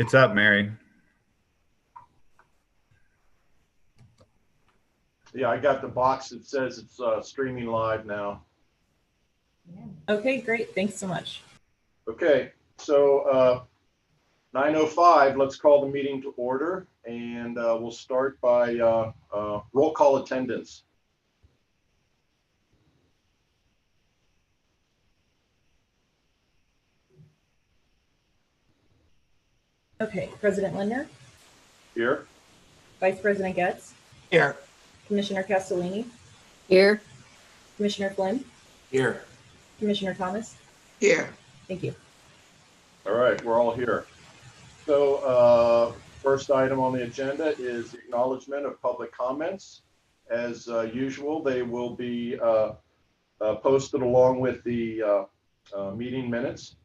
It's up, Mary. Yeah, I got the box that says it's streaming live now. Okay, great. Thanks so much. Okay, so 9:05, let's call the meeting to order, and we'll start by roll call attendance. Okay, President Lindner, Here. Vice President Getz, Here. Commissioner Castellini, Here. Commissioner Flynn, Here. Commissioner Thomas. Here. Thank you. All right, we're all here. So first item on the agenda is the acknowledgement of public comments. As usual, they will be posted along with the meeting minutes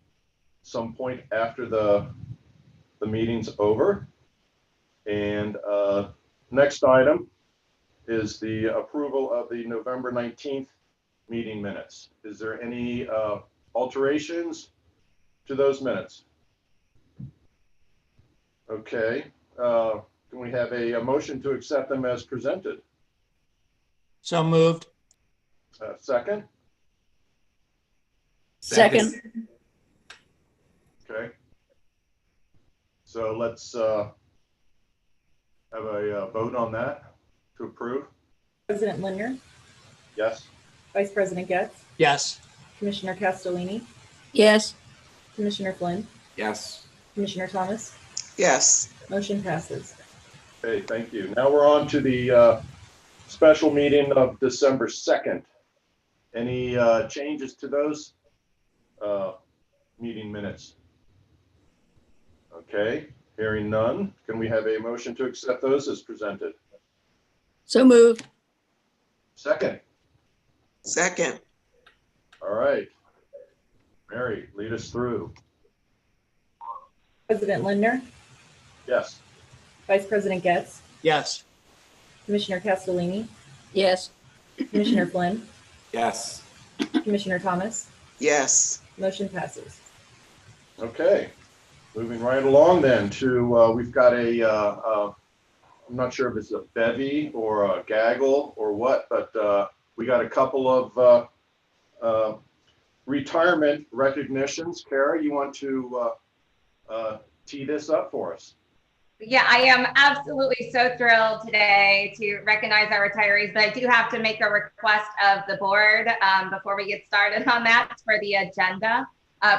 some point after the meeting's over. And next item is the approval of the November 19th meeting minutes. Is there any alterations to those minutes? Okay, can we have a motion to accept them as presented? So moved. Second? Second. Okay. So let's have a vote on that to approve. President Lindner, Yes? Vice President Getz, Yes. Commissioner Castellini, Yes. Commissioner Flynn, Yes. Commissioner Thomas. Yes. Motion passes. Okay, thank you. Now we're on to the special meeting of December 2nd. Any changes to those meeting minutes? Okay, hearing none. Can we have a motion to accept those as presented? So moved. Second. Second. All right. Mary, lead us through. President Lindner, Yes. Vice President Getz, Yes. Commissioner Castellini, Yes. Commissioner Flynn, Yes. Commissioner Thomas. Yes. Motion passes. Okay. Moving right along then to, we've got I'm not sure if it's a bevy or a gaggle or what, but we got a couple of retirement recognitions. Kara, you want to tee this up for us? Yeah, I am absolutely so thrilled today to recognize our retirees, but I do have to make a request of the board before we get started on that for the agenda.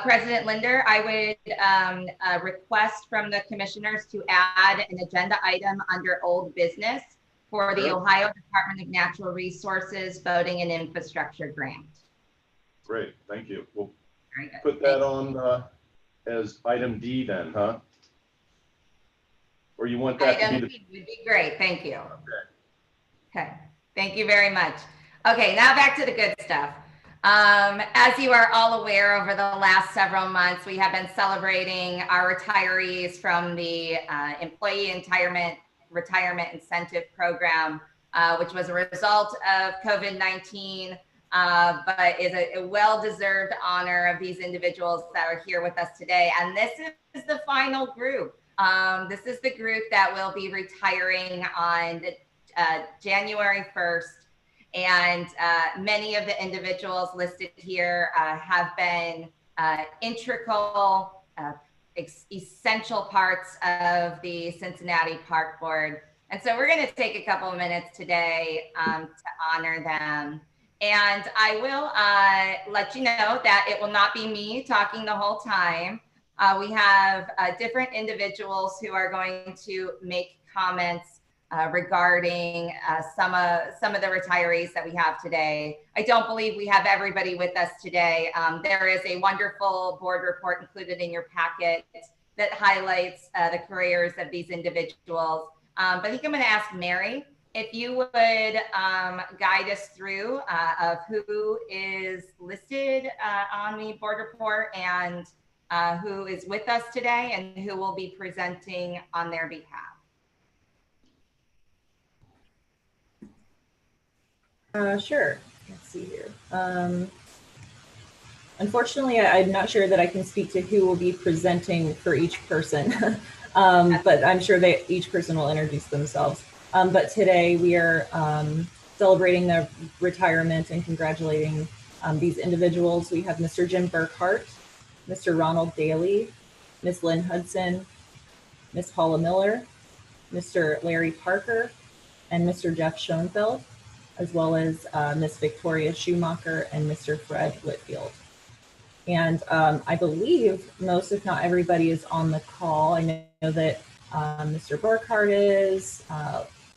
President Linder, I would request from the commissioners to add an agenda item under old business for the Ohio Department of Natural Resources Voting and Infrastructure Grant. Great, thank you. We'll Very good. put that on as item D then, huh? Or you want that to be Item D would be great, thank you. Okay, thank you very much. Okay, now back to the good stuff. As you are all aware, over the last several months, we have been celebrating our retirees from the Employee Retirement Incentive Program, which was a result of COVID-19, but is a well-deserved honor of these individuals that are here with us today. And this is the final group. This is the group that will be retiring on January 1st. And many of the individuals listed here have been integral, essential parts of the Cincinnati Park Board. And so we're going to take a couple of minutes today to honor them. And I will let you know that it will not be me talking the whole time. We have different individuals who are going to make comments regarding some of the retirees that we have today. I don't believe we have everybody with us today. There is a wonderful board report included in your packet that highlights the careers of these individuals. But I think I'm going to ask Mary if you would guide us through of who is listed on the board report and who is with us today and who will be presenting on their behalf. Sure. Let's see here. Unfortunately, I'm not sure that I can speak to who will be presenting for each person. But I'm sure each person will introduce themselves. But today we are celebrating the retirement and congratulating these individuals. We have Mr. Jim Burkhart, Mr. Ronald Daly, Ms. Lynn Hudson, Ms. Paula Miller, Mr. Larry Parker, and Mr. Jeff Schoenfeld, as well as Ms. Victoria Schumacher and Mr. Fred Whitfield. And I believe most, if not everybody, is on the call. I know that Mr. Burkhart is,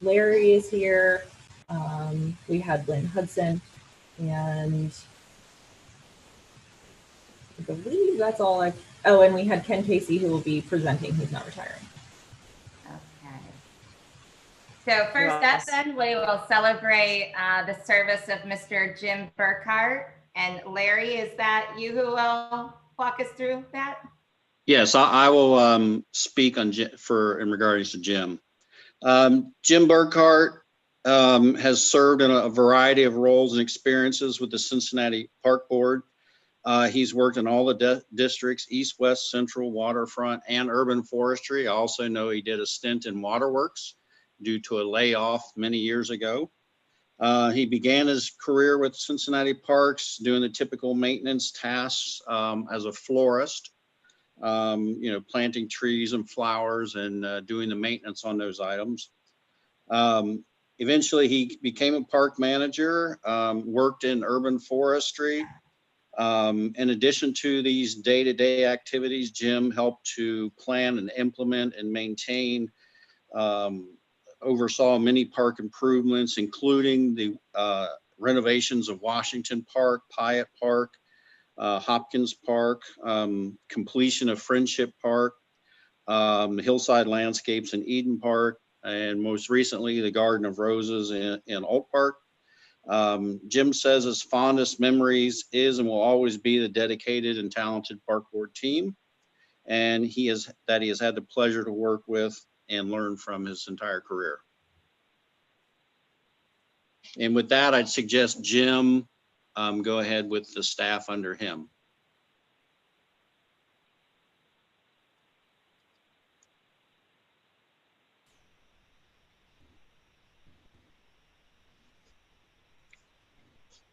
Larry is here. We had Lynn Hudson, and I believe that's all and we had Ken Casey, who will be presenting. He's not retiring. Okay. So first up then, we will celebrate the service of Mr. Jim Burkhart. And Larry, is that you who will walk us through that? Yes, I will speak on in regards to Jim. Jim Burkhart has served in a variety of roles and experiences with the Cincinnati Park Board. He's worked in all the districts, East, West, Central, Waterfront, and Urban Forestry. I also know he did a stint in Waterworks due to a layoff many years ago. He began his career with Cincinnati Parks, doing the typical maintenance tasks as a florist, planting trees and flowers and doing the maintenance on those items. Eventually, he became a park manager, worked in urban forestry. In addition to these day-to-day activities, Jim helped to plan and implement and maintain, oversaw many park improvements, including the renovations of Washington Park, Pyatt Park, Hopkins Park, completion of Friendship Park, Hillside Landscapes in Eden Park, and most recently, the Garden of Roses in Oak Park. Jim says his fondest memories is and will always be the dedicated and talented park board team, and he has had the pleasure to work with and learn from his entire career. And with that, I'd suggest Jim go ahead with the staff under him.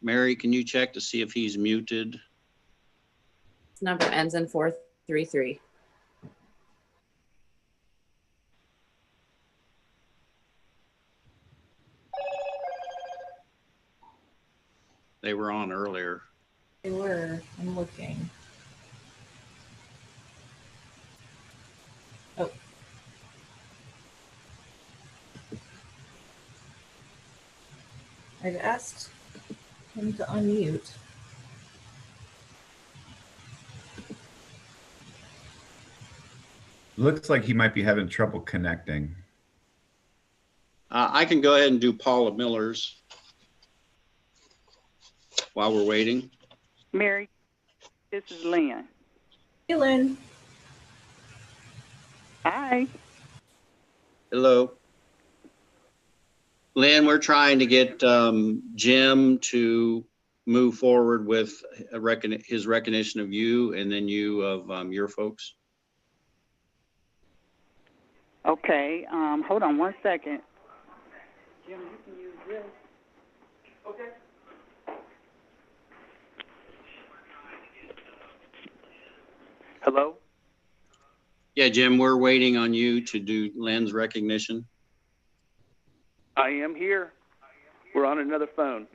Mary, can you check to see if he's muted? His number ends in 433. They were on earlier. They were. I'm looking. Oh. I've asked him to unmute. Looks like he might be having trouble connecting. I can go ahead and do Paula Miller's while we're waiting. Mary, this is Lynn. Hey, Lynn. Hi. Hello. Lynn, we're trying to get Jim to move forward with his recognition of you and then you of your folks. Okay, hold on one second. Jim, you can use this. Okay. Hello? Yeah, Jim, we're waiting on you to do Lynn's recognition. I am here. We're on another phone.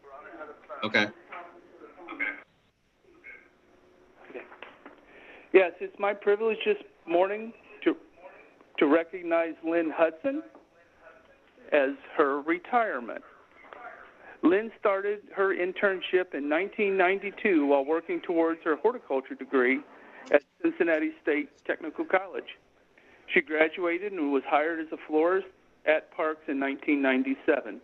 Okay. Yes, it's my privilege this morning to recognize Lynn Hudson as her retirement. Lynn started her internship in 1992 while working towards her horticulture degree at Cincinnati State Technical College. She graduated and was hired as a florist at Parks in 1997.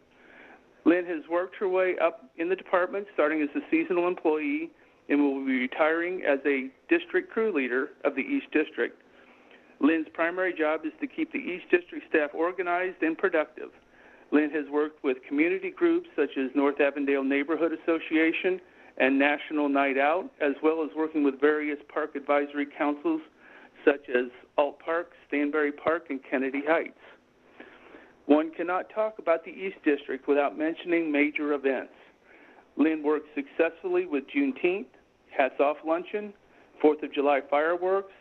Lynn has worked her way up in the department, starting as a seasonal employee, and will be retiring as a district crew leader of the East District. Lynn's primary job is to keep the East District staff organized and productive. Lynn has worked with community groups such as North Avondale Neighborhood Association and National Night Out, as well as working with various park advisory councils such as Alt Park, Stanberry Park, and Kennedy Heights. One cannot talk about the East District without mentioning major events. Lynn worked successfully with Juneteenth, Hats Off Luncheon, 4th of July fireworks,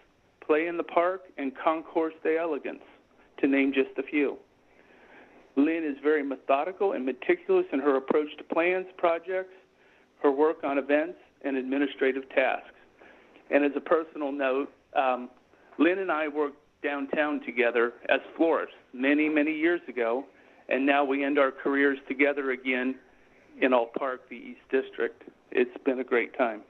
Play in the Park, and Concourse de Elegance, to name just a few. Lynn is very methodical and meticulous in her approach to plans, projects, her work on events, and administrative tasks. And as a personal note, Lynn and I worked downtown together as florists many, many years ago, and now we end our careers together again in Alt Park, the East District. It's been a great time.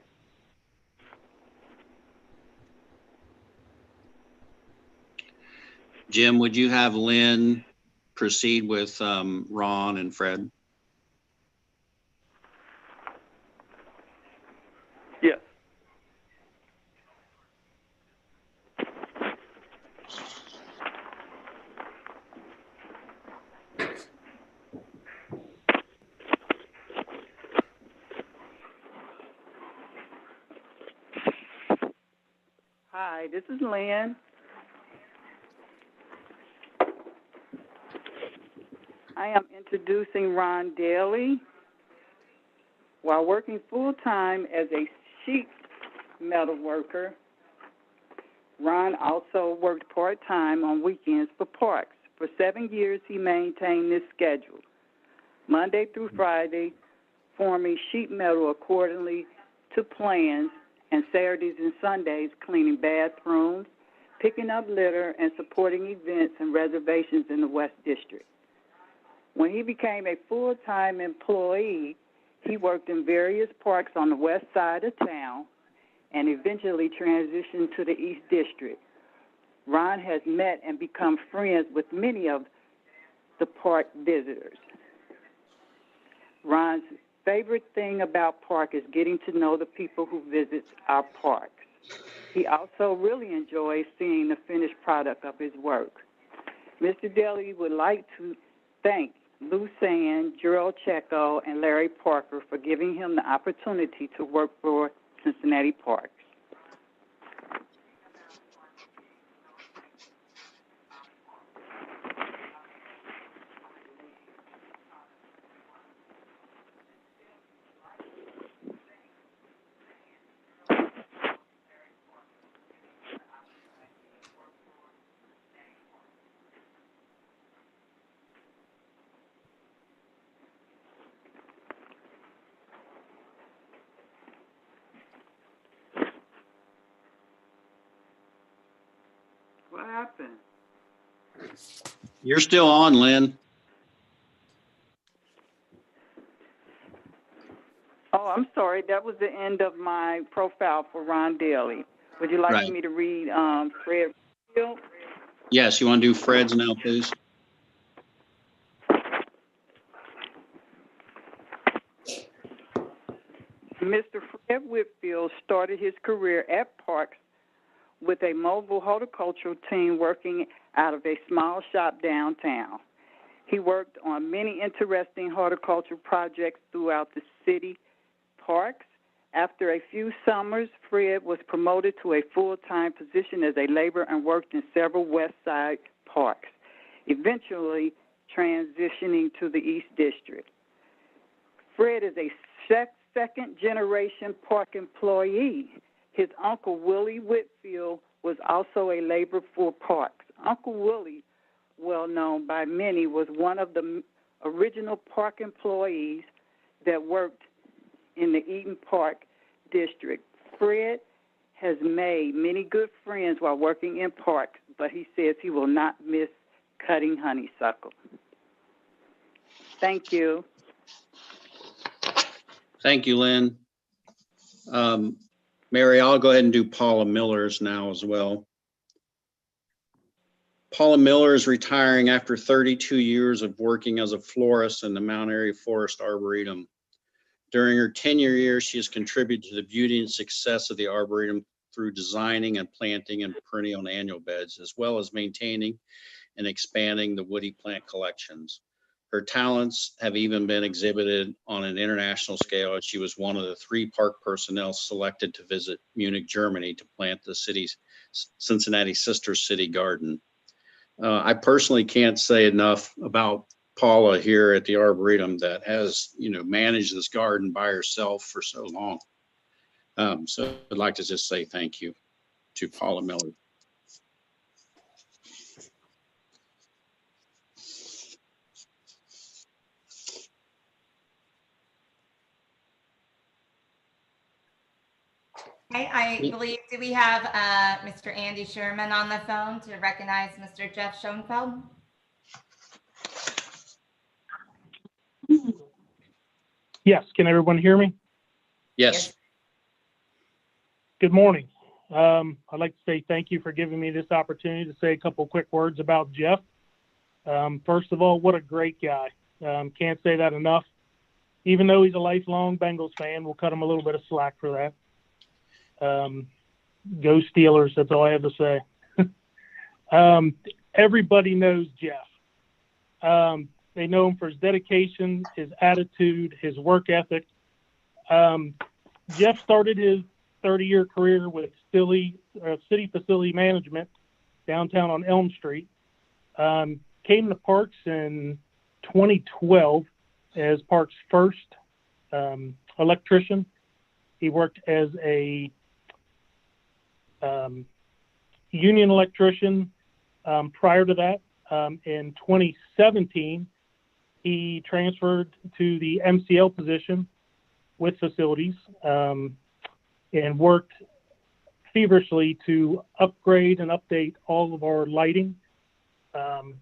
Jim, would you have Lynn proceed with Ron and Fred? Yes. Hi, this is Lynn. I am introducing Ron Daly. While working full-time as a sheet metal worker, Ron also worked part-time on weekends for parks. For 7 years, he maintained this schedule, Monday through Friday, forming sheet metal accordingly to plans, and Saturdays and Sundays cleaning bathrooms, picking up litter, and supporting events and reservations in the West District. When he became a full-time employee, he worked in various parks on the west side of town and eventually transitioned to the East District. Ron has met and become friends with many of the park visitors. Ron's favorite thing about park is getting to know the people who visit our parks. He also really enjoys seeing the finished product of his work. Mr. Daly would like to thank Lou Sand, Gerald Checo, and Larry Parker for giving him the opportunity to work for Cincinnati Parks. What happened? You're still on, Lynn. Oh, I'm sorry. That was the end of my profile for Ron Daly. Would you like Right. me to read Fred Whitfield? Yes, you want to do Fred's now, please? Mr. Fred Whitfield started his career at Parks with a mobile horticultural team working out of a small shop downtown. He worked on many interesting horticultural projects throughout the city parks. After a few summers, Fred was promoted to a full-time position as a laborer and worked in several West Side parks, eventually transitioning to the East District. Fred is a second-generation park employee. His uncle, Willie Whitfield, was also a laborer for parks. Uncle Willie, well known by many, was one of the original park employees that worked in the Eaton Park District. Fred has made many good friends while working in parks, but he says he will not miss cutting honeysuckle. Thank you. Thank you, Lynn. Mary, I'll go ahead and do Paula Miller's now as well. Paula Miller is retiring after 32 years of working as a florist in the Mount Airy Forest Arboretum. During her tenure year, she has contributed to the beauty and success of the Arboretum through designing and planting and perennial and annual beds, as well as maintaining and expanding the woody plant collections. Her talents have even been exhibited on an international scale, as she was one of the 3 park personnel selected to visit Munich, Germany to plant the city's Cincinnati Sister City Garden. I personally can't say enough about Paula here at the Arboretum that has, managed this garden by herself for so long. So I'd like to just say thank you to Paula Miller. Okay, I believe, do we have Mr. Andy Sherman on the phone to recognize Mr. Jeff Schoenfeld? Yes, can everyone hear me? Yes. Good morning. I'd like to say thank you for giving me this opportunity to say a couple quick words about Jeff. First of all, what a great guy. Can't say that enough. Even though he's a lifelong Bengals fan, we'll cut him a little bit of slack for that. Go Steelers, that's all I have to say. Everybody knows Jeff. They know him for his dedication, his attitude, his work ethic. Jeff started his 30-year career with city facility management downtown on Elm Street. Came to Parks in 2012 as Parks' first electrician. He worked as a union electrician prior to that. In 2017, he transferred to the MCL position with facilities and worked feverishly to upgrade and update all of our lighting.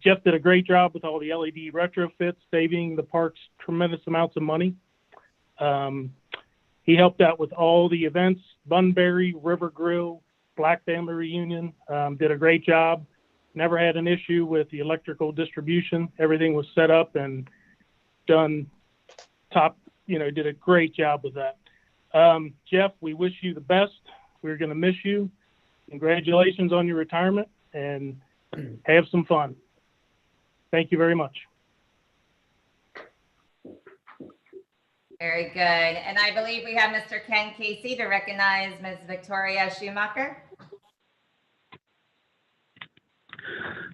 Jeff did a great job with all the LED retrofits, saving the parks tremendous amounts of money. He helped out with all the events, Bunbury, River Grill, Black Family Reunion, did a great job. Never had an issue with the electrical distribution. Everything was set up and done top, did a great job with that. Jeff, we wish you the best. We're going to miss you. Congratulations on your retirement and have some fun. Thank you very much. Very good. And I believe we have Mr. Ken Casey to recognize Ms. Victoria Schumacher.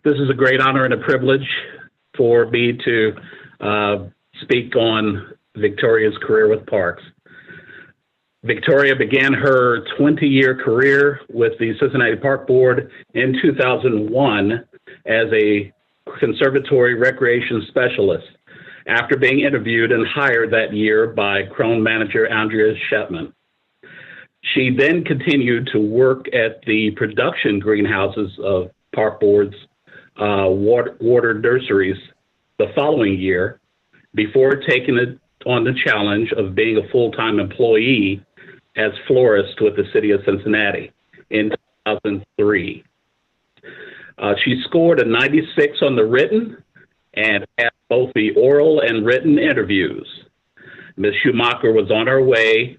This is a great honor and a privilege for me to speak on Victoria's career with Parks. Victoria began her 20-year career with the Cincinnati Park Board in 2001 as a conservatory recreation specialist after being interviewed and hired that year by Crone manager Andrea Shetman. She then continued to work at the production greenhouses of Park Board's water nurseries the following year before taking it on the challenge of being a full-time employee as florist with the city of Cincinnati in 2003. She scored a 96 on the written and passed both the oral and written interviews. Ms. Schumacher was on her way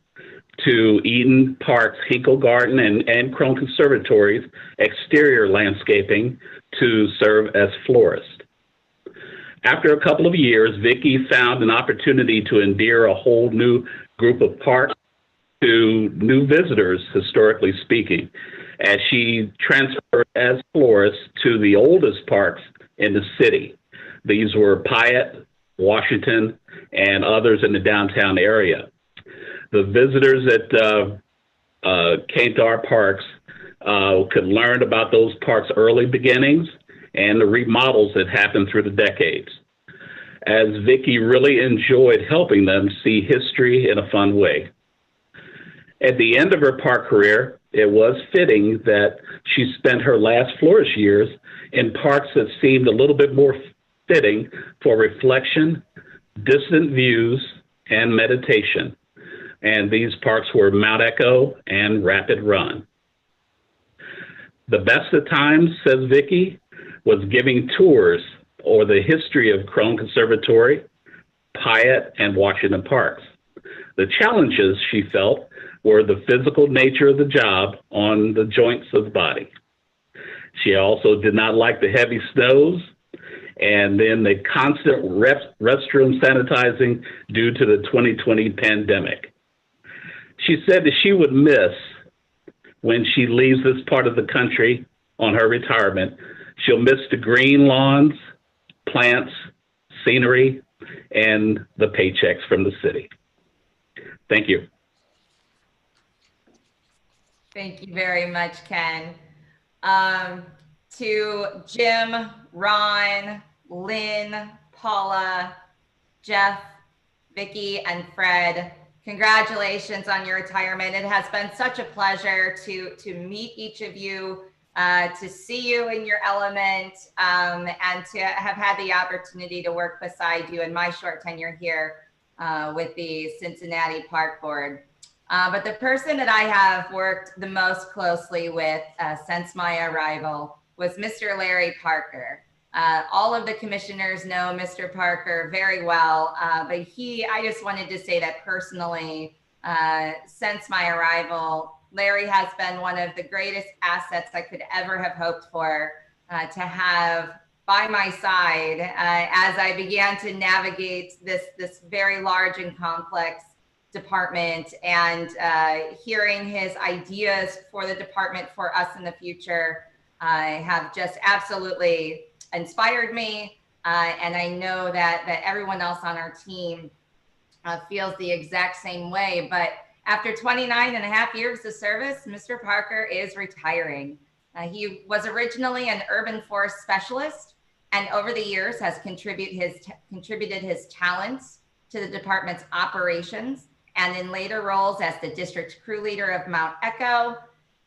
to Eden Park's Hinkle Garden and Crone Conservatory's exterior landscaping to serve as florist. After a couple of years, Vicki found an opportunity to endear a whole new group of parks to new visitors, historically speaking, as she transferred as florist to the oldest parks in the city. These were Piatt, Washington, and others in the downtown area. The visitors that came to our parks could learn about those parks' early beginnings and the remodels that happened through the decades, as Vicki really enjoyed helping them see history in a fun way. At the end of her park career, it was fitting that she spent her last florist years in parks that seemed a little bit more fitting for reflection, distant views, and meditation. And these parks were Mount Echo and Rapid Run. The best of times, says Vicki, was giving tours or the history of Crone Conservatory, Piatt, and Washington Parks. The challenges, she felt, were the physical nature of the job on the joints of the body. She also did not like the heavy snows and then the constant restroom sanitizing due to the 2020 pandemic. She said that she would miss when she leaves this part of the country on her retirement. She'll miss the green lawns, plants, scenery, and the paychecks from the city. Thank you. Thank you very much, Ken. To Jim, Ron, Lynn, Paula, Jeff, Vicki, and Fred, congratulations on your retirement. It has been such a pleasure to meet each of you, to see you in your element, and to have had the opportunity to work beside you in my short tenure here with the Cincinnati Park Board. But the person that I have worked the most closely with since my arrival was Mr. Larry Parker. All of the commissioners know Mr. Parker very well, but I just wanted to say that personally, since my arrival, Larry has been one of the greatest assets I could ever have hoped for to have by my side as I began to navigate this very large and complex department, and hearing his ideas for the department for us in the future have just absolutely inspired me. And I know that everyone else on our team feels the exact same way. But after 29 and a half years of service, Mr. Parker is retiring. He was originally an urban forest specialist, and over the years has contributed his talents to the department's operations, and in later roles as the district crew leader of Mount Echo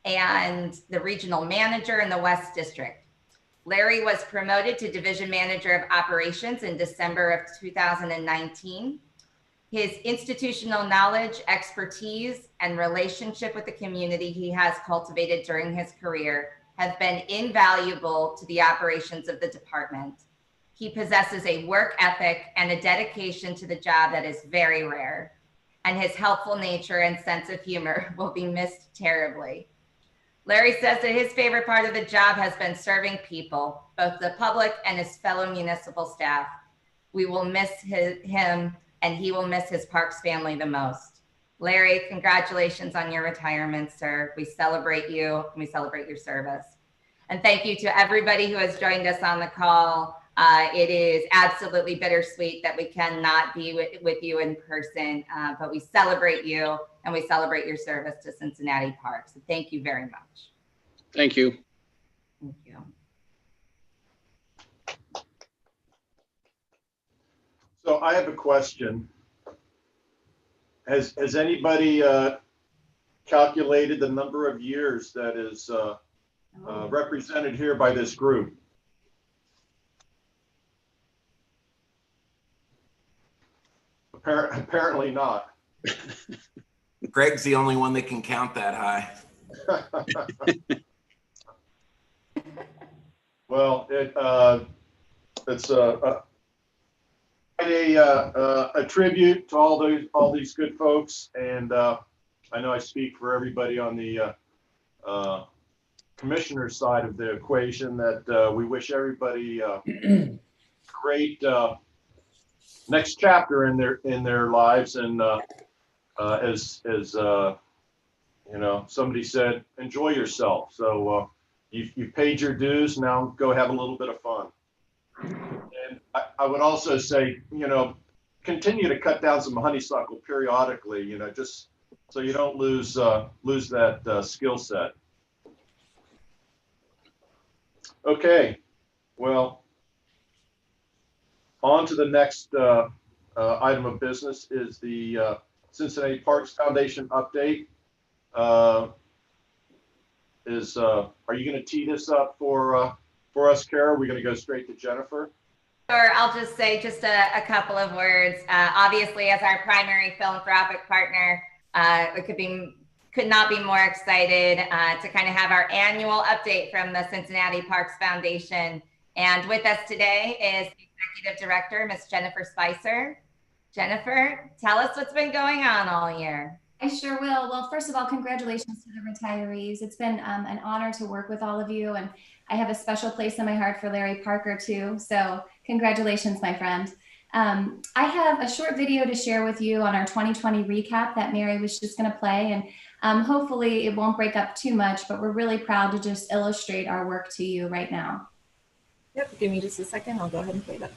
and the regional manager in the West District. Larry was promoted to division manager of operations in December of 2019. His institutional knowledge, expertise, and relationship with the community he has cultivated during his career have been invaluable to the operations of the department. He possesses a work ethic and a dedication to the job that is very rare, and his helpful nature and sense of humor will be missed terribly. Larry says that his favorite part of the job has been serving people, both the public and his fellow municipal staff. We will miss him, and he will miss his Parks family the most. Larry, congratulations on your retirement, sir. We celebrate you, and we celebrate your service. And thank you to everybody who has joined us on the call. It is absolutely bittersweet that we cannot be with you in person, but we celebrate you and we celebrate your service to Cincinnati Parks. So thank you very much. Thank you. Thank you. So I have a question. Has anybody calculated the number of years that is represented here by this group? Apparently not. Greg's the only one that can count that high. Well, it's a tribute to all these good folks, and I know I speak for everybody on the commissioner side of the equation that we wish everybody great next chapter in their lives, and as you know, somebody said, enjoy yourself. So you paid your dues. Now go have a little bit of fun. And I would also say, you know, continue to cut down some honeysuckle periodically. You know, just so you don't lose that skill set. Okay, well, on to the next item of business is the Cincinnati Parks Foundation update. Are you going to tee this up for us, Kara? Are we going to go straight to Jennifer? Sure, I'll just say just a couple of words. Obviously, as our primary philanthropic partner, we could not be more excited to kind of have our annual update from the Cincinnati Parks Foundation. And with us today is the Executive Director, Ms. Jennifer Spicer. Jennifer, tell us what's been going on all year. I sure will. Well, first of all, congratulations to the retirees. It's been an honor to work with all of you, and I have a special place in my heart for Larry Parker too. So congratulations, my friend. I have a short video to share with you on our 2020 recap that Mary was just going to play, and hopefully it won't break up too much, but we're really proud to just illustrate our work to you right now. Yep, give me just a second. I'll go ahead and play that.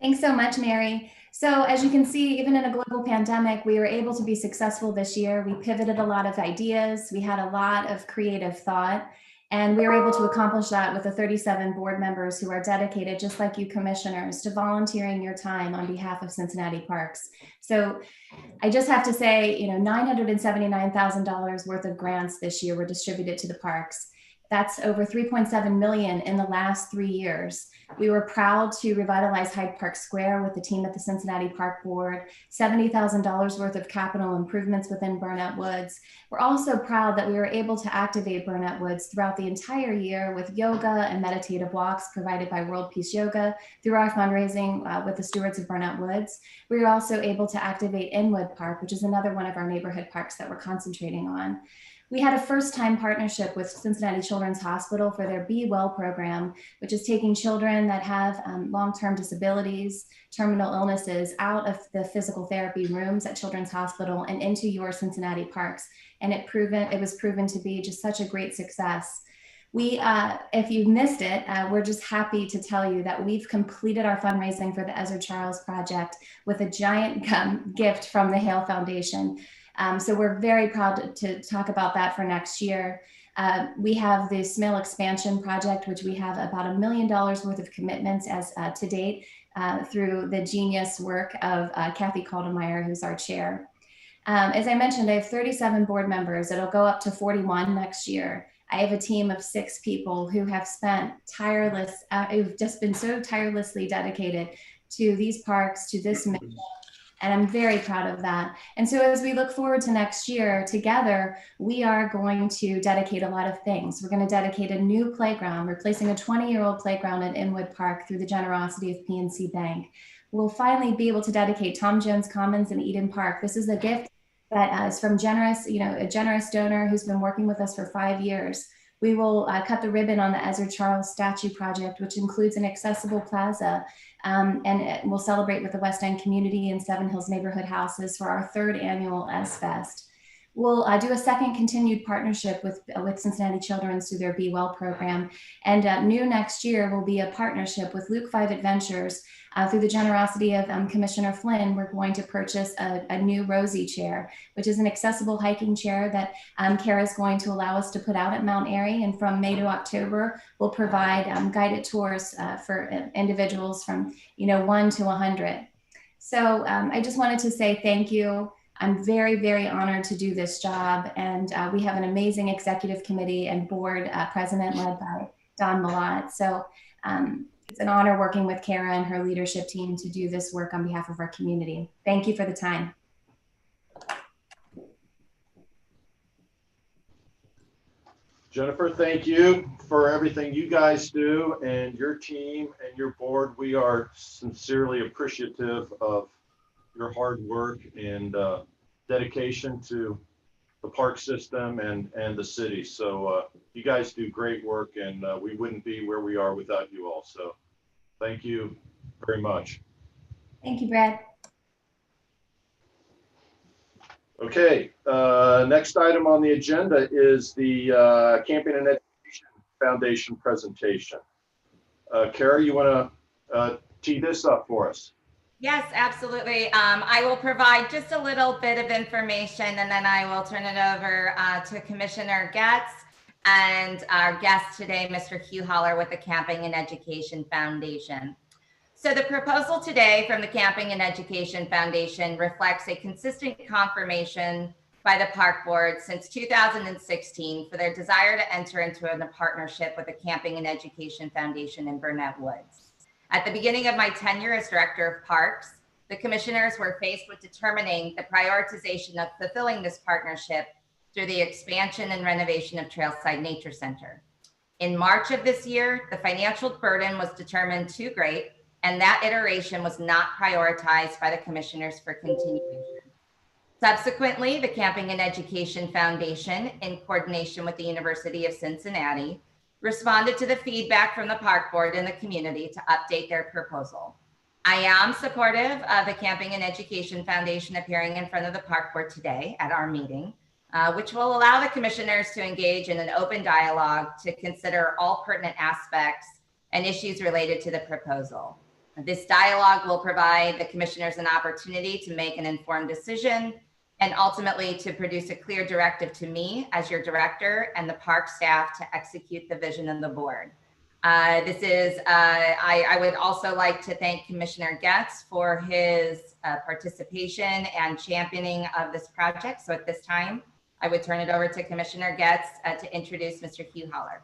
Thanks so much, Mary. So as you can see, even in a global pandemic, we were able to be successful this year. We pivoted a lot of ideas. We had a lot of creative thought, and we were able to accomplish that with the 37 board members who are dedicated, just like you commissioners, to volunteering your time on behalf of Cincinnati Parks. So I just have to say, $979,000 worth of grants this year were distributed to the parks. That's over 3.7 million in the last 3 years. We were proud to revitalize Hyde Park Square with the team at the Cincinnati Park Board, $70,000 worth of capital improvements within Burnett Woods. We're also proud that we were able to activate Burnett Woods throughout the entire year with yoga and meditative walks provided by World Peace Yoga through our fundraising with the stewards of Burnett Woods. We were also able to activate Inwood Park, which is another one of our neighborhood parks that we're concentrating on. We had a first-time partnership with Cincinnati Children's Hospital for their Be Well program, which is taking children that have long-term disabilities, terminal illnesses out of the physical therapy rooms at Children's Hospital and into your Cincinnati parks. And it was proven to be just such a great success. If you missed it, we're just happy to tell you that we've completed our fundraising for the Ezra Charles Project with a giant gift from the Hale Foundation. So we're very proud to talk about that for next year. We have the Smale Expansion Project, which we have about $1 million worth of commitments as to date through the genius work of Kathy Kaldemeyer, who's our chair. As I mentioned, I have 37 board members. It'll go up to 41 next year. I have a team of 6 people who have who've just been so tirelessly dedicated to these parks, to this mission. And I'm very proud of that. And so as we look forward to next year together, we are going to dedicate a lot of things. We're going to dedicate a new playground, replacing a 20-year-old playground at Inwood Park through the generosity of PNC Bank. We'll finally be able to dedicate Tom Jones Commons in Eden Park. This is a gift that is from a generous donor who's been working with us for 5 years. We will cut the ribbon on the Ezra Charles Statue Project, which includes an accessible plaza, and we'll celebrate with the West End community and Seven Hills Neighborhood Houses for our 3rd annual EzFest. We'll do a second continued partnership with Cincinnati Children's through their Be Well program. And new next year will be a partnership with Luke 5 Adventures. Through the generosity of Commissioner Flynn, we're going to purchase a new Rosie chair, which is an accessible hiking chair that Kara is going to allow us to put out at Mount Airy. And from May to October, we'll provide guided tours for individuals from 1 to 100. So I just wanted to say thank you. I'm very, very honored to do this job. And we have an amazing executive committee and board president led by Don Malott. So it's an honor working with Kara and her leadership team to do this work on behalf of our community. Thank you for the time. Jennifer, thank you for everything you guys do and your team and your board. We are sincerely appreciative of your hard work and dedication to the park system and the city. So you guys do great work, and we wouldn't be where we are without you all. So thank you very much. Thank you, Brad. Okay, next item on the agenda is the Camping and Education Foundation presentation. Kara, you want to tee this up for us? Yes, absolutely. I will provide just a little bit of information, and then I will turn it over to Commissioner Getz and our guest today, Mr. Hugh Holler with the Camping and Education Foundation. So the proposal today from the Camping and Education Foundation reflects a consistent confirmation by the Park Board since 2016 for their desire to enter into a partnership with the Camping and Education Foundation in Burnett Woods. At the beginning of my tenure as Director of Parks, the commissioners were faced with determining the prioritization of fulfilling this partnership through the expansion and renovation of Trailside Nature Center. In March of this year, the financial burden was determined too great, and that iteration was not prioritized by the commissioners for continuation. Subsequently, the Camping and Education Foundation, in coordination with the University of Cincinnati, responded to the feedback from the Park Board and the community to update their proposal. I am supportive of the Camping and Education Foundation appearing in front of the Park Board today at our meeting, which will allow the commissioners to engage in an open dialogue to consider all pertinent aspects and issues related to the proposal. This dialogue will provide the commissioners an opportunity to make an informed decision and ultimately to produce a clear directive to me as your director and the park staff to execute the vision of the board. I would also like to thank Commissioner Getz for his participation and championing of this project. So at this time, I would turn it over to Commissioner Getz to introduce Mr. Hugh Holler.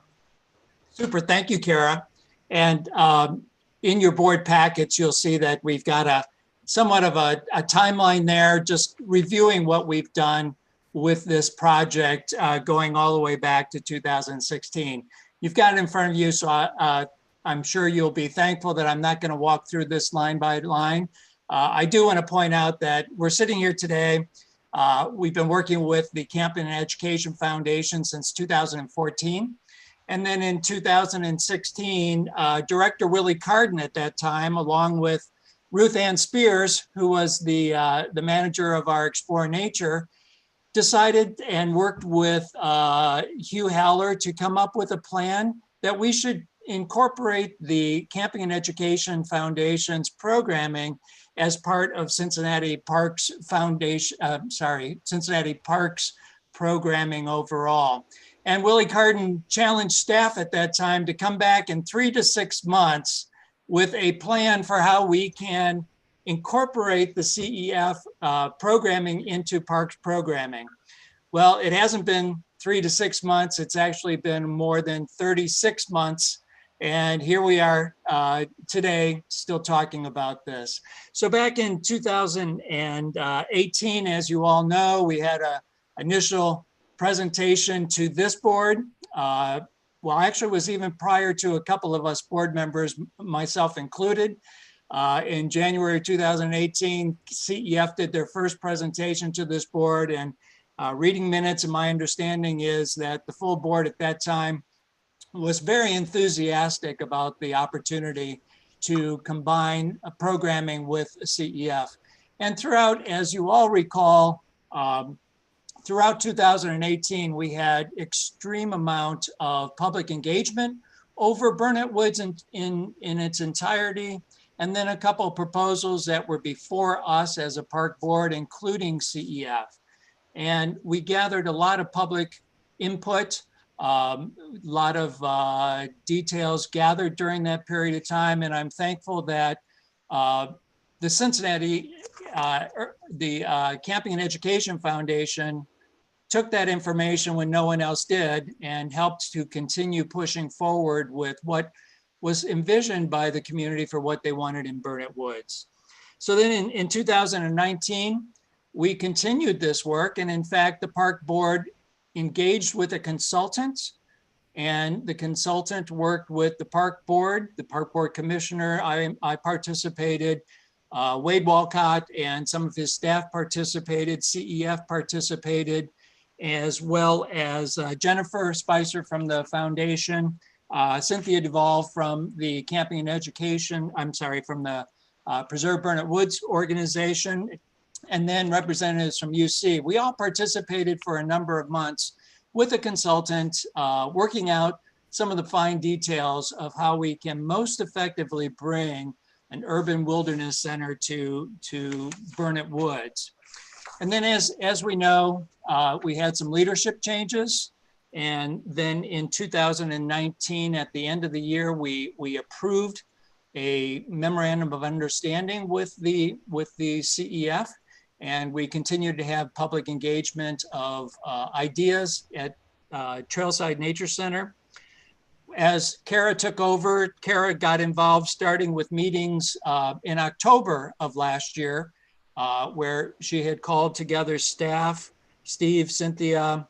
Super, thank you, Kara. And in your board packets, you'll see that we've got a somewhat of a timeline there, just reviewing what we've done with this project going all the way back to 2016. You've got it in front of you, so I'm sure you'll be thankful that I'm not going to walk through this line by line. I do want to point out that we're sitting here today. We've been working with the Camping and Education Foundation since 2014. And then in 2016, Director Willie Carden at that time, along with Ruth Ann Spears, who was the manager of our Explore Nature, decided and worked with Hugh Haller to come up with a plan that we should incorporate the Camping and Education Foundation's programming as part of Cincinnati Parks Foundation, Cincinnati Parks programming overall. And Willie Carden challenged staff at that time to come back in 3 to 6 months with a plan for how we can incorporate the CEF programming into parks programming. Well, it hasn't been 3 to 6 months. It's actually been more than 36 months. And here we are today still talking about this. So back in 2018, as you all know, we had an initial presentation to this board. Well, actually it was even prior to a couple of us board members, myself included. In January 2018, CEF did their first presentation to this board, and reading minutes, and my understanding is that the full board at that time was very enthusiastic about the opportunity to combine programming with CEF. And throughout, as you all recall, throughout 2018, we had extreme amount of public engagement over Burnett Woods in its entirety, and then a couple of proposals that were before us as a park board, including CEF. And we gathered a lot of public input, a lot of details gathered during that period of time, and I'm thankful that the Cincinnati, Camping and Education Foundation took that information when no one else did and helped to continue pushing forward with what was envisioned by the community for what they wanted in Burnet Woods. So then in 2019, we continued this work. And in fact, the park board engaged with a consultant, and the consultant worked with the park board commissioner. I participated, Wade Walcott and some of his staff participated, CEF participated, as well as Jennifer Spicer from the foundation, Cynthia Duvall from the Camping and Education, from the Preserve Burnet Woods organization, and then representatives from UC. We all participated for a number of months with a consultant, working out some of the fine details of how we can most effectively bring an urban wilderness center to Burnet Woods. And then as we know, we had some leadership changes. And then in 2019, at the end of the year, we approved a memorandum of understanding with the CEF, and we continued to have public engagement of ideas at Trailside Nature Center. As Kara took over, Kara got involved starting with meetings in October of last year, where she had called together staff, Steve, Cynthia,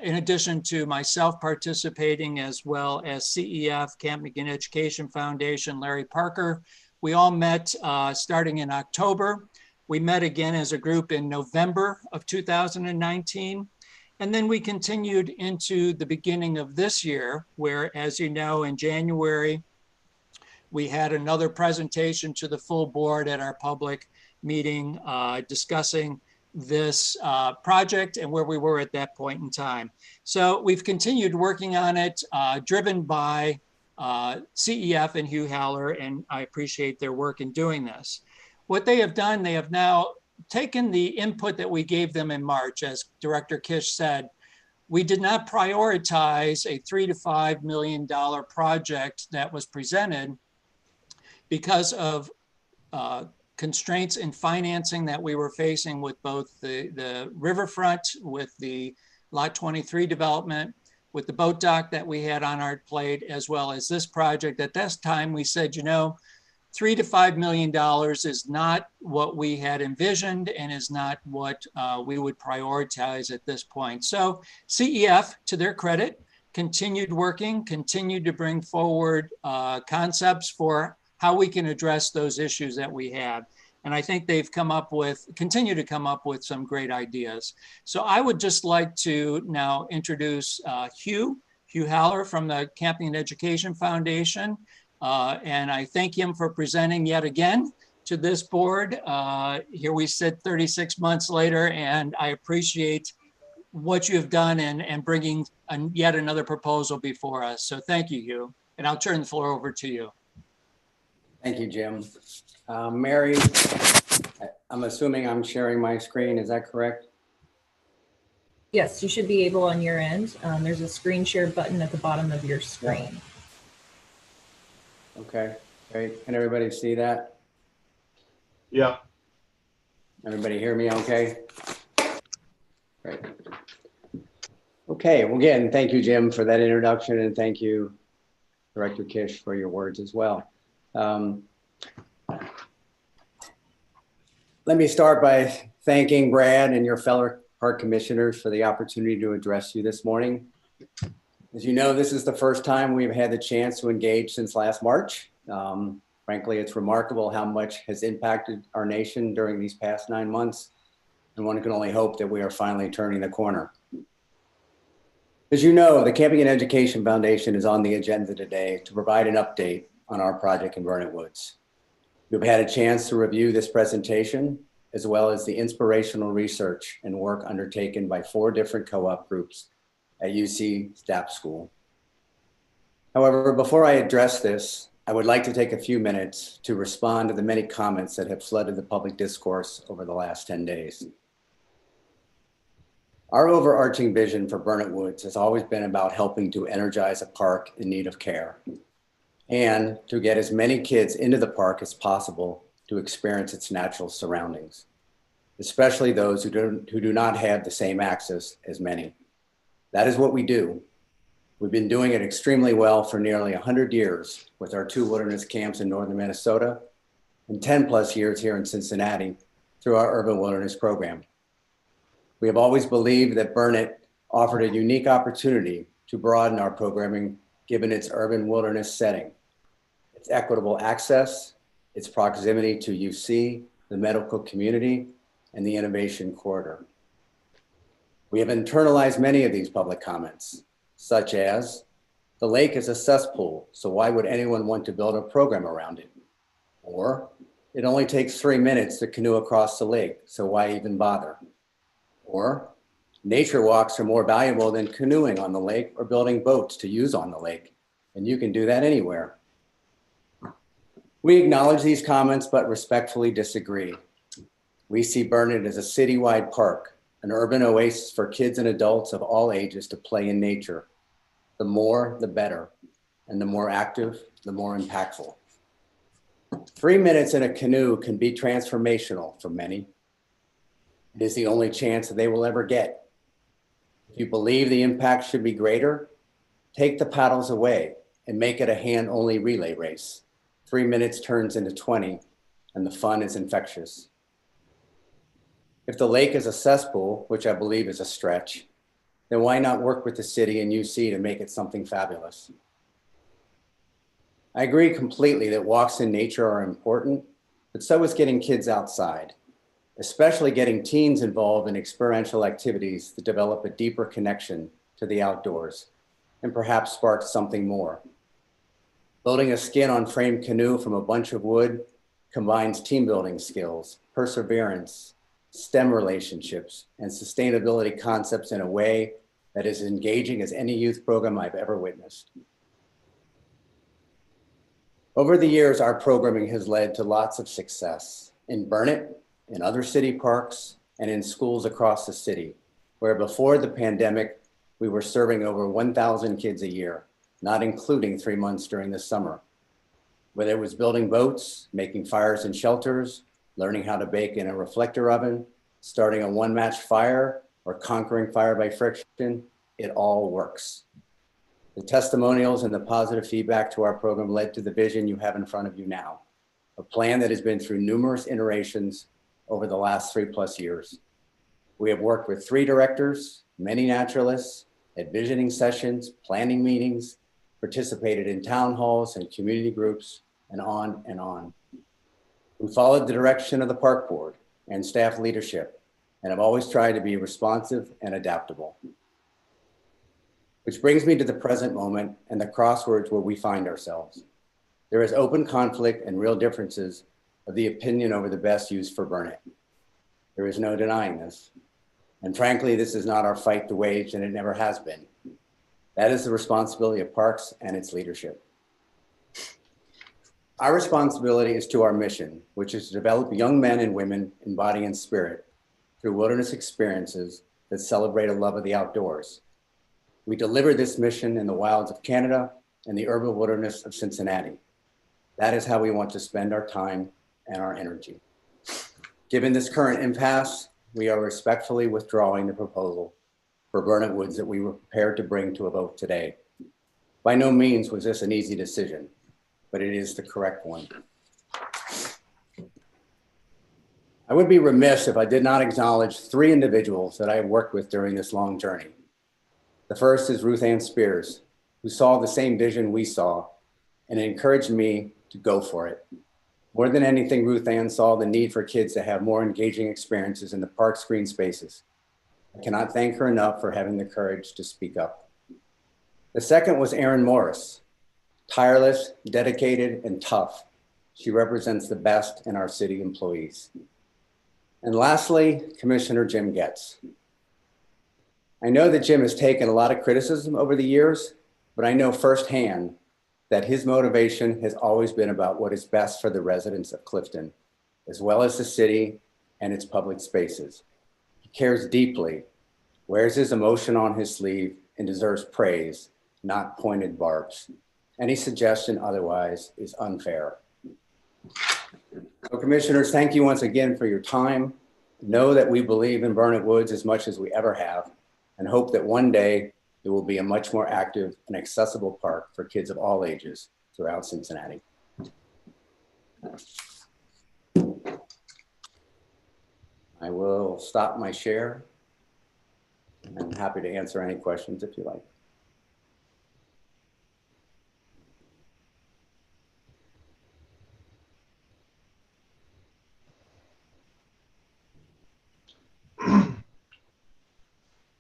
in addition to myself participating, as well as CEF, Camping and Education Foundation, Larry Parker. We all met starting in October. We met again as a group in November of 2019. And then we continued into the beginning of this year, where, as you know, in January, we had another presentation to the full board at our public meeting discussing this project and where we were at that point in time. So we've continued working on it, driven by CEF and Hugh Haller, and I appreciate their work in doing this. What they have done, they have now taken the input that we gave them in March. As Director Kish said, we did not prioritize a $3 to $5 million project that was presented because of constraints in financing that we were facing with both the riverfront, with the Lot 23 development, with the boat dock that we had on our plate, as well as this project. At this time, we said, you know, $3 to $5 million is not what we had envisioned and is not what we would prioritize at this point. So CEF, to their credit, continued working, continued to bring forward concepts for how we can address those issues that we have. And I think they've continue to come up with some great ideas. So I would just like to now introduce Hugh Haller from the Camping and Education Foundation. And I thank him for presenting yet again to this board. Here we sit 36 months later, and I appreciate what you have done and bringing yet another proposal before us. So thank you, Hugh. And I'll turn the floor over to you. Thank you, Jim. Mary, I'm assuming I'm sharing my screen. Is that correct? Yes, you should be able on your end. There's a screen share button at the bottom of your screen. Okay, great. Can everybody see that? Yeah. Everybody hear me okay? Great. Okay, well, again, thank you, Jim, for that introduction, and thank you, Director Kish, for your words as well. Let me start by thanking Brad and your fellow park commissioners for the opportunity to address you this morning. As you know, this is the first time we've had the chance to engage since last March. Frankly, it's remarkable how much has impacted our nation during these past 9 months, and one can only hope that we are finally turning the corner. As you know, the Camping and Education Foundation is on the agenda today to provide an update on our project in Burnet Woods. You've had a chance to review this presentation, as well as the inspirational research and work undertaken by 4 different co-op groups at UC Staff School. However, before I address this, I would like to take a few minutes to respond to the many comments that have flooded the public discourse over the last 10 days. Our overarching vision for Burnet Woods has always been about helping to energize a park in need of care, and to get as many kids into the park as possible to experience its natural surroundings, especially those who do not have the same access as many. That is what we do. We've been doing it extremely well for nearly 100 years with our 2 wilderness camps in northern Minnesota and 10 plus years here in Cincinnati through our urban wilderness program. We have always believed that Burnett offered a unique opportunity to broaden our programming given its urban wilderness setting, its equitable access, its proximity to UC, the medical community, and the innovation corridor. We have internalized many of these public comments, such as, the lake is a cesspool, so why would anyone want to build a program around it? Or, it only takes 3 minutes to canoe across the lake, so why even bother? Or, nature walks are more valuable than canoeing on the lake or building boats to use on the lake, and you can do that anywhere. We acknowledge these comments, but respectfully disagree. We see Burnett as a citywide park, an urban oasis for kids and adults of all ages to play in nature. The more, the better, and the more active, the more impactful. 3 minutes in a canoe can be transformational for many. It is the only chance that they will ever get. If you believe the impact should be greater, take the paddles away and make it a hand-only relay race. 3 minutes turns into 20, and the fun is infectious. If the lake is a cesspool, which I believe is a stretch, then why not work with the city and UC to make it something fabulous? I agree completely that walks in nature are important, but so is getting kids outside, especially getting teens involved in experiential activities that develop a deeper connection to the outdoors and perhaps spark something more. Building a skin-on-frame canoe from a bunch of wood combines team building skills, perseverance, STEM relationships, and sustainability concepts in a way that is engaging as any youth program I've ever witnessed. Over the years, our programming has led to lots of success in Burnett, in other city parks, and in schools across the city, where before the pandemic, we were serving over 1,000 kids a year, not including 3 months during the summer. Whether it was building boats, making fires in shelters, learning how to bake in a reflector oven, starting a one-match fire, or conquering fire by friction, it all works. The testimonials and the positive feedback to our program led to the vision you have in front of you now, a plan that has been through numerous iterations over the last 3+ years. We have worked with 3 directors, many naturalists, at visioning sessions, planning meetings, participated in town halls and community groups, and on and on. We followed the direction of the park board and staff leadership and have always tried to be responsive and adaptable. Which brings me to the present moment and the crossroads where we find ourselves. There is open conflict and real differences of the opinion over the best use for Burnett. There is no denying this. And frankly, this is not our fight to wage, and it never has been. That is the responsibility of Parks and its leadership. Our responsibility is to our mission, which is to develop young men and women in body and spirit through wilderness experiences that celebrate a love of the outdoors. We deliver this mission in the wilds of Canada and the urban wilderness of Cincinnati. That is how we want to spend our time and our energy. Given this current impasse, we are respectfully withdrawing the proposal for Burnett Woods that we were prepared to bring to a vote today. By no means was this an easy decision, but it is the correct one. I would be remiss if I did not acknowledge 3 individuals that I have worked with during this long journey. The first is Ruth Ann Spears, who saw the same vision we saw and encouraged me to go for it. More than anything, Ruth Ann saw the need for kids to have more engaging experiences in the park's green spaces. I cannot thank her enough for having the courage to speak up. The second was Erin Morris. Tireless, dedicated, and tough. She represents the best in our city employees. And lastly, Commissioner Jim Getz. I know that Jim has taken a lot of criticism over the years, but I know firsthand that his motivation has always been about what is best for the residents of Clifton, as well as the city and its public spaces. He cares deeply, wears his emotion on his sleeve, and deserves praise, not pointed barbs. Any suggestion otherwise is unfair. So commissioners, thank you once again for your time. Know that we believe in Burnet Woods as much as we ever have, and hope that one day it will be a much more active and accessible park for kids of all ages throughout Cincinnati. I will stop my share, and I'm happy to answer any questions if you like.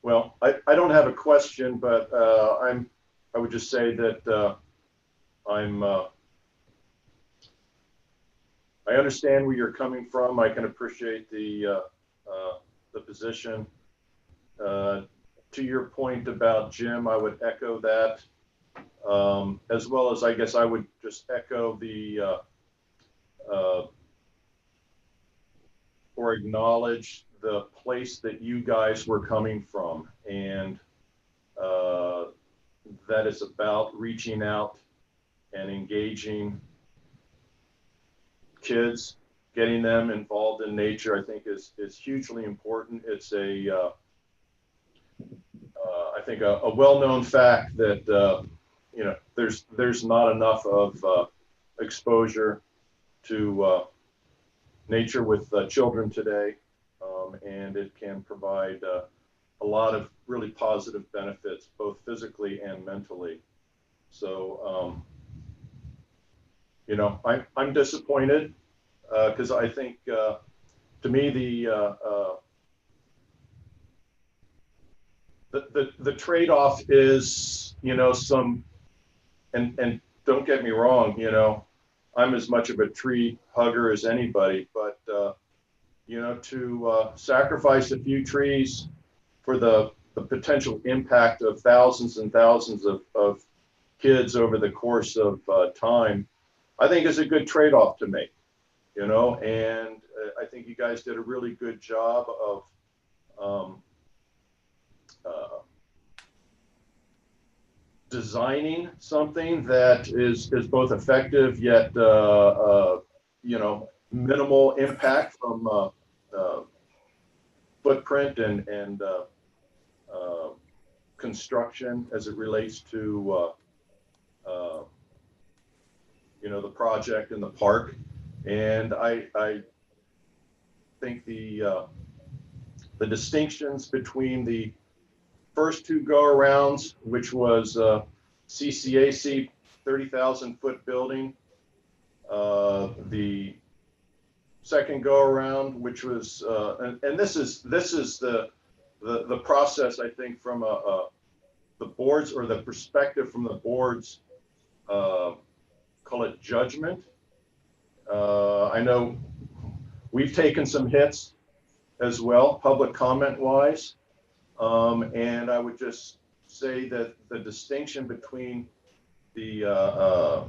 Well, I don't have a question, but I would just say that I understand where you're coming from. I can appreciate the position. To your point about Jim, I would echo that, as well as I guess I would just echo the or acknowledge the place that you guys were coming from, and that is about reaching out and engaging kids, getting them involved in nature. I think is hugely important. It's a I think a well-known fact that you know, there's not enough of exposure to nature with children today, and it can provide a lot of really positive benefits, both physically and mentally. So, you know, I'm disappointed because I think, to me, the trade-off is, you know, and don't get me wrong, you know, I'm as much of a tree hugger as anybody, but you know, to sacrifice a few trees for the potential impact of thousands and thousands of kids over the course of time, I think is a good trade-off to make, you know, and I think you guys did a really good job of designing something that is both effective yet you know, minimal impact from footprint and construction as it relates to you know, the project and the park. And I think the distinctions between the first two go-arounds, which was CCAC 30,000-foot building, the second go-around, which was and this is the process, I think, from the boards, or the perspective from the boards, call it judgment. I know we've taken some hits as well, public comment wise. And I would just say that the distinction between the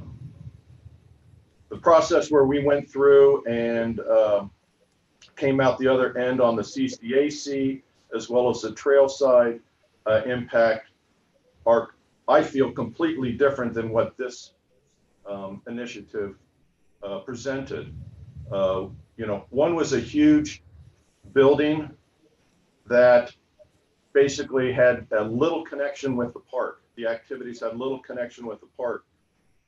process where we went through and came out the other end on the CCAC, as well as the trail side impact, are, I feel, completely different than what this initiative presented. You know, one was a huge building that basically had a little connection with the park. The activities had little connection with the park.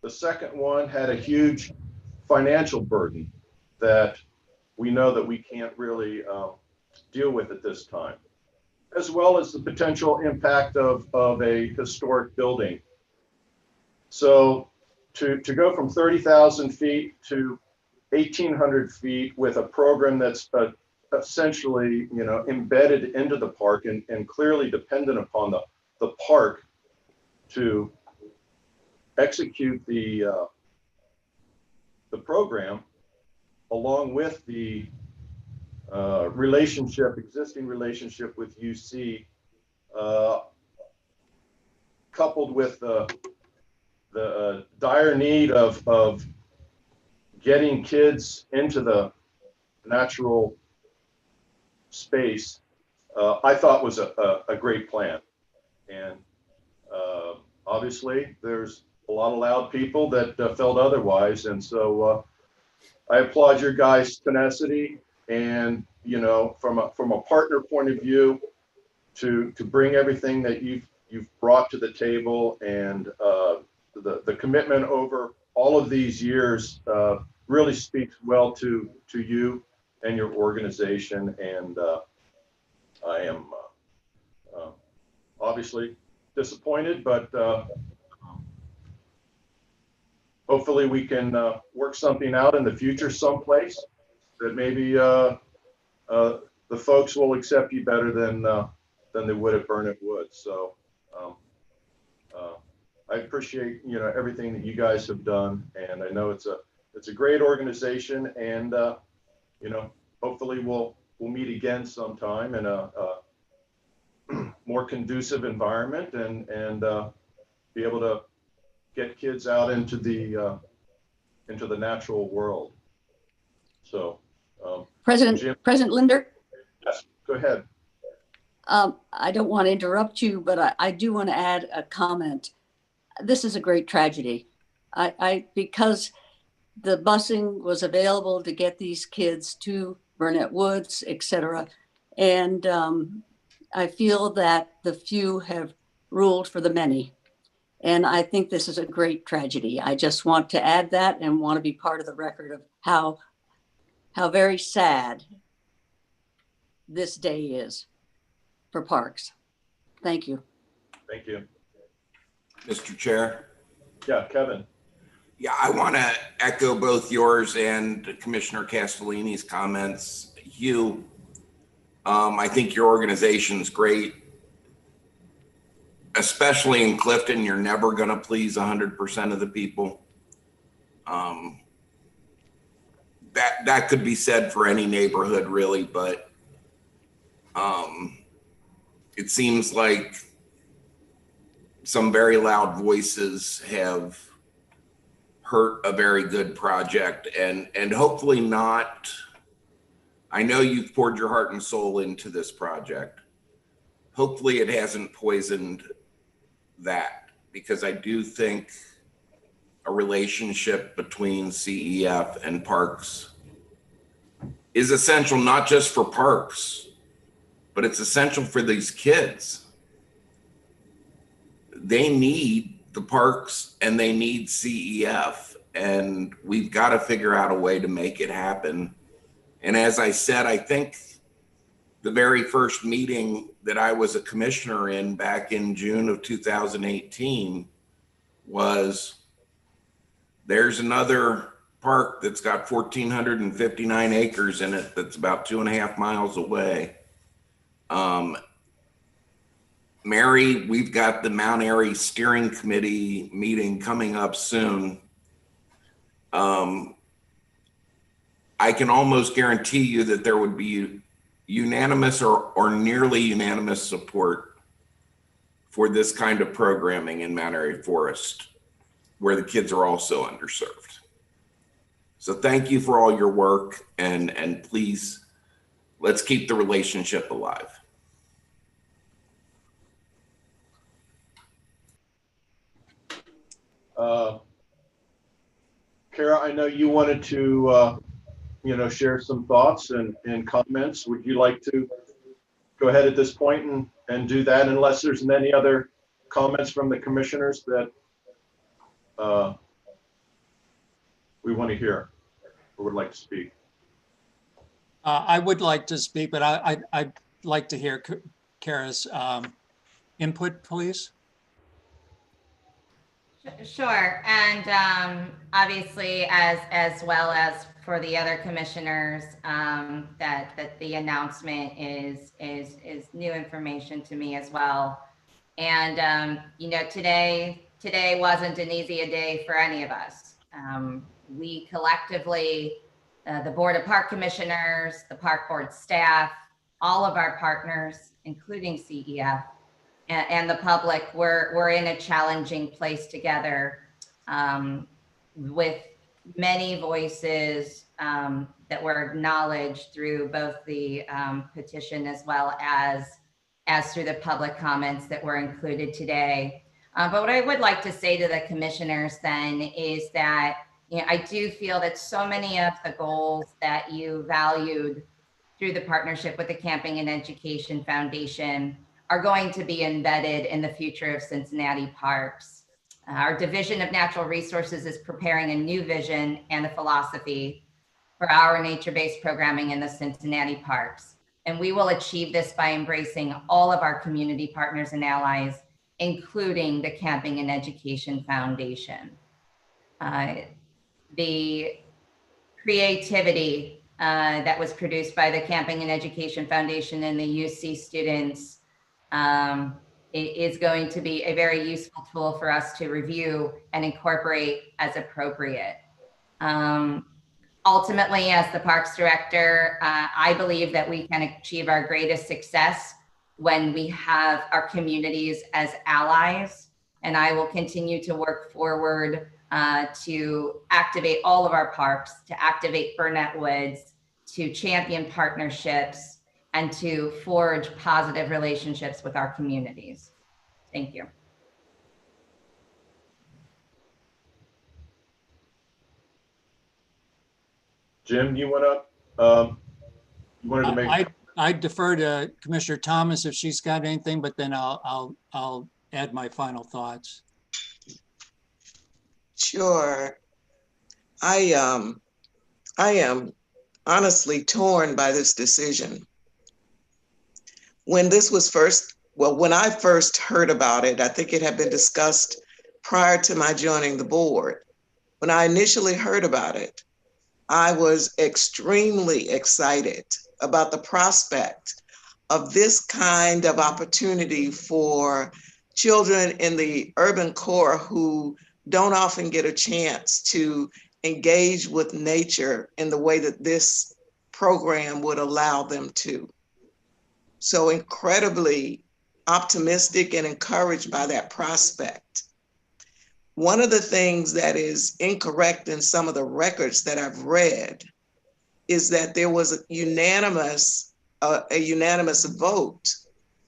The second one had a huge financial burden that we know that we can't really deal with at this time, as well as the potential impact of a historic building. So to go from 30,000 feet to 1,800 feet with a program that's essentially, you know, embedded into the park and clearly dependent upon the park to execute the program, along with the existing relationship with UC, coupled with the dire need of getting kids into the natural space, I thought was a great plan. And obviously there's a lot of loud people that felt otherwise. And so I applaud your guys' tenacity and, you know, from a partner point of view, to bring everything that you've brought to the table, and the commitment over all of these years really speaks well to you and your organization. And I am obviously disappointed, but hopefully we can work something out in the future someplace that maybe the folks will accept you better than they would at Burnet Woods. So I appreciate, you know, everything that you guys have done, and I know it's a great organization, and you know, hopefully we'll meet again sometime in a more conducive environment, and be able to get kids out into the natural world. So President Linder? Yes, go ahead. I don't want to interrupt you, but I do want to add a comment. This is a great tragedy. Because the busing was available to get these kids to Burnet Woods, et cetera. And I feel that the few have ruled for the many. And I think this is a great tragedy. I just want to add that and want to be part of the record of how very sad this day is for parks. Thank you. Thank you. Mr. Chair. Yeah, Kevin. Yeah, I want to echo both yours and Commissioner Castellini's comments. Hugh, I think your organization's great, especially in Clifton. You're never going to please 100% of the people. That could be said for any neighborhood, really, but it seems like some very loud voices have hurt a very good project, and hopefully not. I know you've poured your heart and soul into this project. Hopefully it hasn't poisoned that, because I do think a relationship between CEF and parks is essential, not just for parks, but it's essential for these kids. They need the parks and they need CEF, and we've got to figure out a way to make it happen. And as I said, I think the very first meeting that I was a commissioner in back in June of 2018 was, there's another park that's got 1,459 acres in it that's about 2.5 miles away. Mary, we've got the Mount Airy Steering Committee meeting coming up soon. I can almost guarantee you that there would be unanimous or nearly unanimous support for this kind of programming in Mount Airy Forest, where the kids are also underserved. So thank you for all your work, and please, let's keep the relationship alive. Kara, I know you wanted to, share some thoughts and comments. Would you like to go ahead at this point and do that, unless there's any other comments from the commissioners that we want to hear or would like to speak? I would like to speak, but I'd like to hear Kara's input, please. Sure, and obviously, as well as for the other commissioners, that the announcement is new information to me as well. And today wasn't an easy a day for any of us. We collectively, the Board of Park Commissioners, the Park Board staff, all of our partners, including CEF, and the public, we're in a challenging place together, with many voices that were acknowledged through both the petition as well as through the public comments that were included today. But what I would like to say to the commissioners then is that I do feel that so many of the goals that you valued through the partnership with the Camping and Education Foundation are going to be embedded in the future of Cincinnati Parks. Our Division of Natural Resources is preparing a new vision and a philosophy for our nature-based programming in the Cincinnati Parks. And we will achieve this by embracing all of our community partners and allies, including the Camping and Education Foundation. The creativity that was produced by the Camping and Education Foundation and the UC students is going to be a very useful tool for us to review and incorporate as appropriate. Ultimately, as the Parks Director, I believe that we can achieve our greatest success when we have our communities as allies, and I will continue to work forward to activate all of our parks, to activate Burnett Woods, to champion partnerships, and to forge positive relationships with our communities. Thank you. Jim, you wanted to make. I defer to Commissioner Thomas if she's got anything, but then I'll add my final thoughts. Sure. I am honestly torn by this decision. When this was when I first heard about it, I think it had been discussed prior to my joining the board. When I initially heard about it, I was extremely excited about the prospect of this kind of opportunity for children in the urban core who don't often get a chance to engage with nature in the way that this program would allow them to. So incredibly optimistic and encouraged by that prospect. One of the things that is incorrect in some of the records that I've read is that there was a unanimous vote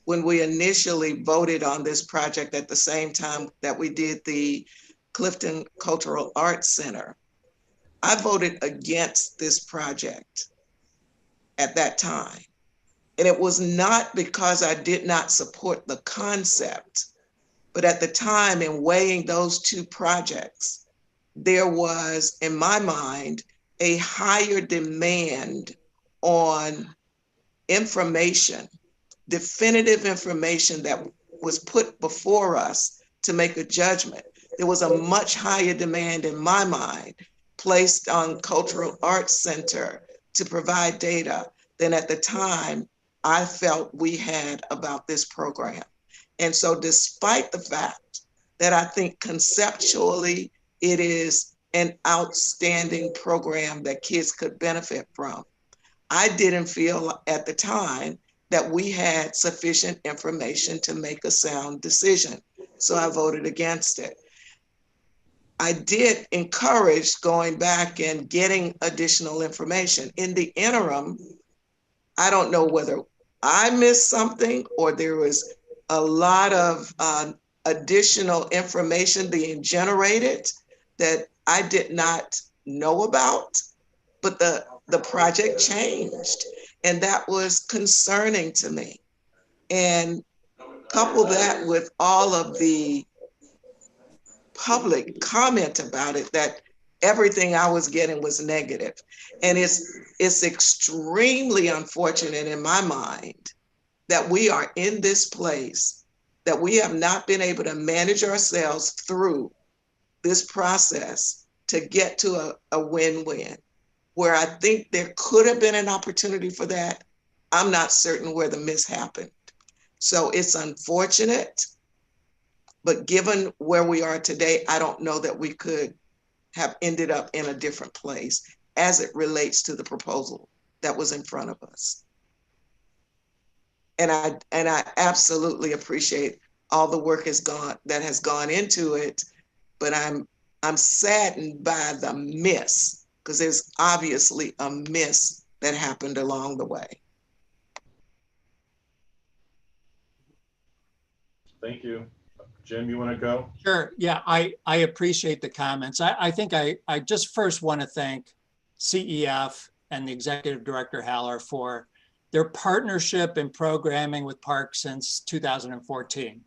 when we initially voted on this project at the same time that we did the Clifton Cultural Arts Center. I voted against this project at that time. And it was not because I did not support the concept, but at the time in weighing those two projects, there was, in my mind, a higher demand on information, definitive information that was put before us to make a judgment. There was a much higher demand in my mind placed on Cultural Arts Center to provide data than at the time I felt we had about this program. And so despite the fact that I think conceptually it is an outstanding program that kids could benefit from, I didn't feel at the time that we had sufficient information to make a sound decision. So I voted against it. I did encourage going back and getting additional information. In the interim, I don't know whether I missed something or there was a lot of additional information being generated that I did not know about, but the project changed, and that was concerning to me. And couple that with all of the public comment about it, that everything I was getting was negative. And it's extremely unfortunate in my mind that we are in this place, that we have not been able to manage ourselves through this process to get to a win-win, where I think there could have been an opportunity for that. I'm not certain where the miss happened. So it's unfortunate, but given where we are today, I don't know that we could have ended up in a different place as it relates to the proposal that was in front of us. And I absolutely appreciate all the work that has gone into it, but I'm saddened by the miss, because there's obviously a miss that happened along the way. Thank you. Jim, you want to go? Sure. Yeah, I appreciate the comments. I think I just first want to thank CEF and the Executive Director Haller for their partnership in programming with Parks since 2014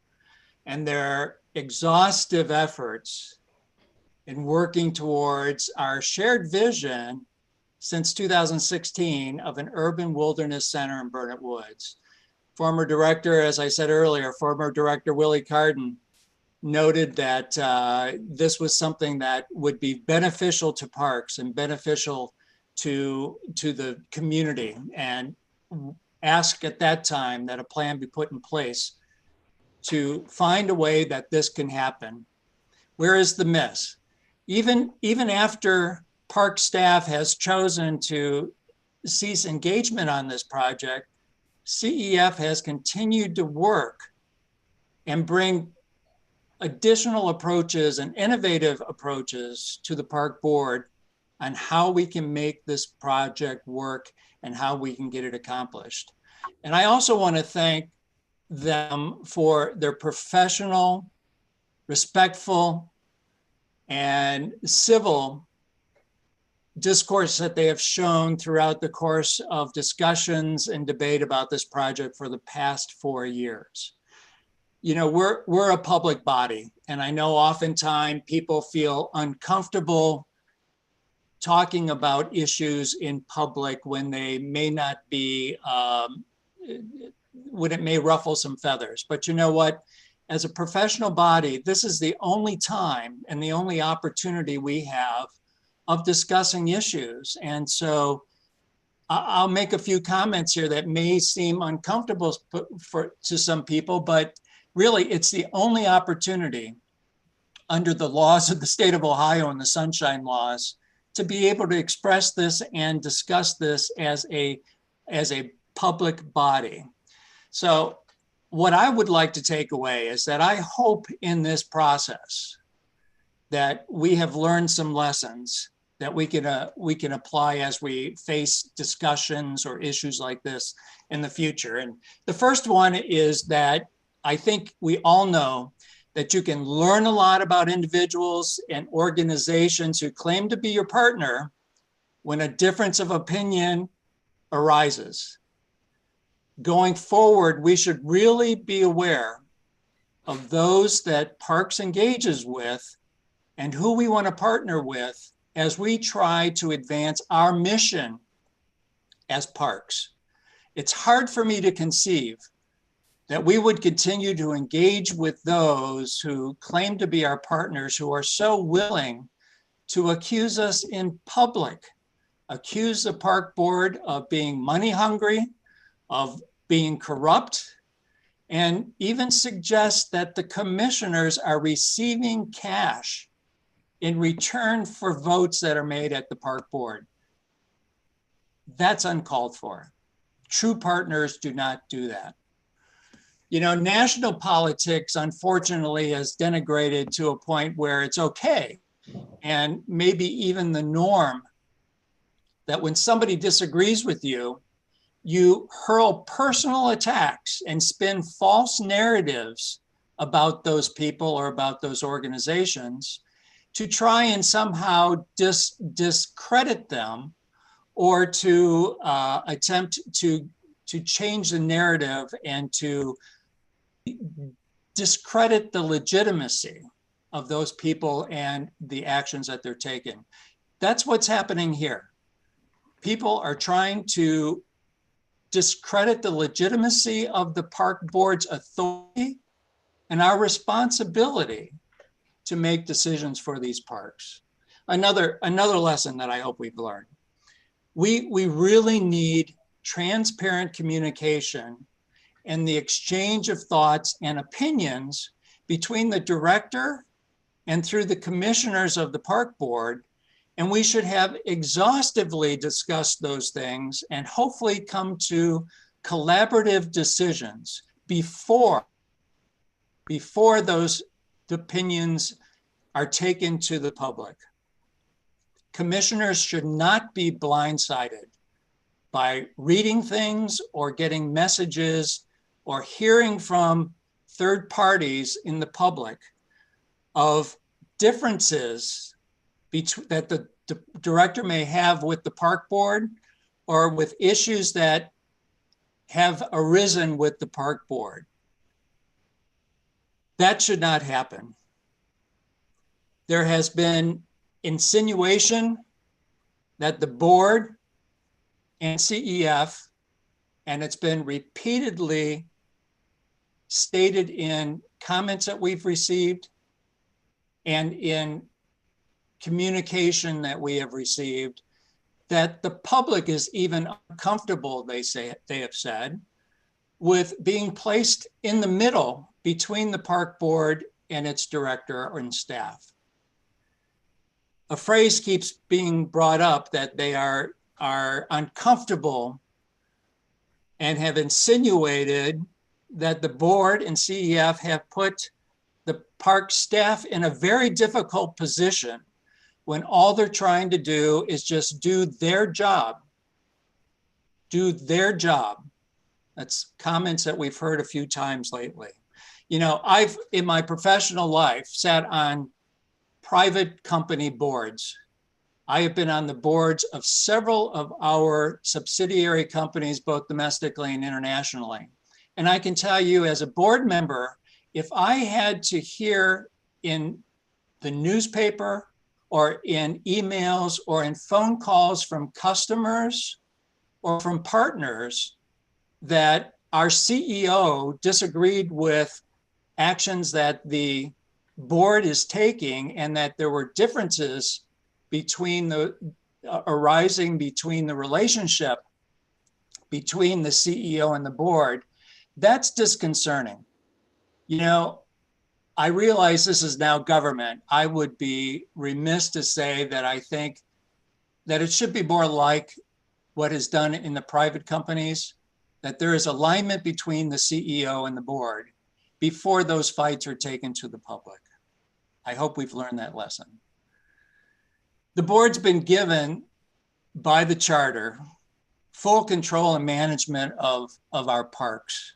and their exhaustive efforts in working towards our shared vision since 2016 of an urban wilderness center in Burnet Woods. Former director, as I said earlier, former director Willie Carden noted that this was something that would be beneficial to parks and beneficial to the community, and asked at that time that a plan be put in place to find a way that this can happen. Where is the miss? Even after park staff has chosen to cease engagement on this project, CEF has continued to work and bring additional approaches and innovative approaches to the park board on how we can make this project work and how we can get it accomplished. And I also want to thank them for their professional, respectful, and civil discourse that they have shown throughout the course of discussions and debate about this project for the past 4 years. You know, we're a public body, and I know oftentimes people feel uncomfortable talking about issues in public when they may not be, when it may ruffle some feathers. But you know what? As a professional body, this is the only time and the only opportunity we have of discussing issues. And so I'll make a few comments here that may seem uncomfortable to some people, but really it's the only opportunity under the laws of the state of Ohio and the Sunshine Laws to be able to express this and discuss this as a public body. So what I would like to take away is that I hope in this process that we have learned some lessons that we can apply as we face discussions or issues like this in the future. And the first one is that I think we all know that you can learn a lot about individuals and organizations who claim to be your partner when a difference of opinion arises. Going forward, we should really be aware of those that Parks engages with and who we want to partner with as we try to advance our mission as Parks. It's hard for me to conceive that we would continue to engage with those who claim to be our partners, who are so willing to accuse us in public, accuse the park board of being money hungry, of being corrupt, and even suggest that the commissioners are receiving cash in return for votes that are made at the park board. That's uncalled for. True partners do not do that. You know, national politics, unfortunately, has denigrated to a point where it's okay, and maybe even the norm, that when somebody disagrees with you, you hurl personal attacks and spin false narratives about those people or about those organizations to try and somehow discredit them, or to attempt to change the narrative and to discredit the legitimacy of those people and the actions that they're taking. That's what's happening here. People are trying to discredit the legitimacy of the park board's authority and our responsibility to make decisions for these parks. Another lesson that I hope we've learned. We really need transparent communication and the exchange of thoughts and opinions between the director and through the commissioners of the park board. And we should have exhaustively discussed those things and hopefully come to collaborative decisions before those opinions are taken to the public. Commissioners should not be blindsided by reading things or getting messages or hearing from third parties in the public of differences that the director may have with the park board or with issues that have arisen with the park board. That should not happen. There has been insinuation that the board and CEF, and it's been repeatedly stated in comments that we've received and in communication that we have received, that the public is even uncomfortable, they have said, with being placed in the middle between the park board and its director and staff. A phrase keeps being brought up that they are uncomfortable and have insinuated that the board and CEF have put the park staff in a very difficult position when all they're trying to do is just do their job. Do their job. That's comments that we've heard a few times lately. You know, I've, in my professional life, sat on private company boards. I have been on the boards of several of our subsidiary companies, both domestically and internationally. And I can tell you as a board member, if I had to hear in the newspaper or in emails or in phone calls from customers or from partners that our CEO disagreed with actions that the board is taking and that there were differences between arising between the relationship between the CEO and the board, that's disconcerting. You know, I realize this is now government. I would be remiss to say that I think that it should be more like what is done in the private companies, that there is alignment between the CEO and the board before those fights are taken to the public. I hope we've learned that lesson. The board's been given by the charter full control and management of our parks,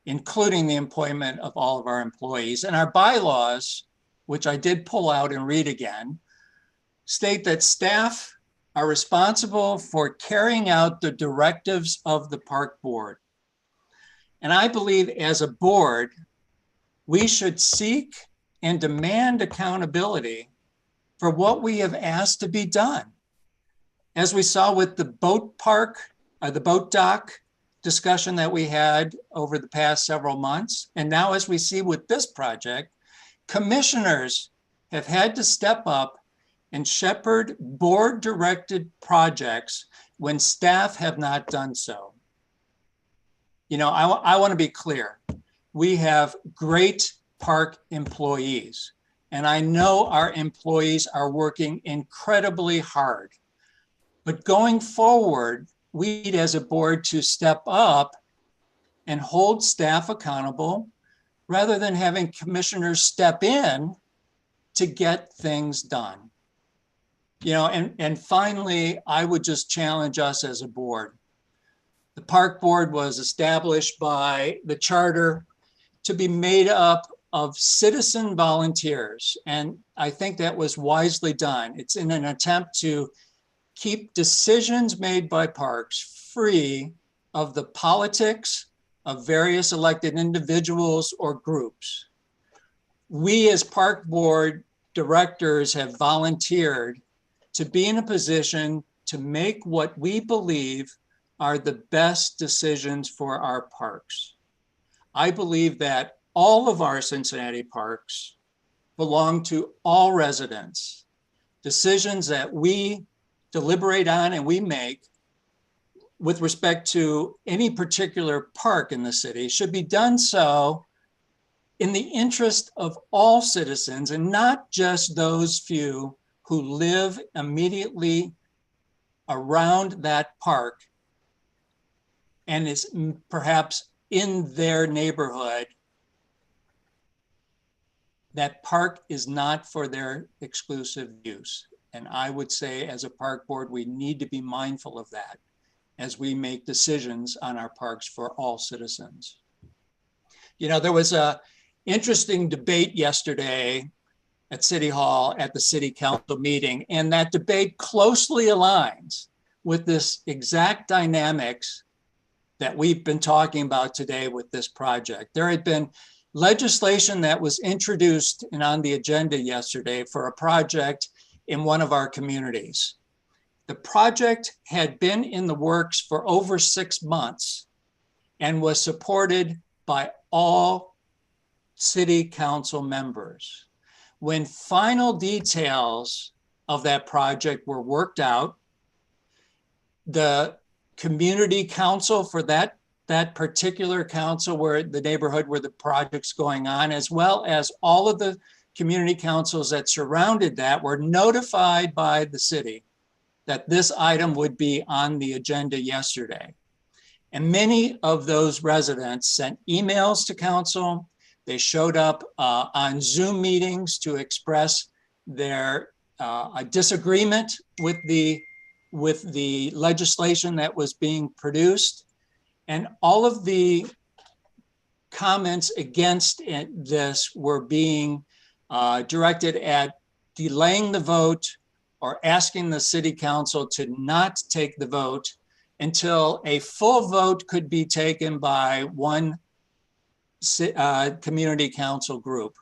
including the employment of all of our employees. And our bylaws, which I did pull out and read again, state that staff are responsible for carrying out the directives of the park board. And I believe as a board, we should seek and demand accountability for what we have asked to be done. As we saw with the boat park, the boat dock discussion that we had over the past several months, and now as we see with this project, commissioners have had to step up and shepherd board-directed projects when staff have not done so. You know, I want to be clear. We have great park employees, and I know our employees are working incredibly hard. But going forward, we need as a board to step up and hold staff accountable rather than having commissioners step in to get things done. You know, and finally, I would just challenge us as a board. The park board was established by the charter to be made up of citizen volunteers. And I think that was wisely done. It's in an attempt to keep decisions made by parks free of the politics of various elected individuals or groups. We as park board directors have volunteered to be in a position to make what we believe are the best decisions for our parks. I believe that all of our Cincinnati parks belong to all residents. Decisions that we deliberate on and we make with respect to any particular park in the city should be done so in the interest of all citizens and not just those few who live immediately around that park and is perhaps in their neighborhood. That park is not for their exclusive use. And I would say as a park board, we need to be mindful of that as we make decisions on our parks for all citizens. You know, there was interesting debate yesterday at City Hall at the City Council meeting, and that debate closely aligns with this exact dynamics that we've been talking about today with this project. There had been legislation that was introduced and on the agenda yesterday for a project in one of our communities. The project had been in the works for over 6 months and was supported by all city council members. When final details of that project were worked out, the community council for that particular council where the neighborhood where the project's going on, as well as all of the community councils that surrounded that, were notified by the city that this item would be on the agenda yesterday. And many of those residents sent emails to council. They showed up on Zoom meetings to express their disagreement with the legislation that was being produced. And all of the comments against this were being directed at delaying the vote or asking the city council to not take the vote until a full vote could be taken by one community council group.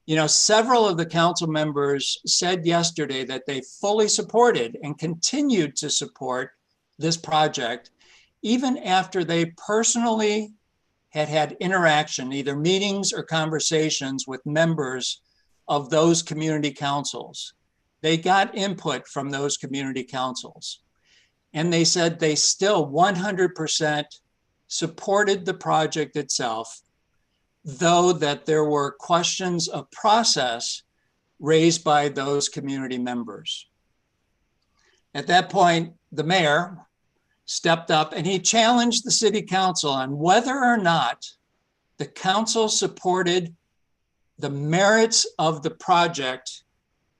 You know, several of the council members said yesterday that they fully supported and continued to support this project, even after they personally had interaction, either meetings or conversations with members of those community councils. They got input from those community councils. And they said they still 100% supported the project itself, though that there were questions of process raised by those community members. At that point, the mayor stepped up and he challenged the city council on whether or not the council supported the merits of the project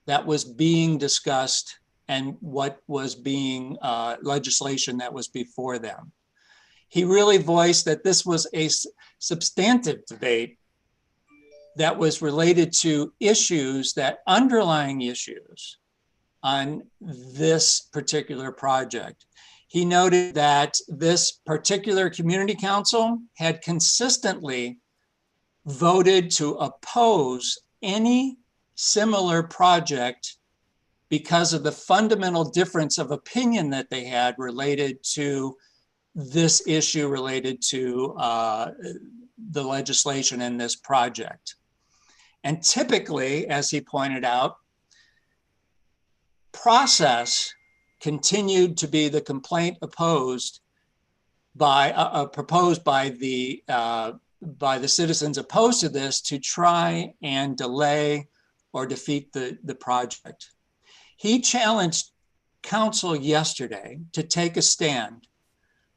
that was being discussed and what was being legislation that was before them. He really voiced that this was a substantive debate that was related to issues, that underlying issues on this particular project. He noted that this particular community council had consistently voted to oppose any similar project because of the fundamental difference of opinion that they had related to this issue related to the legislation in this project. And typically, as he pointed out, process continued to be the complaint proposed by the citizens opposed to this to try and delay or defeat the project. He challenged council yesterday to take a stand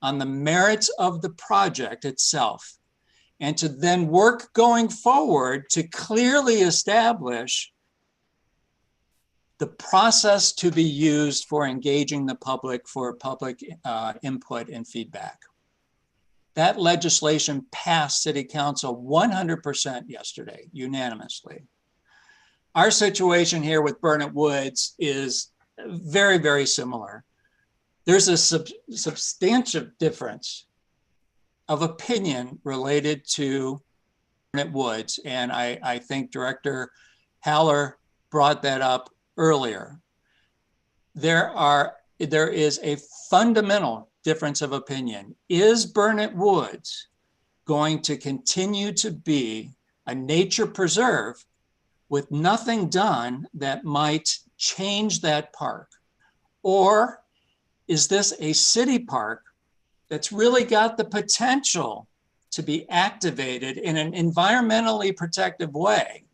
on the merits of the project itself and to then work going forward to clearly establish the process to be used for engaging the public for public input and feedback. That legislation passed City Council 100% yesterday, unanimously. Our situation here with Burnet Woods is very, very similar. There's a substantial difference of opinion related to Burnet Woods, and I think Director Haller brought that up earlier. There is a fundamental difference of opinion. Is Burnet Woods going to continue to be a nature preserve with nothing done that might change that park? Or is this a city park that's really got the potential to be activated in an environmentally protective way,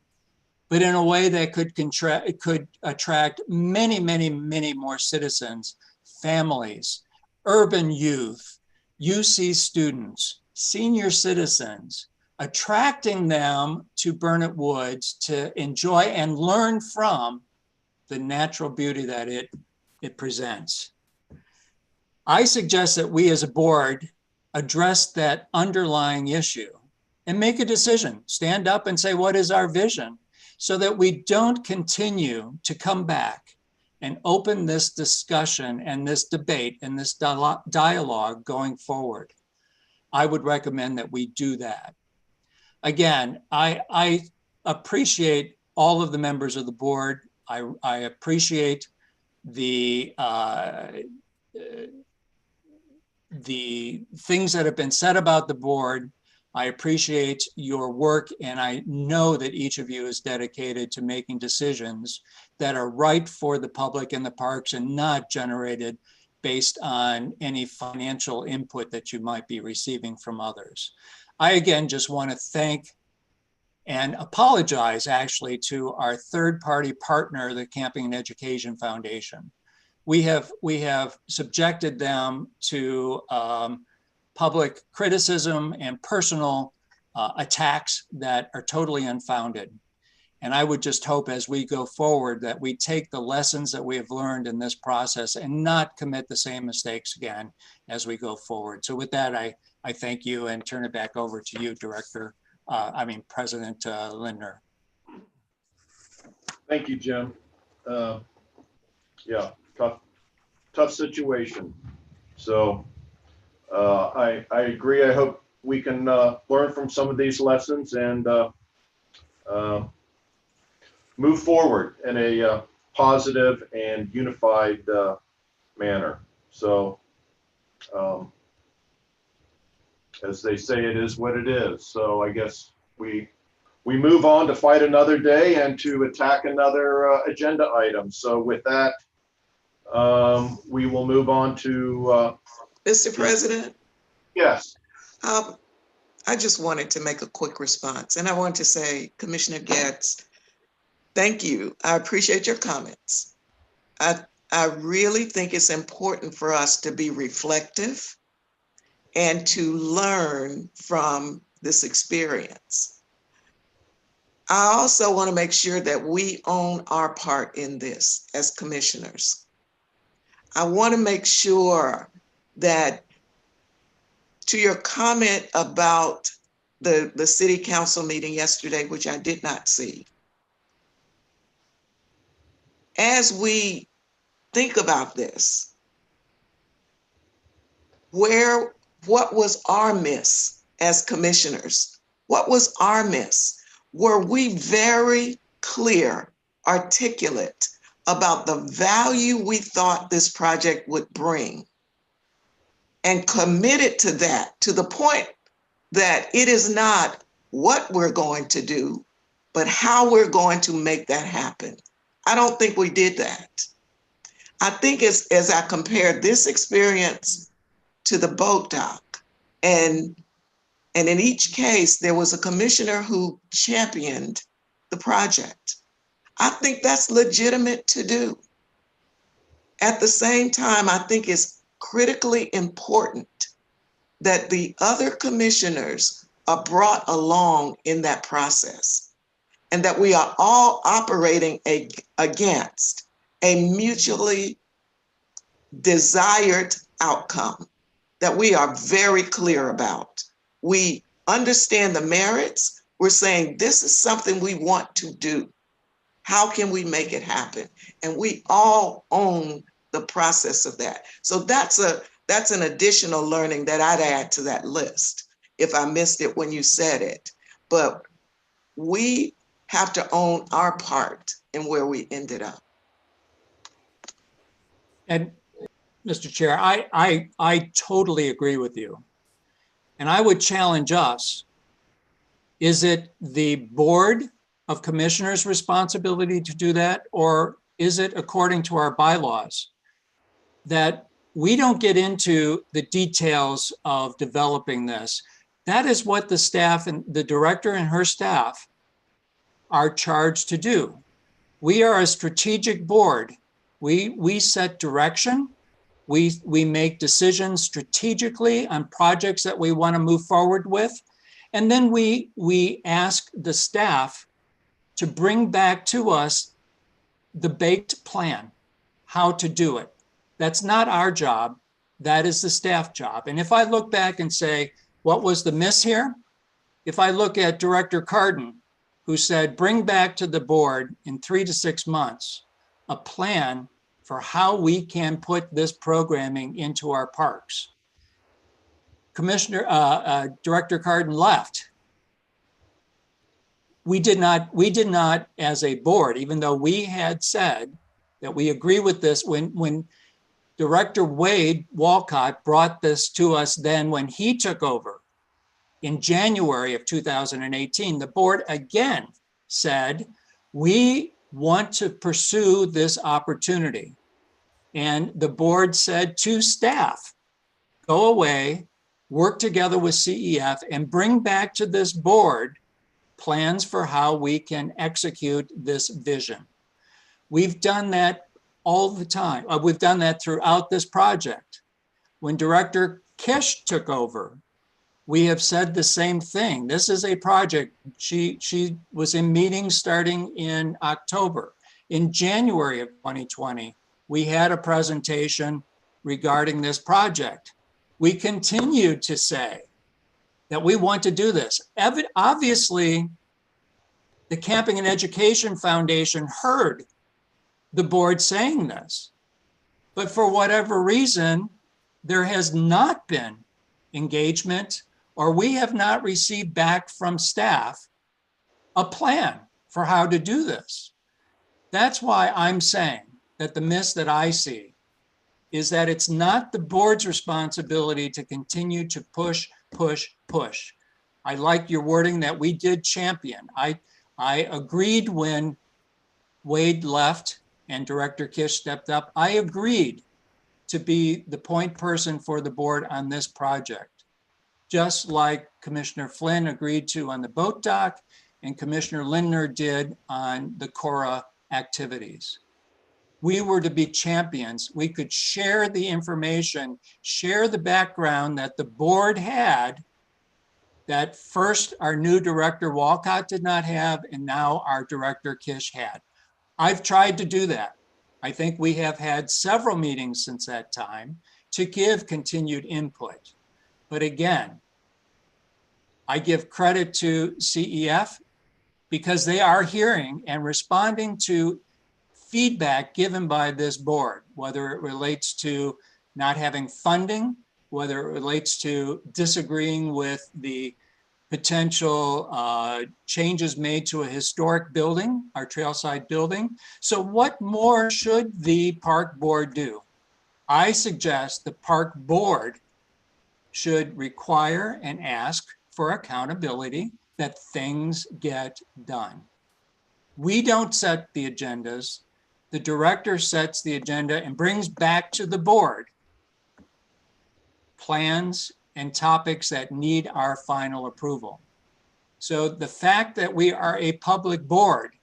but in a way that could attract many, many, many more citizens, families, urban youth, UC students, senior citizens, attracting them to Burnet Woods to enjoy and learn from the natural beauty that it presents. I suggest that we as a board address that underlying issue and make a decision. Stand up and say, what is our vision? So that we don't continue to come back and open this discussion and this debate and this dialogue going forward. I would recommend that we do that. Again, I appreciate all of the members of the board. I appreciate the things that have been said about the board. I appreciate your work, and I know that each of you is dedicated to making decisions that are right for the public and the parks and not generated based on any financial input that you might be receiving from others. I again just want to thank and apologize actually to our third-party partner, the Camping and Education Foundation. We have subjected them to public criticism and personal attacks that are totally unfounded. And I would just hope as we go forward that we take the lessons that we have learned in this process and not commit the same mistakes again as we go forward. So with that, I thank you and turn it back over to you, President Lindner. Thank you, Jim. Yeah, tough situation. So I agree. I hope we can learn from some of these lessons and move forward in a positive and unified manner. So as they say, it is what it is. So I guess we move on to fight another day and to attack another agenda item. So with that, we will move on to Mr. President? Yes. I just wanted to make a quick response, and I want to say, Commissioner Getz, thank you. I appreciate your comments. I really think it's important for us to be reflective and to learn from this experience. I also want to make sure that we own our part in this as commissioners. I want to make sure that, to your comment about the city council meeting yesterday, which I did not see, as we think about this, what was our miss as commissioners? What was our miss? Were we very clear, articulate about the value we thought this project would bring and committed to that, to the point that it is not what we're going to do, but how we're going to make that happen? I don't think we did that. I think as I compare this experience to the boat dock, and in each case, there was a commissioner who championed the project. I think that's legitimate to do. At the same time, I think it's critically important that the other commissioners are brought along in that process, and that we are all operating against a mutually desired outcome that we are very clear about. We understand the merits. We're saying this is something we want to do. How can we make it happen? And we all own the process of that. So that's an additional learning that I'd add to that list if I missed it when you said it. But we have to own our part in where we ended up. And Mr. Chair, I totally agree with you. And I would challenge us. Is it the Board of Commissioners' responsibility to do that? Or is it, according to our bylaws, that we don't get into the details of developing this? That is what the staff and the director and her staff are charged to do. We are a strategic board. We set direction. We make decisions strategically on projects that we want to move forward with. And then we ask the staff to bring back to us the baked plan, how to do it. That's not our job. That is the staff job. And if I look back and say, what was the miss here? if I look at Director Cardin, who said, bring back to the board in 3 to 6 months a plan for how we can put this programming into our parks. Director Cardin left. We did not as a board, even though we had said that we agree with this when Director Wade Walcott brought this to us then when he took over in January of 2018, the board again said, we want to pursue this opportunity. And the board said to staff, go away, work together with CEF and bring back to this board plans for how we can execute this vision. We've done that all the time. We've done that throughout this project. When Director Kish took over, we have said the same thing. This is a project. She was in meetings starting in October. In January of 2020, we had a presentation regarding this project. We continue to say that we want to do this. Obviously, the Camping and Education Foundation heard the board saying this, but for whatever reason, there has not been engagement, or we have not received back from staff a plan for how to do this. That's why I'm saying that the miss that I see is that it's not the board's responsibility to continue to push. I like your wording that we did champion. I agreed when Wade left and Director Kish stepped up. I agreed to be the point person for the board on this project, just like Commissioner Flynn agreed to on the boat dock and Commissioner Lindner did on the Cora activities. We were to be champions. We could share the information, share the background that the board had that first our new director Walcott did not have, and now our Director Kish had. I've tried to do that. I think we have had several meetings since that time to give continued input. But again, I give credit to CEF because they are hearing and responding to feedback given by this board, whether it relates to not having funding, whether it relates to disagreeing with the potential changes made to a historic building, our trailside building. So what more should the park board do? I suggest the park board should require and ask for accountability that things get done. We don't set the agendas. The director sets the agenda and brings back to the board plans and topics that need our final approval. So the fact that we are a public board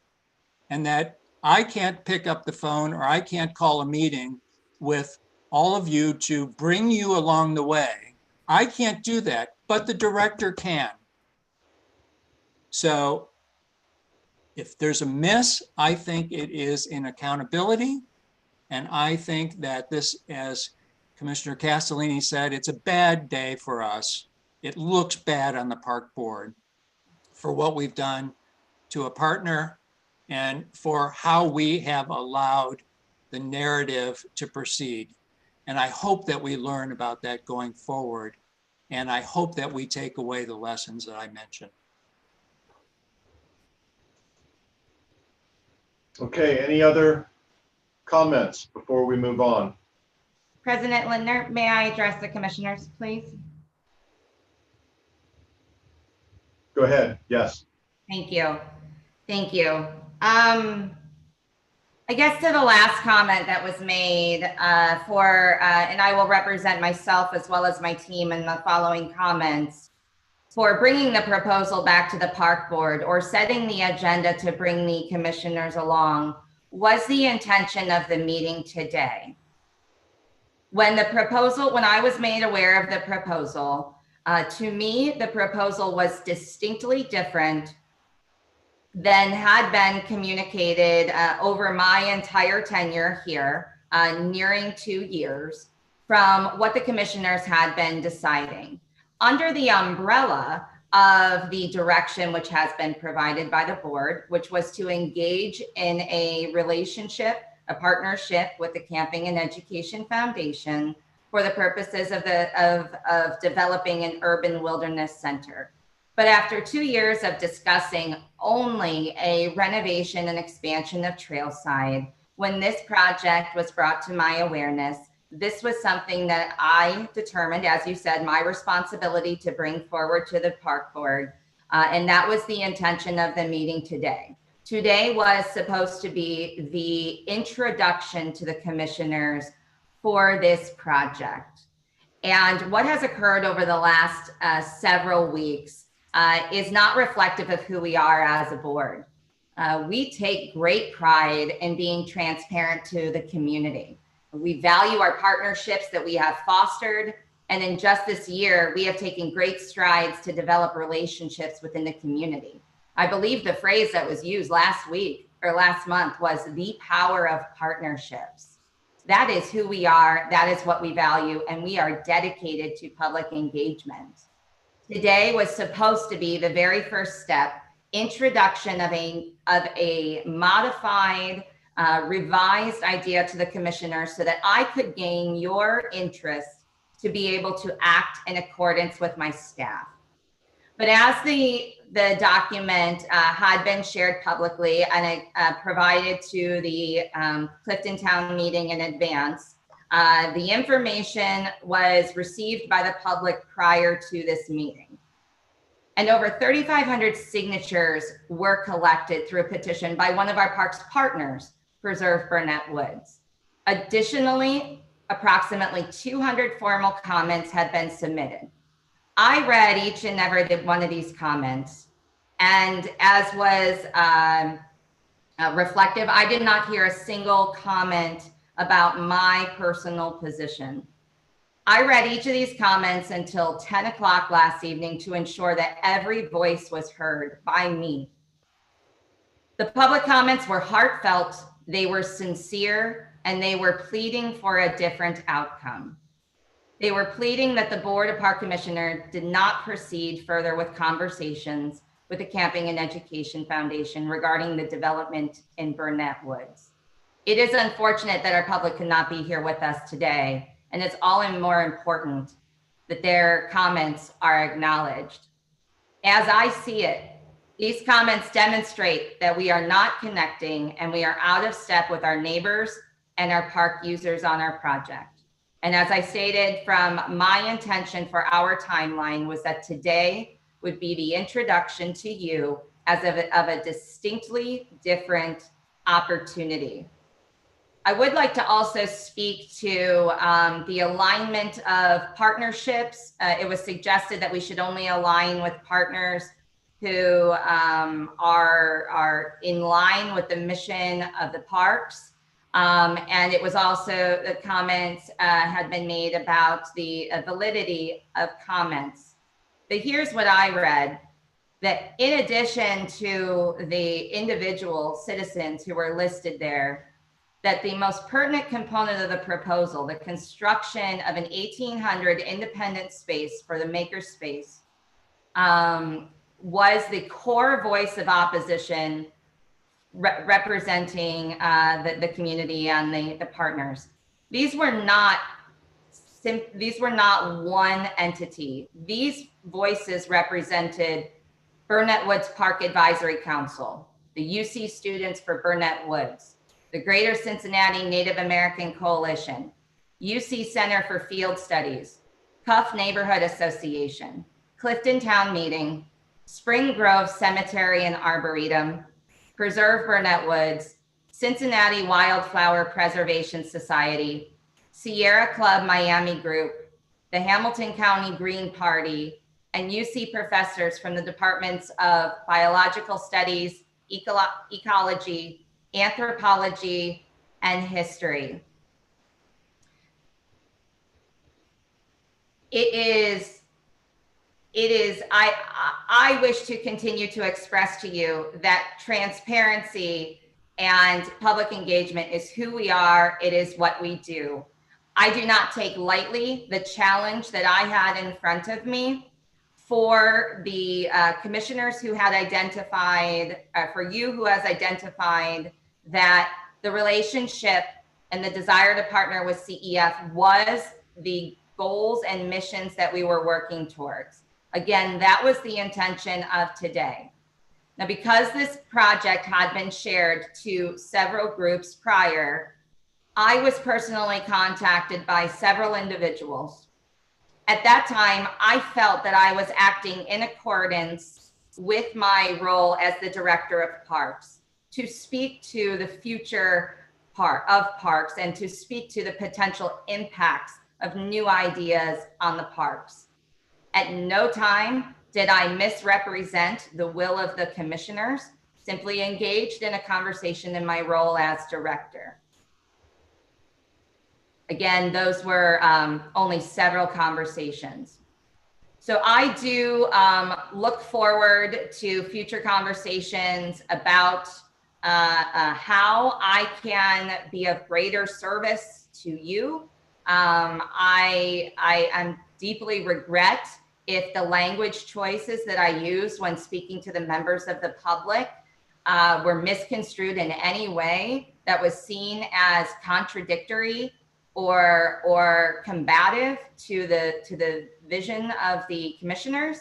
and that I can't pick up the phone or I can't call a meeting with all of you to bring you along the way, I can't do that, but the director can. So if there's a miss, I think it is in accountability. And I think that this, as Commissioner Castellini said, it's a bad day for us. It looks bad on the park board for what we've done to a partner and for how we have allowed the narrative to proceed. And I hope that we learn about that going forward. And I hope that we take away the lessons that I mentioned. Okay, any other comments before we move on? President Lindner, may I address the commissioners, please? Go ahead, yes. Thank you. Thank you. I guess to the last comment that was made and I will represent myself as well as my team in the following comments, for bringing the proposal back to the park board or setting the agenda to bring the commissioners along was the intention of the meeting today. When I was made aware of the proposal, to me, the proposal was distinctly different than had been communicated over my entire tenure here, nearing 2 years, from what the commissioners had been deciding. Under the umbrella of the direction which has been provided by the board, which was to engage in a relationship, a partnership with the Camping and Education Foundation for the purposes of developing an urban wilderness center. But after 2 years of discussing only a renovation and expansion of Trailside, when this project was brought to my awareness, this was something that I determined, as you said, my responsibility to bring forward to the park board. And that was the intention of the meeting today. Today was supposed to be the introduction to the commissioners for this project. And what has occurred over the last several weeks is not reflective of who we are as a board. We take great pride in being transparent to the community. We value our partnerships that we have fostered. And in just this year, we have taken great strides to develop relationships within the community. I believe the phrase that was used last week or last month was the power of partnerships. That is who we are. That is what we value. And we are dedicated to public engagement. Today was supposed to be the very first step, introduction of a modified, revised idea to the commissioners so that I could gain your interest to be able to act in accordance with my staff. But as the document had been shared publicly and provided to the Clifton Town meeting in advance, the information was received by the public prior to this meeting. And over 3,500 signatures were collected through a petition by one of our park's partners, Preserve Burnett Woods. Additionally, approximately 200 formal comments had been submitted. I read each and every one of these comments, and as was reflective, I did not hear a single comment about my personal position. I read each of these comments until 10 o'clock last evening to ensure that every voice was heard by me. The public comments were heartfelt, they were sincere, and they were pleading for a different outcome. They were pleading that the Board of Park Commissioners did not proceed further with conversations with the Camping and Education Foundation regarding the development in Burnett Woods. It is unfortunate that our public could not be here with us today, and it's all the more important that their comments are acknowledged. As I see it, these comments demonstrate that we are not connecting and we are out of step with our neighbors and our park users on our project. And as I stated, from my intention for our timeline was that today would be the introduction to you as of a distinctly different opportunity. I would like to also speak to the alignment of partnerships. It was suggested that we should only align with partners who are in line with the mission of the parks. And it was also, the comments had been made about the validity of comments. But here's what I read, that in addition to the individual citizens who were listed there, that the most pertinent component of the proposal, the construction of an 1,800 independent space for the makerspace, was the core voice of opposition representing the community and the partners. These were not one entity. These voices represented Burnett Woods Park Advisory Council, the UC Students for Burnett Woods, the Greater Cincinnati Native American Coalition, UC Center for Field Studies, Cuff Neighborhood Association, Clifton Town Meeting, Spring Grove Cemetery and Arboretum, Preserve Burnett Woods, Cincinnati Wildflower Preservation Society, Sierra Club Miami Group, the Hamilton County Green Party, and UC professors from the departments of Biological Studies, Ecology, Anthropology, and History. I wish to continue to express to you that transparency and public engagement is who we are. It is what we do. I do not take lightly the challenge that I had in front of me for the commissioners who had identified, for you who has identified that the relationship and the desire to partner with CEF was the goals and missions that we were working towards. Again, that was the intention of today. Now, because this project had been shared to several groups prior, I was personally contacted by several individuals. At that time, I felt that I was acting in accordance with my role as the director of parks to speak to the future of parks and to speak to the potential impacts of new ideas on the parks. At no time did I misrepresent the will of the commissioners, simply engaged in a conversation in my role as director. Again, those were only several conversations. So I do look forward to future conversations about how I can be of greater service to you. I deeply regret if the language choices that I used when speaking to the members of the public were misconstrued in any way that was seen as contradictory or combative to the vision of the commissioners.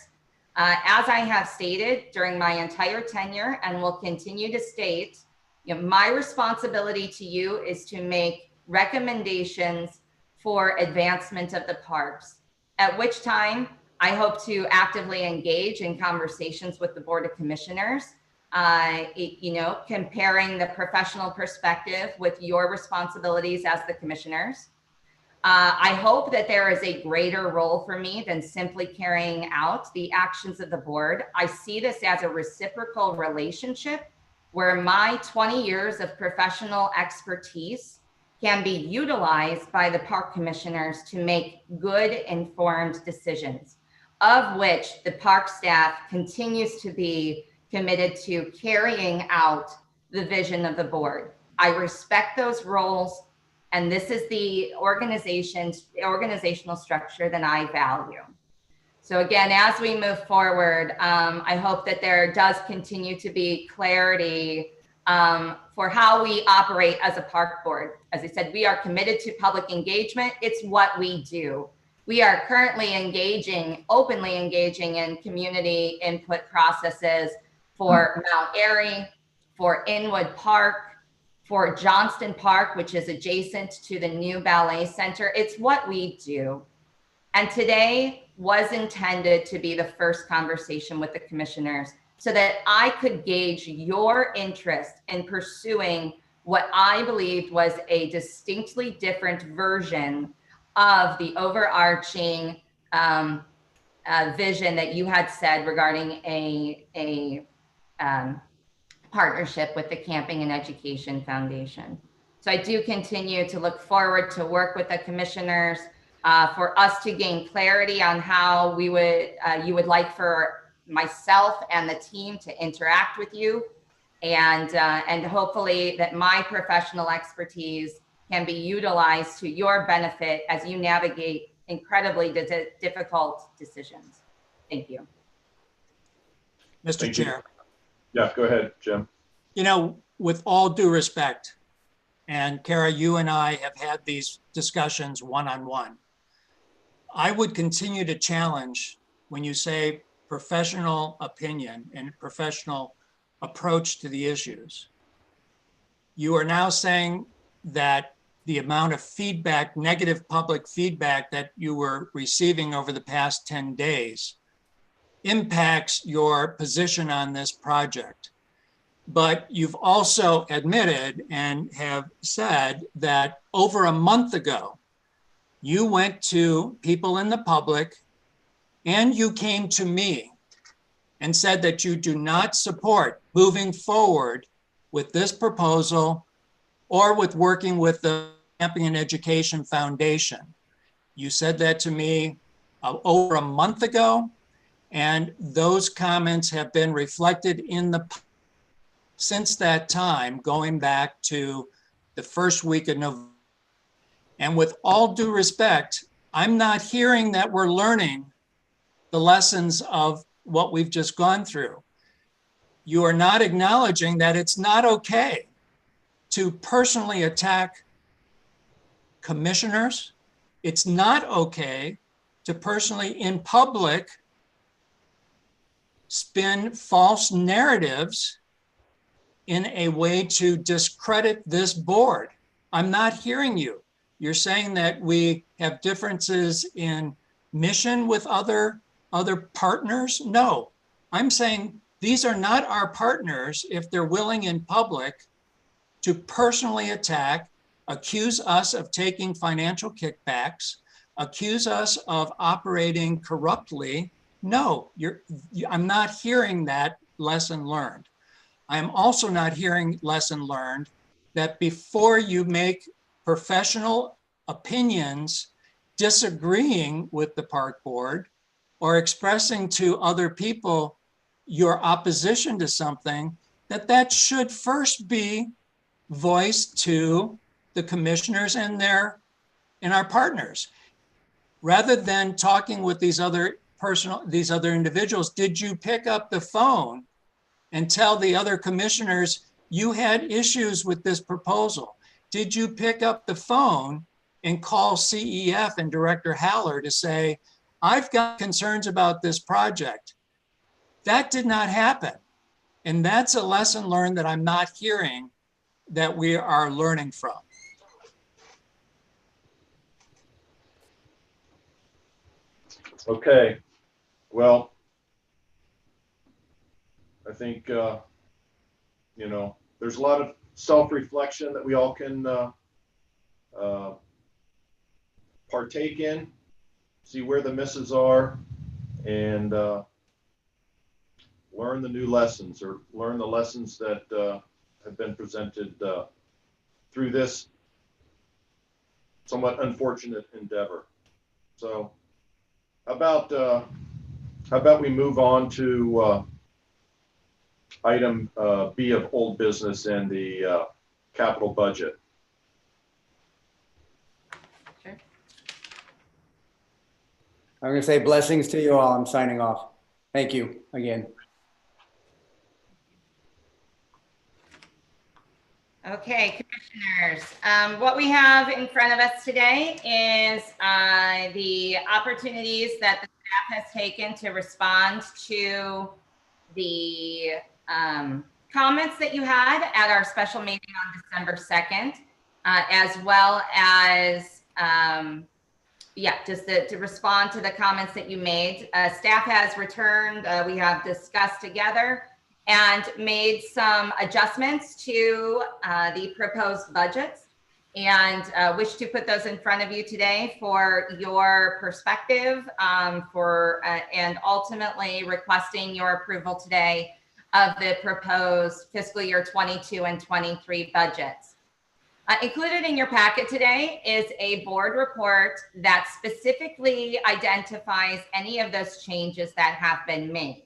As I have stated during my entire tenure and will continue to state, my responsibility to you is to make recommendations for advancement of the parks, at which time I hope to actively engage in conversations with the Board of Commissioners, comparing the professional perspective with your responsibilities as the commissioners. I hope that there is a greater role for me than simply carrying out the actions of the board. I see this as a reciprocal relationship where my 20 years of professional expertise can be utilized by the park commissioners to make good informed decisions, of which the park staff continues to be committed to carrying out the vision of the board. I respect those roles, and this is the organizational structure that I value. So again, as we move forward, I hope that there does continue to be clarity for how we operate as a park board. As I said, we are committed to public engagement. It's what we do. We are currently openly engaging in community input processes for Mount Airy, for Inwood Park, for Johnston Park, which is adjacent to the new ballet center. It's what we do. And today was intended to be the first conversation with the commissioners so that I could gauge your interest in pursuing what I believed was a distinctly different version of the overarching vision that you had said regarding a partnership with the Camping and Education Foundation. So I do continue to look forward to work with the commissioners for us to gain clarity on how you would like for myself and the team to interact with you, and hopefully that my professional expertise can be utilized to your benefit as you navigate incredibly difficult decisions. Thank you. Mr. Chair. Yeah, go ahead, Jim. With all due respect, and Kara, you and I have had these discussions one-on-one, I would continue to challenge when you say professional opinion and professional approach to the issues. You are now saying that the amount of feedback, negative public feedback that you were receiving over the past 10 days impacts your position on this project. But you've also admitted and have said that over a month ago, you went to people in the public and you came to me and said that you do not support moving forward with this proposal or with working with the Camping and Education Foundation. You said that to me over a month ago, and those comments have been reflected in the since that time, going back to the first week of November. And with all due respect, I'm not hearing that we're learning the lessons of what we've just gone through. You are not acknowledging that it's not okay to personally attack commissioners. It's not okay to personally, in public, spin false narratives in a way to discredit this board. I'm not hearing you. You're saying that we have differences in mission with other partners. No, I'm saying these are not our partners if they're willing in public to personally attack, accuse us of taking financial kickbacks, accuse us of operating corruptly. No, I'm not hearing that lesson learned. I'm also not hearing lesson learned that before you make professional opinions disagreeing with the park board or expressing to other people your opposition to something, that should first be voiced to the commissioners and our partners. Rather than talking with these other individuals, did you pick up the phone and tell the other commissioners you had issues with this proposal? Did you pick up the phone and call CEF and Director Haller to say, I've got concerns about this project? That did not happen. And that's a lesson learned that I'm not hearing that we are learning from. Okay, well, I think, there's a lot of self-reflection that we all can partake in, see where the misses are, and learn the new lessons, or learn the lessons that have been presented through this somewhat unfortunate endeavor. So how about we move on to item B of old business and the capital budget. I'm going to say blessings to you all. I'm signing off. Thank you again. Okay, commissioners, what we have in front of us today is the opportunities that the staff has taken to respond to the comments that you had at our special meeting on December 2nd, as well as, just to respond to the comments that you made. Staff has returned, we have discussed together and made some adjustments to the proposed budgets, and wish to put those in front of you today for your perspective, and ultimately requesting your approval today of the proposed fiscal year 22 and 23 budgets. Included in your packet today is a board report that specifically identifies any of those changes that have been made.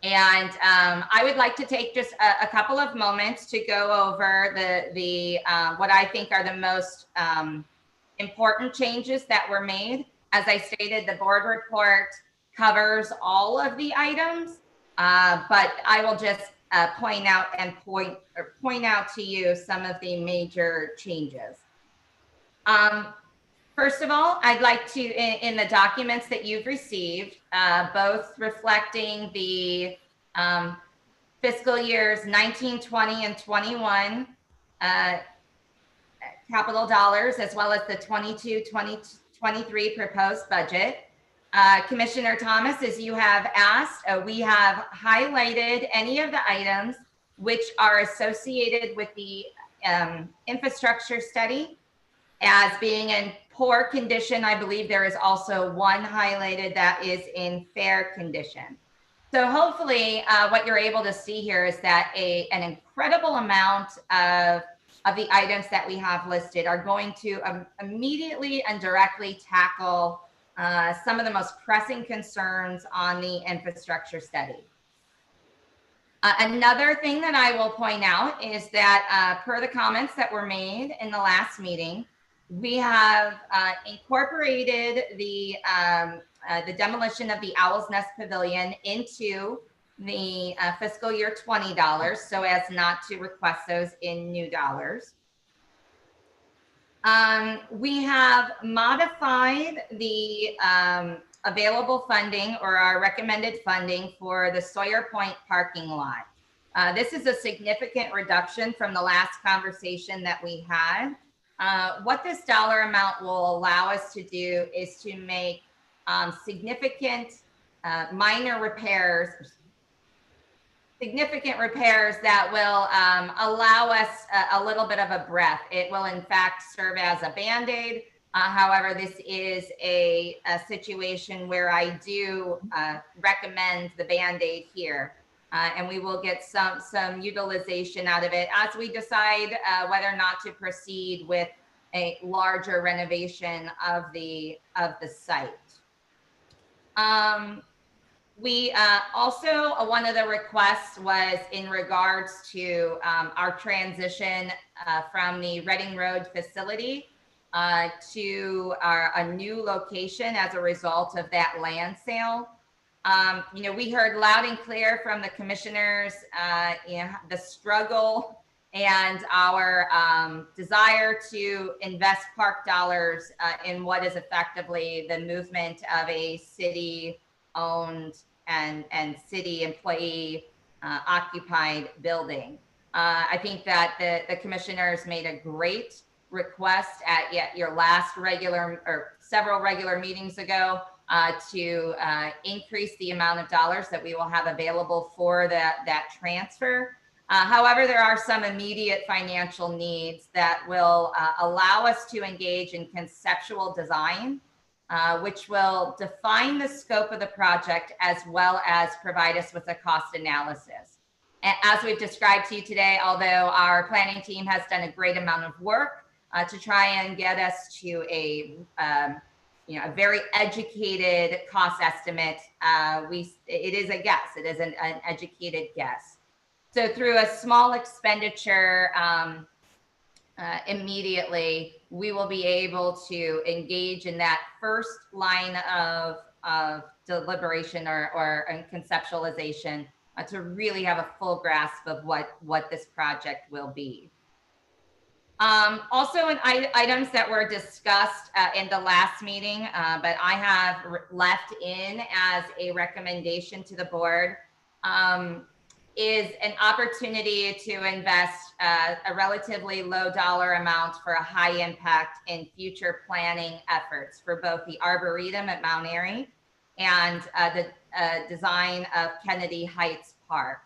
And I would like to take just a couple of moments to go over the what I think are the most important changes that were made. As I stated, the board report covers all of the items, but I will just point out to you some of the major changes. First of all, I'd like to, in the documents that you've received, both reflecting the fiscal years 19, 20, and 21 capital dollars, as well as the 22, 23 proposed budget. Commissioner Thomas, as you have asked, we have highlighted any of the items which are associated with the infrastructure study as being in poor condition. I believe there is also one highlighted that is in fair condition. So hopefully what you're able to see here is that an incredible amount of the items that we have listed are going to immediately and directly tackle some of the most pressing concerns on the infrastructure study. Another thing that I will point out is that per the comments that were made in the last meeting, We have incorporated the demolition of the Owl's Nest Pavilion into the fiscal year 20 dollars so as not to request those in new dollars. We have modified the available funding or our recommended funding for the Sawyer Point parking lot. This is a significant reduction from the last conversation that we had. What this dollar amount will allow us to do is to make significant minor repairs, that will allow us a little bit of a breath. It will in fact serve as a Band-Aid. However, this is a situation where I do recommend the Band-Aid here. And we will get some utilization out of it as we decide whether or not to proceed with a larger renovation of the site. We also, one of the requests was in regards to our transition from the Reading Road facility to a new location as a result of that land sale. You know, we heard loud and clear from the commissioners, you know, the struggle and our desire to invest park dollars in what is effectively the movement of a city-owned and city employee occupied building. I think that the commissioners made a great request at your last regular or several regular meetings ago to increase the amount of dollars that we will have available for that transfer. However, there are some immediate financial needs that will allow us to engage in conceptual design, which will define the scope of the project as well as provide us with a cost analysis. And as we've described to you today, although our planning team has done a great amount of work to try and get us to a very educated cost estimate, it is a guess. It is an educated guess. So through a small expenditure immediately, we will be able to engage in that first line of deliberation or conceptualization to really have a full grasp of what this project will be. Also, in items that were discussed in the last meeting, but I have left in as a recommendation to the board, is an opportunity to invest a relatively low dollar amount for a high impact in future planning efforts for both the Arboretum at Mount Airy and the design of Kennedy Heights Park.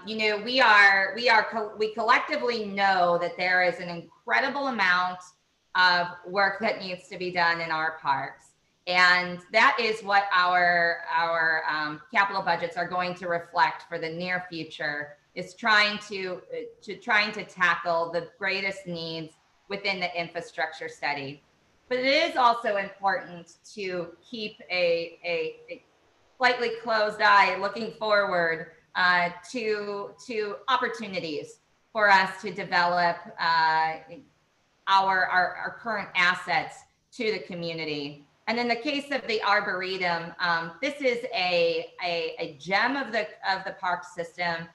You know, we collectively know that there is an incredible amount of work that needs to be done in our parks. And that is what our capital budgets are going to reflect for the near future, is trying to tackle the greatest needs within the infrastructure study. But it is also important to keep a slightly closed eye looking forward to opportunities for us to develop our current assets to the community. And in the case of the Arboretum, this is a gem of the park system,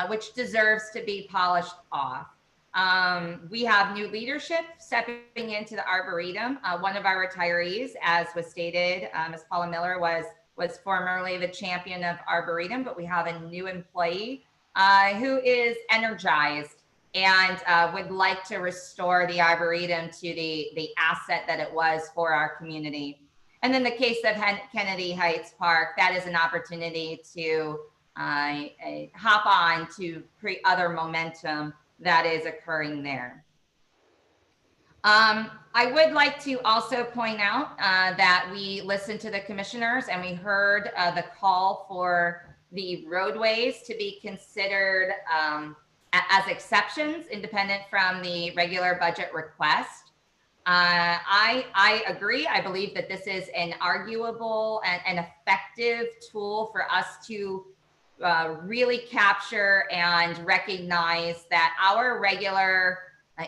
which deserves to be polished off. We have new leadership stepping into the Arboretum. One of our retirees, as was stated, Ms. Paula Miller was formerly the champion of Arboretum, but we have a new employee who is energized and would like to restore the Arboretum to the asset that it was for our community. And in the case of Kennedy Heights Park, that is an opportunity to hop on to create other momentum that is occurring there. I would like to also point out that we listened to the commissioners and we heard the call for the roadways to be considered as exceptions, independent from the regular budget request. I agree. I believe that this is an arguable and effective tool for us to really capture and recognize that our regular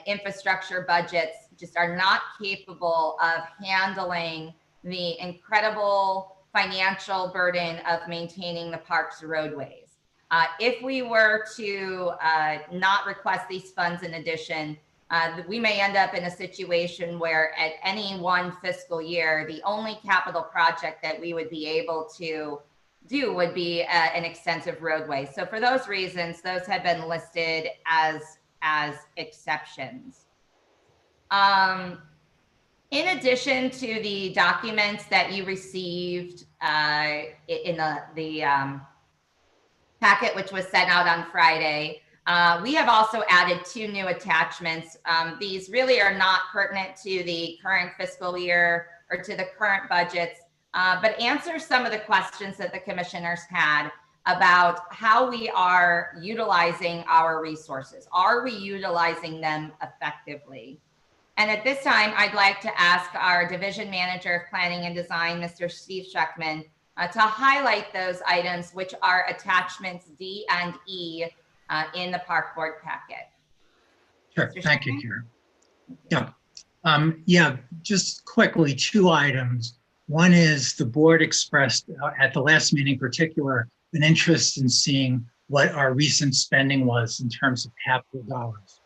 infrastructure budgets just are not capable of handling the incredible financial burden of maintaining the park's roadways. If we were to not request these funds in addition, we may end up in a situation where at any one fiscal year, the only capital project that we would be able to do would be an extensive roadway. So for those reasons, those have been listed as exceptions. In addition to the documents that you received in the packet, which was sent out on Friday, we have also added 2 new attachments. These really are not pertinent to the current fiscal year or to the current budgets, but answer some of the questions that the commissioners had about how we are utilizing our resources. Are we utilizing them effectively? And at this time, I'd like to ask our Division Manager of Planning and Design, Mr. Steve Scheckman, to highlight those items, which are attachments D and E in the Park Board packet. Sure, thank you, Karen. Yeah, just quickly, 2 items. One is the board expressed at the last meeting in particular an interest in seeing what our recent spending was in terms of capital dollars.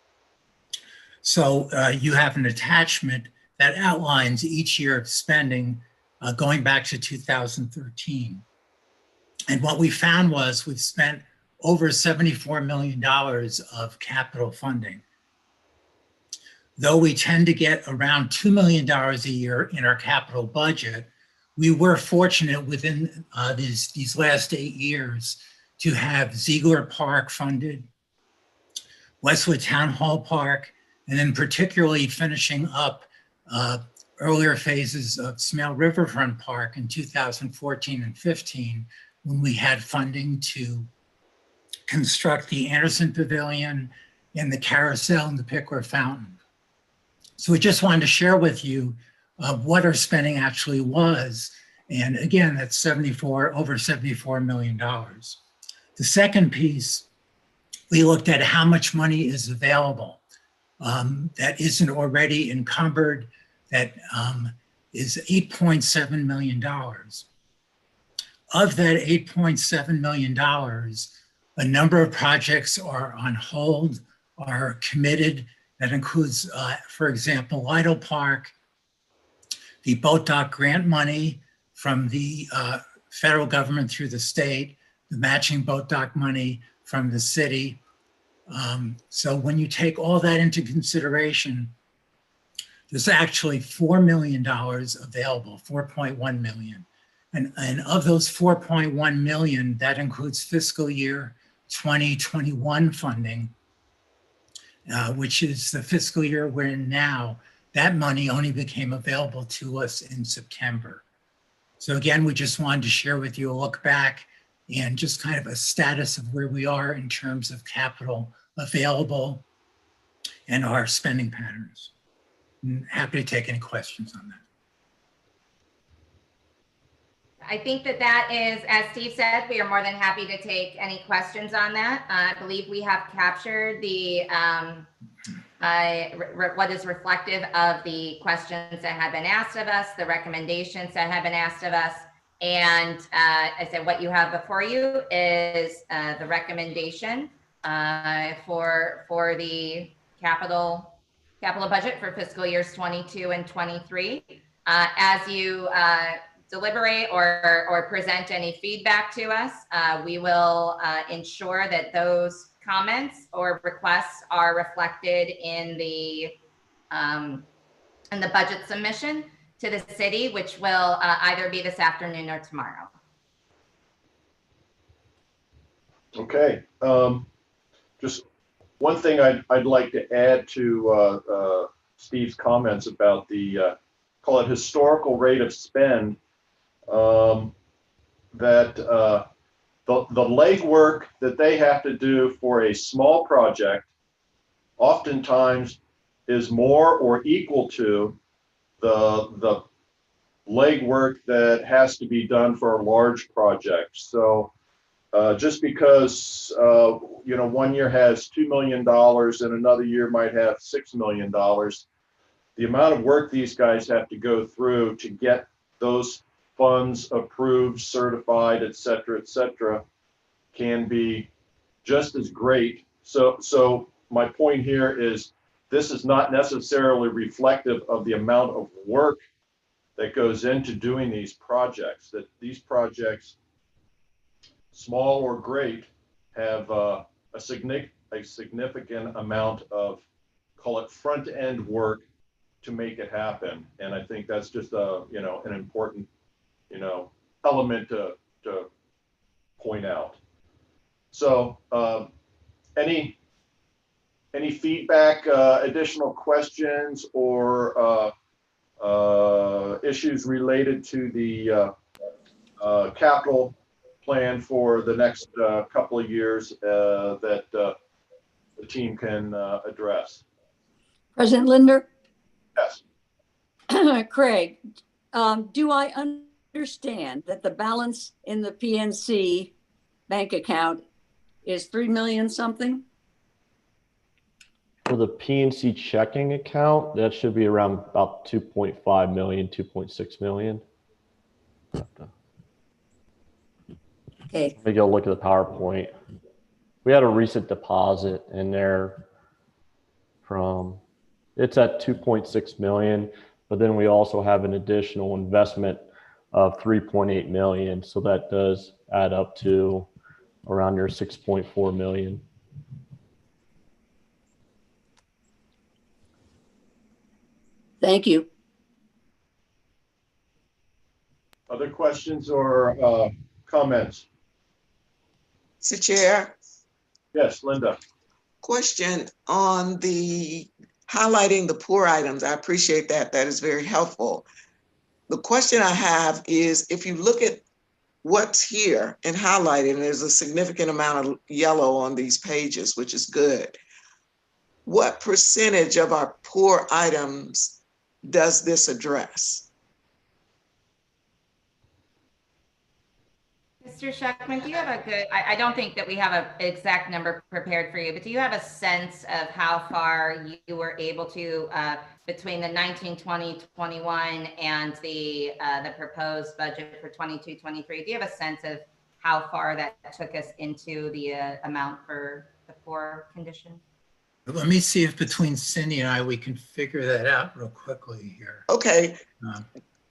So you have an attachment that outlines each year of spending going back to 2013. And what we found was we've spent over $74 million of capital funding. Though we tend to get around $2 million a year in our capital budget, we were fortunate within these last 8 years to have Ziegler Park funded, Westwood Town Hall Park, and then particularly finishing up earlier phases of Smale Riverfront Park in 2014 and 15, when we had funding to construct the Anderson Pavilion and the Carousel and the Pickler Fountain. So we just wanted to share with you what our spending actually was. And again, that's over $74 million. The second piece, we looked at how much money is available that isn't already encumbered, that is $8.7 million. Of that $8.7 million, a number of projects are on hold, are committed. That includes, for example, Lytle Park, the boat dock grant money from the federal government through the state, the matching boat dock money from the city. So when you take all that into consideration, there's actually $4 million available, 4.1 million. And of those 4.1 million, that includes fiscal year 2021 funding, which is the fiscal year we're in now. That money only became available to us in September. So again, we just wanted to share with you a look back and just kind of a status of where we are in terms of capital available and our spending patterns. I'm happy to take any questions on that. I think that is, as Steve said, we are more than happy to take any questions on that. I believe we have captured the what is reflective of the questions that have been asked of us, the recommendations that have been asked of us. And I said, what you have before you is the recommendation for the capital budget for fiscal years 22 and 23. As you deliberate or present any feedback to us, we will ensure that those comments or requests are reflected in the budget submission to the city, which will either be this afternoon or tomorrow. Okay. Just one thing I'd like to add to Steve's comments about the call it historical rate of spend. That the legwork that they have to do for a small project oftentimes is more or equal to the legwork that has to be done for a large project. So Just because, you know, one year has $2 million and another year might have $6 million, the amount of work these guys have to go through to get those funds approved, certified, et cetera, can be just as great. So my point here is this is not necessarily reflective of the amount of work that goes into doing these projects, that these projects, small or great, have a significant amount of, call it front end work to make it happen. And I think that's just a, you know, an important, you know, element to point out. So any feedback, additional questions, or issues related to the capital plan for the next couple of years that the team can address? President Linder? Yes. Craig, do I understand that the balance in the PNC bank account is 3 million something? For the PNC checking account, that should be around about 2.5 million, 2.6 million. Okay. Let me go look at the PowerPoint. We had a recent deposit in there from, it's at 2.6 million, but then we also have an additional investment of 3.8 million. So that does add up to around your 6.4 million. Thank you. Other questions or comments? Mr. Chair. Yes, Linda. Question on the highlighting the poor items. I appreciate that. That is very helpful. The question I have is, if you look at what's here and highlighted, and there's a significant amount of yellow on these pages, which is good. What percentage of our poor items does this address? Mr. Schuckman, do you have a good, I don't think that we have an exact number prepared for you, but do you have a sense of how far you were able to, between the 19, 20, 21 and the proposed budget for 22, 23, do you have a sense of how far that took us into the amount for the poor condition? Let me see if between Cindy and I, we can figure that out real quickly here. Okay.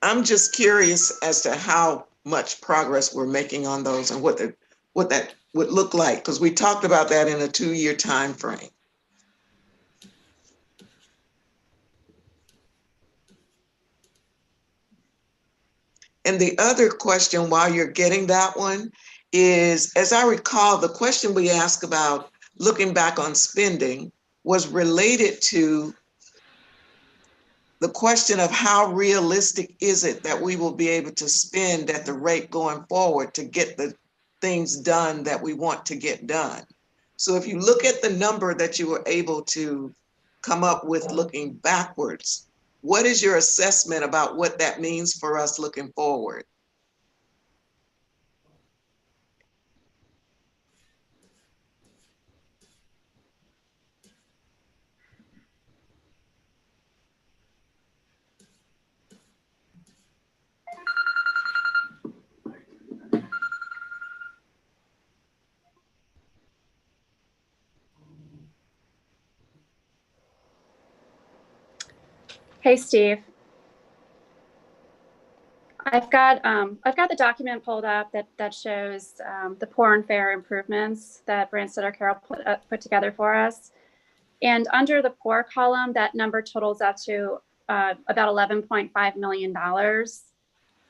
I'm just curious as to how much progress we're making on those and what that would look like, because we talked about that in a 2-year time frame. And the other question, while you're getting that one, is, as I recall, the question we asked about looking back on spending was related to the question of how realistic is it that we will be able to spend at the rate going forward to get the things done that we want to get done. So if you look at the number that you were able to come up with looking backwards, what is your assessment about what that means for us looking forward? Hey, Steve. I've got the document pulled up that shows the poor and fair improvements that Branstetter Carroll put together for us. And under the poor column, that number totals up to about $11.5 million.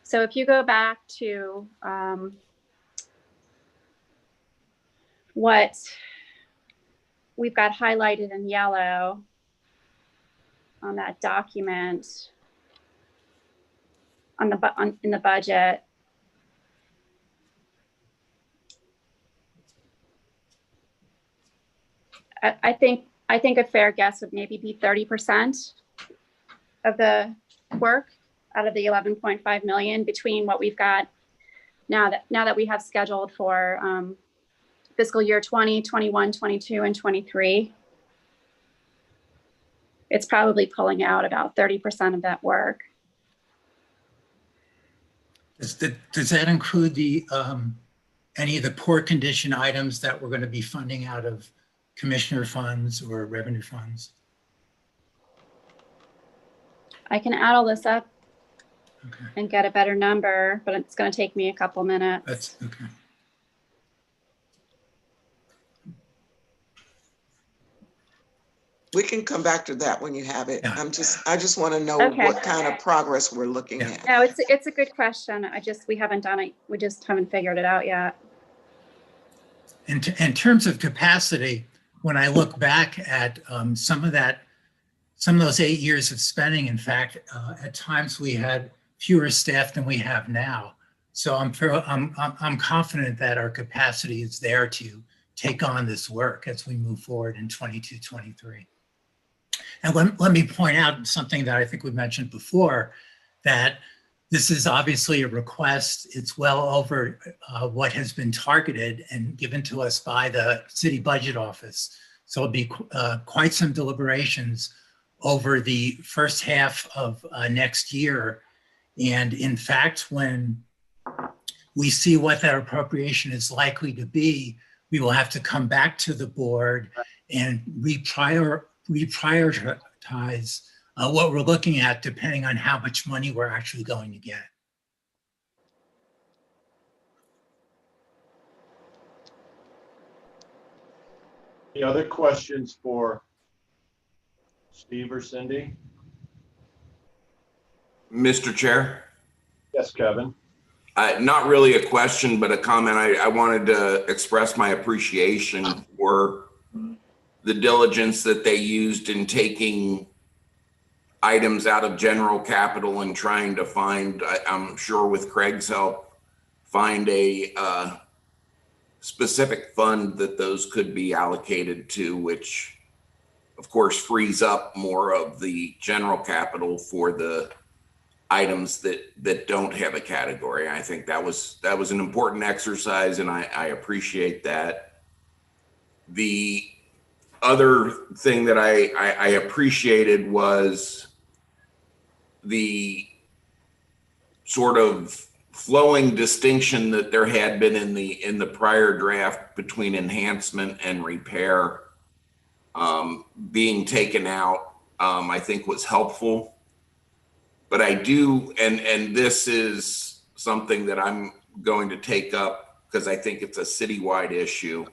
So if you go back to what we've got highlighted in yellow on that document in the budget, I think a fair guess would maybe be 30% of the work out of the 11.5 million between what we've got now that we have scheduled for fiscal year 20, 21, 22, and 23. It's probably pulling out about 30% of that work. Does that include the any of the poor condition items that we're going to be funding out of commissioner funds or revenue funds? I can add all this up and get a better number, but it's going to take me a couple minutes. That's okay. We can come back to that when you have it. Yeah. I just want to know what kind of progress we're looking at. No, it's a good question. We haven't done it. We just haven't figured it out yet. In terms of capacity, when I look back at some of those 8 years of spending, in fact, at times we had fewer staff than we have now. So I'm confident that our capacity is there to take on this work as we move forward in 22, 23. And let me point out something that I think we mentioned before, that this is obviously a request. It's well over what has been targeted and given to us by the city budget office. So it'll be quite some deliberations over the first half of next year. And in fact, when we see what that appropriation is likely to be, we will have to come back to the board and reprioritize what we're looking at depending on how much money we're actually going to get. Any other questions for Steve or Cindy? Mr. Chair? Yes, Kevin. Not really a question, but a comment. I wanted to express my appreciation for the diligence that they used in taking items out of general capital and trying to find, I'm sure with Craig's help, find a specific fund that those could be allocated to, which of course frees up more of the general capital for the items that don't have a category. I think that was an important exercise, and I appreciate that. The other thing that I appreciated was the sort of flowing distinction that there had been in the prior draft between enhancement and repair being taken out, I think was helpful. But I do, and this is something that I'm going to take up because I think it's a citywide issue,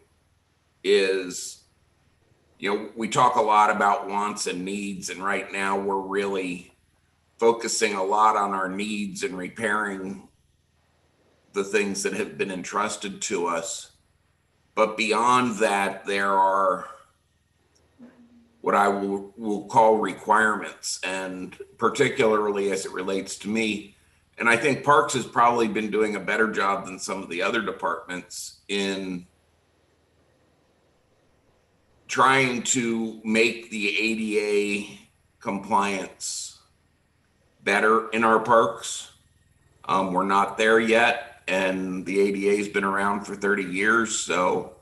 is, we talk a lot about wants and needs, and right now we're really focusing a lot on our needs and repairing the things that have been entrusted to us. But beyond that, there are what I will call requirements, and particularly as it relates to me. And I think Parks has probably been doing a better job than some of the other departments in trying to make the ADA compliance better in our parks. We're not there yet, and the ADA has been around for 30 years. So,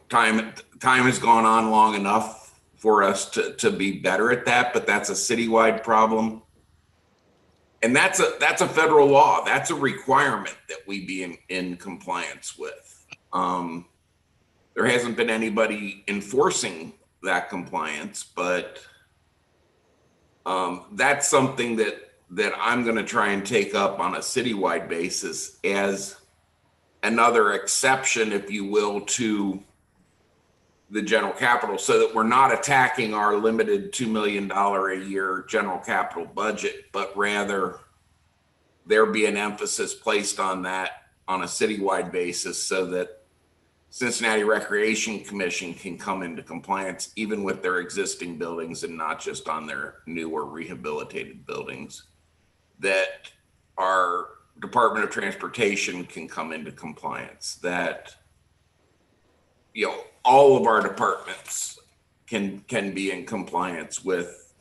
time has gone on long enough for us to be better at that, but that's a citywide problem. And that's a federal law. That's a requirement that we be in compliance with. There hasn't been anybody enforcing that compliance, but that's something that I'm going to try and take up on a citywide basis as another exception, if you will, to the general capital, so that we're not attacking our limited $2 million a year general capital budget, but rather there be an emphasis placed on that on a citywide basis, so that Cincinnati Recreation Commission can come into compliance even with their existing buildings and not just on their new or rehabilitated buildings, that our Department of Transportation can come into compliance, that all of our departments can be in compliance with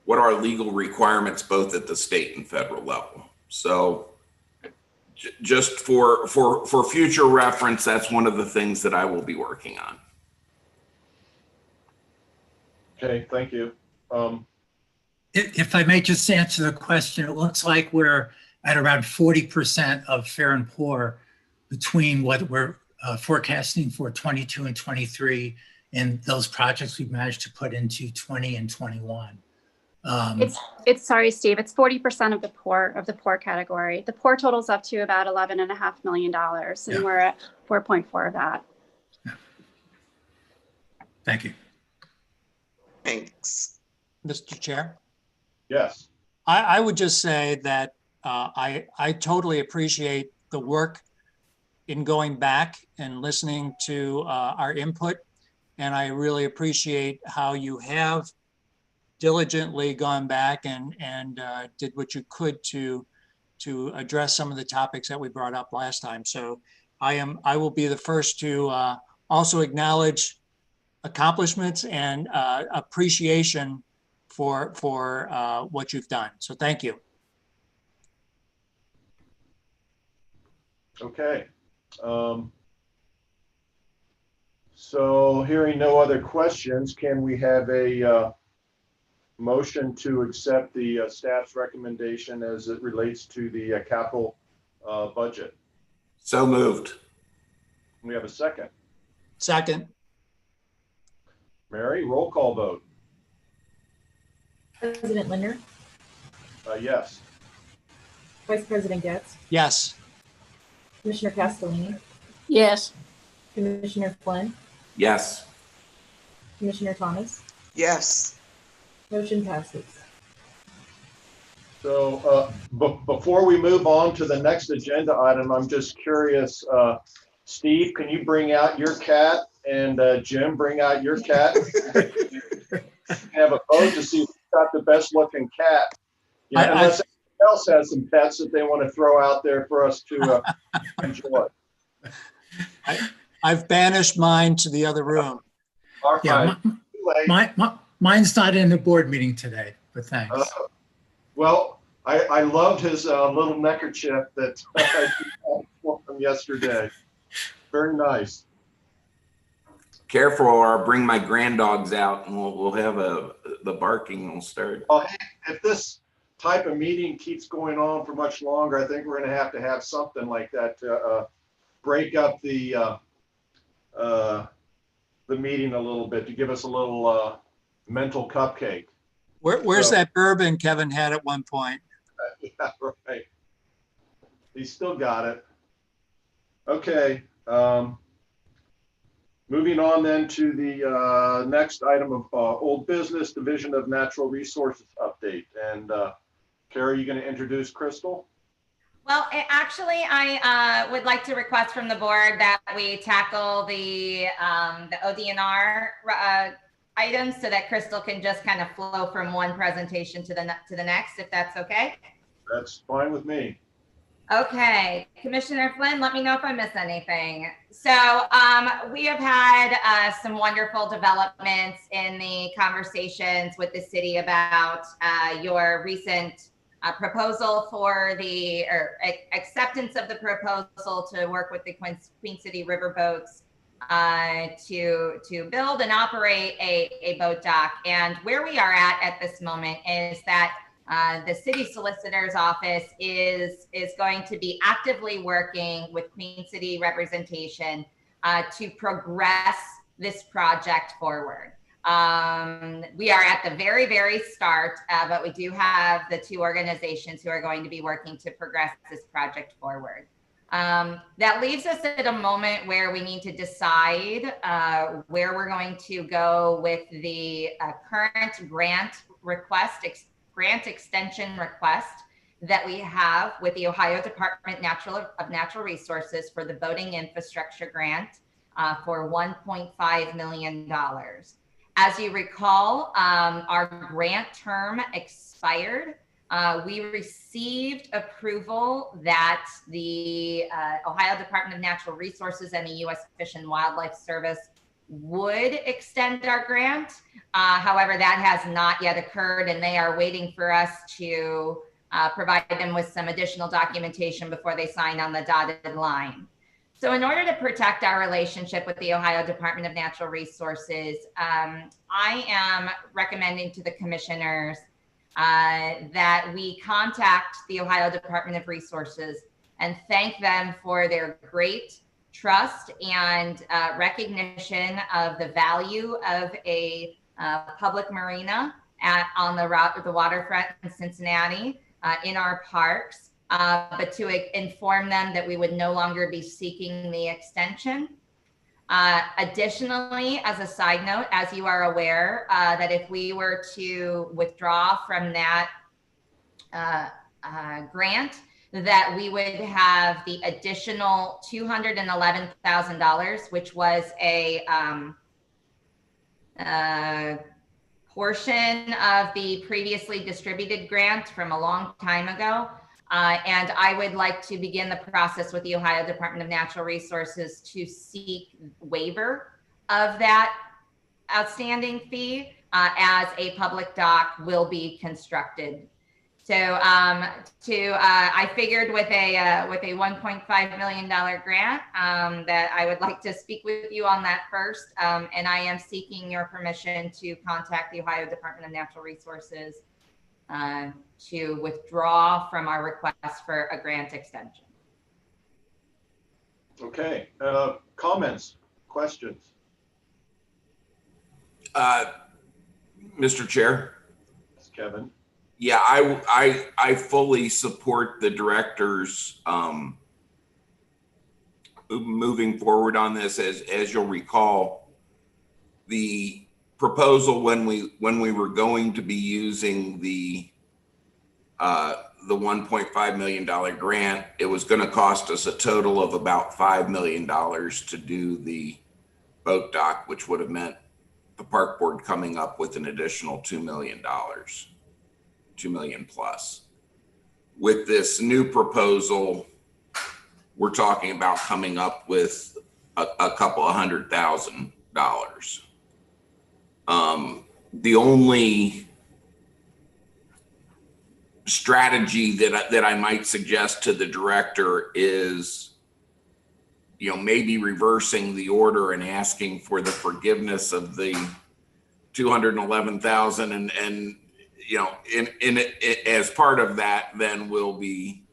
what are legal requirements both at the state and federal level. So just for future reference, that's one of the things that I will be working on. Okay, thank you. If I may just answer the question, it looks like we're at around 40% of fair and poor between what we're forecasting for 22 and 23 and those projects we've managed to put into 20 and 21. It's sorry, Steve, it's 40% of the poor category. The poor totals up to about $11.5 million, and we're at 4.4 of that. Yeah. Thank you. Thanks. Mr. Chair? Yes. I would just say that I totally appreciate the work in going back and listening to our input. And I really appreciate how you have diligently gone back and did what you could to address some of the topics that we brought up last time. So I will be the first to also acknowledge accomplishments and appreciation for what you've done. So thank you. Okay. So hearing no other questions, can we have a motion to accept the staff's recommendation as it relates to the capital budget? So moved. We have a second. Second. Mary, roll call vote. President Linder, Yes. Vice President Getz, Yes. Commissioner Castellini, Yes. Commissioner Flynn, Yes. Commissioner Thomas. Yes. Motion passes. So before we move on to the next agenda item, I'm just curious, Steve, can you bring out your cat, and Jim, bring out your cat? Have a vote to see who's got the best looking cat. Yeah, unless anyone else has some pets that they want to throw out there for us to enjoy. I've banished mine to the other room. All right. Yeah, mine's not in the board meeting today, but thanks. Well, I loved his little neckerchief that I got from yesterday. Very nice. Careful, or I'll bring my granddogs out and we'll have the barking will start. Well, hey, if this type of meeting keeps going on for much longer, I think we're going to have something like that to break up the meeting a little bit, to give us a little mental cupcake. Where's that bourbon Kevin had at one point? Yeah, right. He's still got it. Okay. Moving on then to the next item of old business, Division of Natural Resources update. And Kara, you going to introduce Crystal? Well, actually, I would like to request from the board that we tackle the ODNR items so that Crystal can just kind of flow from one presentation to the next, if that's okay. That's fine with me. Okay, Commissioner Flynn, let me know if I miss anything. So we have had some wonderful developments in the conversations with the city about your recent proposal for acceptance of the proposal to work with the Queen City Riverboats to build and operate a boat dock. And where we are at this moment is that the city solicitor's office is going to be actively working with Queen City representation to progress this project forward. We are at the very, very start, but we do have the two organizations who are going to be working to progress this project forward. That leaves us at a moment where we need to decide where we're going to go with the current grant extension request that we have with the Ohio Department of Natural Resources for the boating infrastructure grant for $1.5 million. As you recall, our grant term expired. We received approval that the Ohio Department of Natural Resources and the U.S. Fish and Wildlife Service would extend our grant. However, that has not yet occurred, and they are waiting for us to provide them with some additional documentation before they sign on the dotted line. So in order to protect our relationship with the Ohio Department of Natural Resources, I am recommending to the commissioners that we contact the Ohio Department of Resources and thank them for their great trust and recognition of the value of a public marina on the waterfront in Cincinnati in our parks. But to inform them that we would no longer be seeking the extension. Additionally, as a side note, as you are aware, that if we were to withdraw from that grant, that we would have the additional $211,000, which was a portion of the previously distributed grant from a long time ago. And I would like to begin the process with the Ohio Department of Natural Resources to seek waiver of that outstanding fee as a public dock will be constructed. So I figured with a $1.5 million grant that I would like to speak with you on that first. And I am seeking your permission to contact the Ohio Department of Natural Resources to withdraw from our request for a grant extension. Okay, comments, questions? Mr. Chair. Kevin. Yeah, I fully support the director's moving forward on this. As you'll recall, the proposal when we were going to be using the $1.5 million grant, it was going to cost us a total of about $5 million to do the boat dock, which would have meant the park board coming up with an additional $2 million, $2 million plus. With this new proposal, we're talking about coming up with a couple of $100,000. The only strategy that I might suggest to the director is, maybe reversing the order and asking for the forgiveness of the $211,000, and in it, as part of that, then we'll be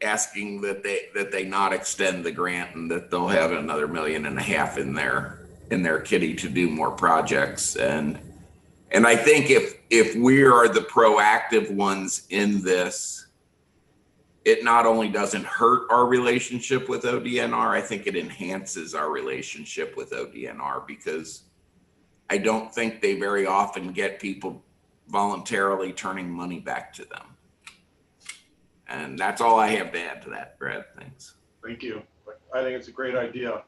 asking that they not extend the grant and that they'll have another $1.5 million in their kitty to do more projects. And I think if we are the proactive ones in this, it not only doesn't hurt our relationship with ODNR, I think it enhances our relationship with ODNR, because I don't think they very often get people voluntarily turning money back to them. And that's all I have to add to that, Brad. Thanks. Thank you. I think it's a great idea.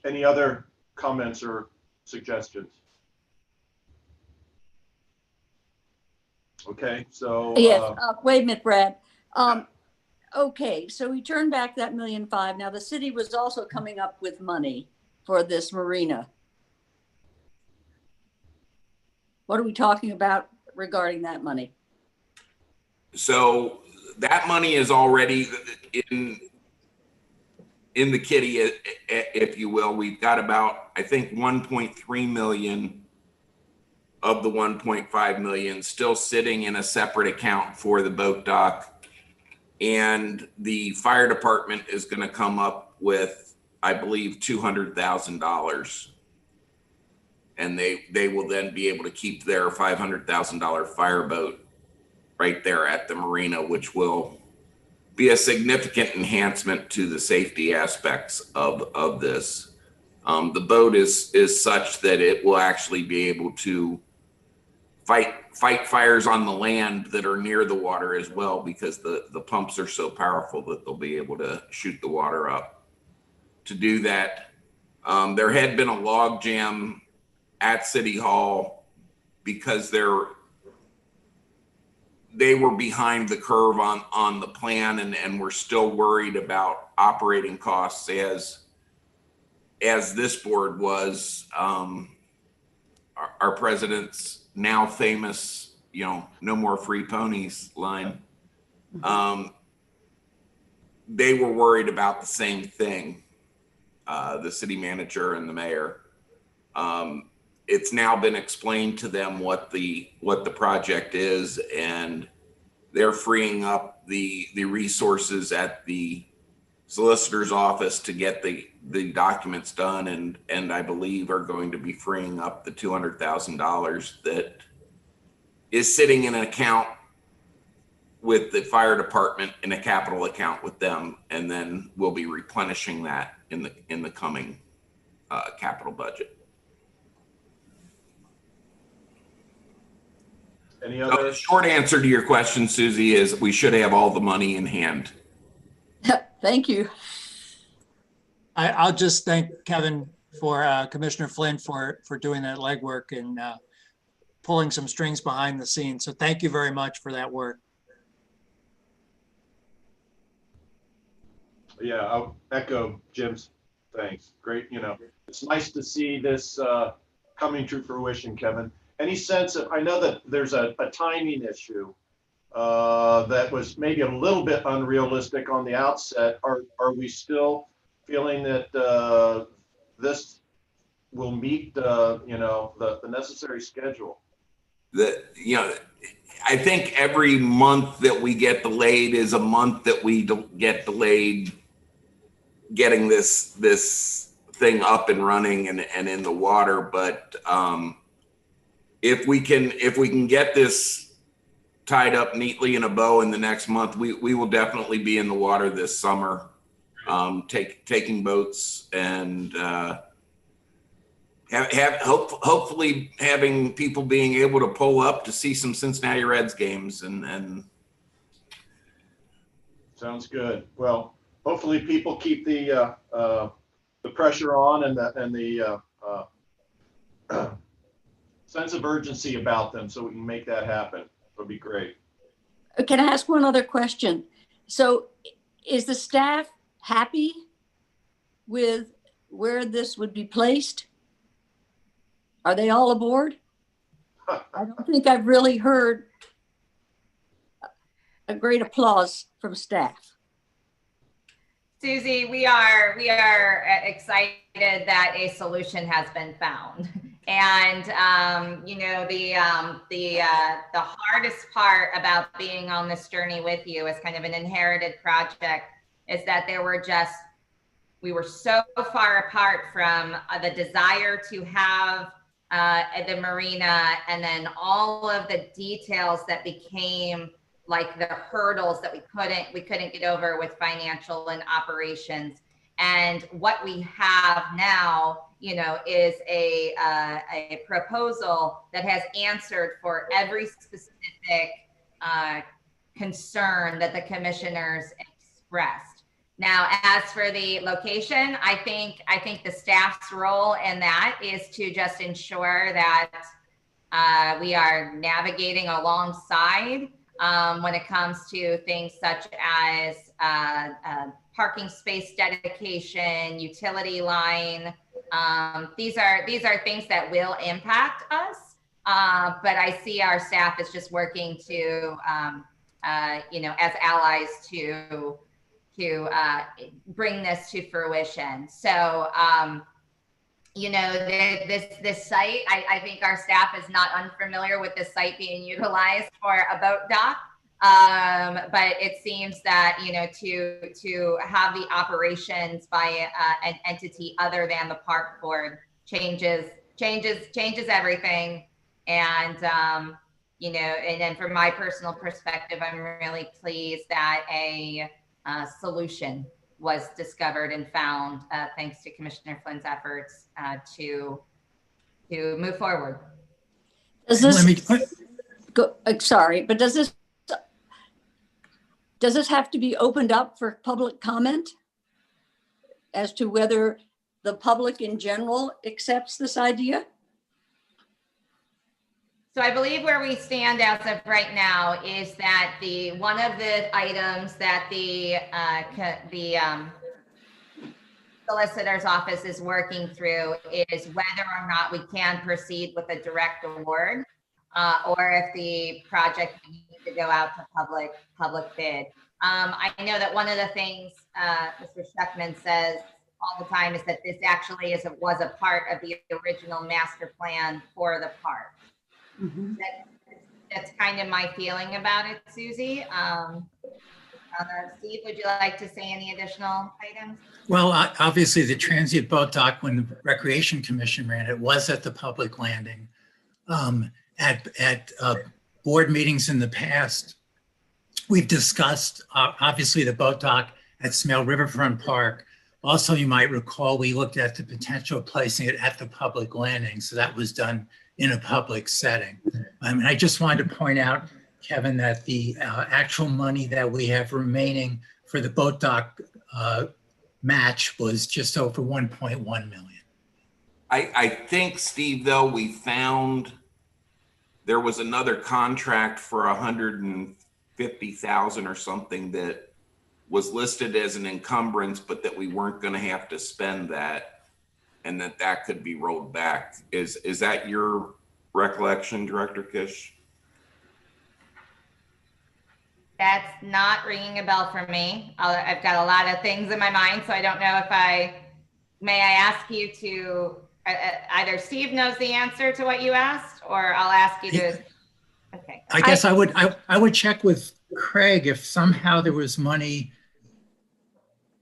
Any other comments or suggestions? Okay, so yes. Wait a minute, Brad. Okay, so we turned back that $1.5 million. Now the city was also coming up with money for this marina. What are we talking about regarding that money? So that money is already in the kitty, if you will. We've got about, I think, 1.3 million of the 1.5 million still sitting in a separate account for the boat dock. And the fire department is going to come up with, I believe, $200,000. And they will then be able to keep their $500,000 fireboat right there at the marina, which will be a significant enhancement to the safety aspects of this. The boat is such that it will actually be able to fight fires on the land that are near the water as well, because the pumps are so powerful that they'll be able to shoot the water up. To do that, there had been a log jam at City Hall because they were behind the curve on the plan, and we're still worried about operating costs as this board was. Our president's now famous no more free ponies line. They were worried about the same thing, the city manager and the mayor. It's now been explained to them what the project is, and they're freeing up the resources at the solicitor's office to get the documents done, and I believe are going to be freeing up the $200,000 that is sitting in an account with the fire department, in a capital account with them, and then we'll be replenishing that in the coming capital budget. Any other? The short answer to your question, Susie, is we should have all the money in hand. Thank you. I'll just thank Kevin for Commissioner Flynn for doing that legwork and pulling some strings behind the scenes. So thank you very much for that work. Yeah, I'll echo Jim's thanks. Great, it's nice to see this coming to fruition, Kevin. Any sense of, I know that there's a timing issue that was maybe a little bit unrealistic on the outset. Are we still feeling that this will meet the necessary schedule? I think every month that we get delayed is a month that we get delayed getting this thing up and running and in the water. But if we can get this tied up neatly in a bow in the next month, we will definitely be in the water this summer, taking boats and hopefully having people being able to pull up to see some Cincinnati Reds games and sounds good. Well, hopefully people keep the pressure on and the sense of urgency about them so we can make that happen. It'll be great. Can I ask one other question? So is the staff happy with where this would be placed? Are they all aboard? I don't think I've really heard a great applause from staff. Susie, we are excited that a solution has been found. And the hardest part about being on this journey with you as kind of an inherited project is that we were so far apart from the desire to have the marina, and then all of the details that became like the hurdles that we couldn't get over with financial and operations. And what we have now, is a proposal that has answered for every specific concern that the commissioners expressed. Now, as for the location, I think the staff's role in that is to just ensure that we are navigating alongside when it comes to things such as parking space dedication, utility line. These are things that will impact us, but I see our staff is just working to, as allies to bring this to fruition. So, this site, I think our staff is not unfamiliar with this site being utilized for a boat dock. But it seems that, to have the operations by an entity other than the park board changes everything. And, and then from my personal perspective, I'm really pleased that a solution was discovered and found thanks to Commissioner Flynn's efforts to move forward. Does this have to be opened up for public comment as to whether the public in general accepts this idea? So I believe where we stand as of right now is that one of the items that the solicitor's office is working through is whether or not we can proceed with a direct award. or if the project needs to go out to public bid. I know that one of the things Mr. Scheckman says all the time is that this actually was a part of the original master plan for the park. That's kind of my feeling about it, Susie. Steve, would you like to say any additional items? Well, obviously the transient boat dock, when the Recreation Commission ran it, was at the public landing. At board meetings in the past, we've discussed obviously the boat dock at Smale Riverfront Park. Also, you might recall we looked at the potential of placing it at the public landing. So that was done in a public setting. And I just wanted to point out, Kevin, that the actual money that we have remaining for the boat dock match was just over 1.1 million. I think, Steve, though, we found there was another contract for 150,000 or something that was listed as an encumbrance, but that we weren't going to have to spend that, and that could be rolled back. Is that your recollection, Director Kish? That's not ringing a bell for me. I've got a lot of things in my mind, so I don't know if may I ask you to, either Steve knows the answer to what you asked, or I'll ask you to, okay. I guess I would check with Craig if somehow there was money.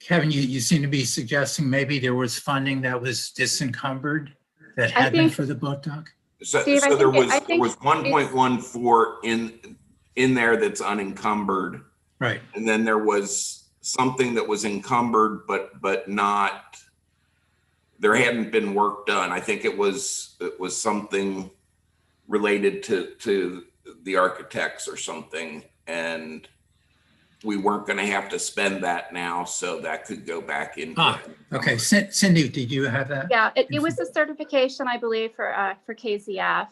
Kevin, you seem to be suggesting maybe there was funding that was disencumbered that had been for the boat dock. So, Steve, so there was 1.14 in there that's unencumbered. Right. And then there was something that was encumbered, but not, there hadn't been work done. I think it was something related to the architects or something. And we weren't going to have to spend that now. So that could go back in. Okay. Cindy, did you have that? Yeah, it was a certification, I believe, for KZF.